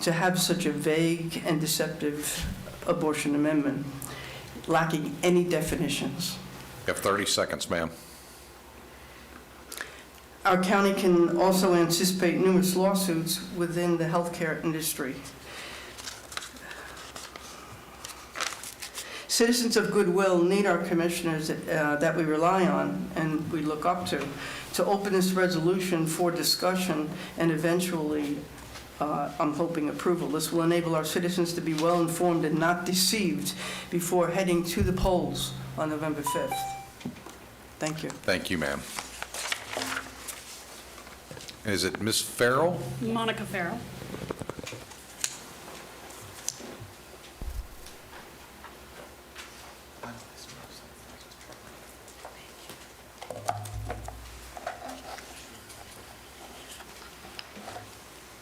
to have such a vague and deceptive abortion amendment, lacking any definitions? You have 30 seconds, ma'am. Our county can also anticipate numerous lawsuits within the healthcare industry. Citizens of goodwill need our commissioners that we rely on and we look up to open this resolution for discussion and eventually, I'm hoping, approval. This will enable our citizens to be well informed and not deceived before heading to the polls on November 5th. Thank you. Thank you, ma'am. Is it Ms. Farrell? Monica Farrell.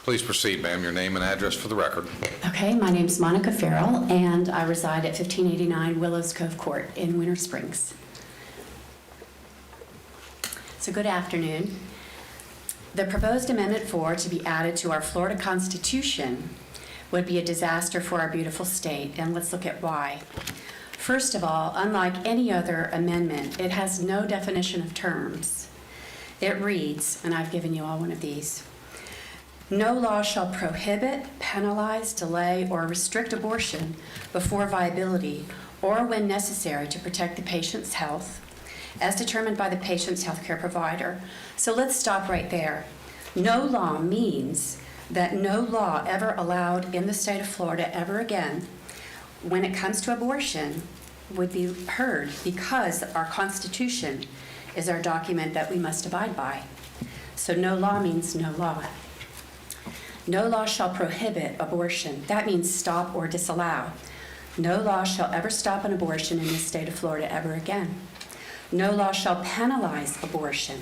Please proceed, ma'am. Your name and address for the record. Okay, my name's Monica Farrell, and I reside at 1589 Willows Cove Court in Winter Springs. So good afternoon. The proposed Amendment 4 to be added to our Florida Constitution would be a disaster for our beautiful state, and let's look at why. First of all, unlike any other amendment, it has no definition of terms. It reads, and I've given you all one of these, "No law shall prohibit, penalize, delay, or restrict abortion before viability or when necessary to protect the patient's health, as determined by the patient's healthcare provider." So let's stop right there. No law means that no law ever allowed in the state of Florida ever again when it comes to abortion, would be heard because our Constitution is our document that we must abide by. So no law means no law. No law shall prohibit abortion. That means stop or disallow. No law shall ever stop an abortion in the state of Florida ever again. No law shall penalize abortion.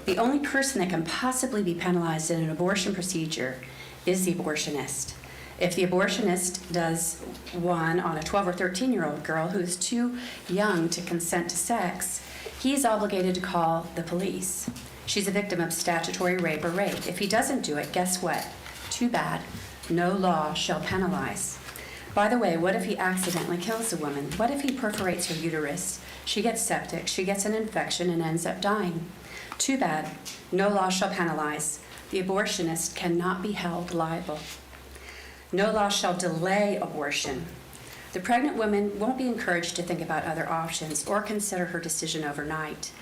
The only person that can possibly be penalized in an abortion procedure is the abortionist. If the abortionist does one on a 12 or 13-year-old girl who is too young to consent to sex, he is obligated to call the police. She's a victim of statutory rape or rape. If he doesn't do it, guess what? Too bad. No law shall penalize. By the way, what if he accidentally kills a woman? What if he perforates her uterus? She gets septic, she gets an infection, and ends up dying. Too bad. No law shall penalize. The abortionist cannot be held liable. No law shall delay abortion. The pregnant woman won't be encouraged to think about other options or consider her decision overnight.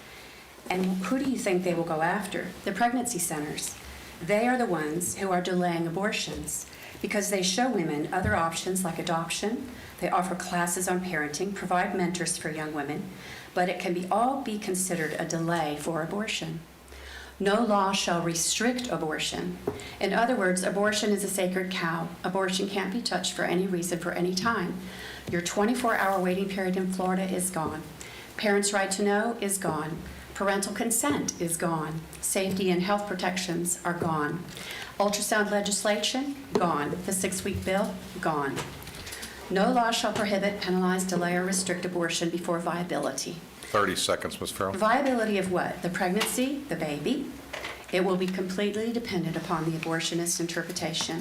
And who do you think they will go after? The pregnancy centers. They are the ones who are delaying abortions because they show women other options like adoption. They offer classes on parenting, provide mentors for young women, but it can all be considered a delay for abortion. No law shall restrict abortion. In other words, abortion is a sacred cow. Abortion can't be touched for any reason, for any time. Your 24-hour waiting period in Florida is gone. Parents' right to know is gone. Parental consent is gone. Safety and health protections are gone. Ultrasound legislation, gone. The 6-week bill, gone. No law shall prohibit, penalize, delay, or restrict abortion before viability. 30 seconds, Ms. Farrell. Viability of what? The pregnancy, the baby? It will be completely dependent upon the abortionist's interpretation.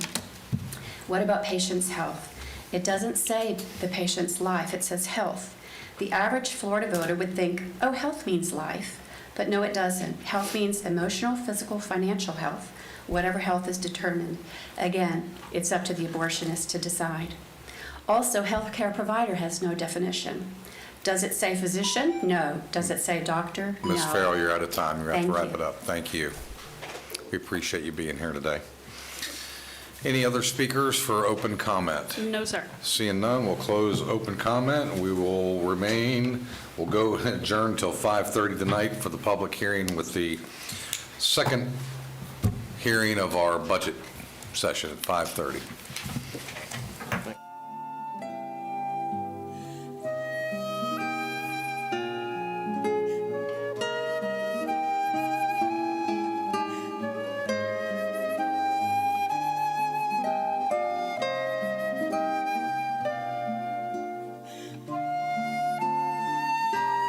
What about patient's health? It doesn't say the patient's life, it says health. The average Florida voter would think, oh, health means life, but no, it doesn't. Health means emotional, physical, financial health, whatever health is determined. Again, it's up to the abortionist to decide. Also, healthcare provider has no definition. Does it say physician? No. Does it say doctor? No. Ms. Farrell, you're out of time. You're going to have to Thank wrap you. it up. Thank you. We appreciate you being here today. Any other speakers for open comment? No, sir. Seeing none, we'll close open comment. We'll go adjourn till 5:30 tonight for the public hearing with the second hearing of our budget session at 5:30.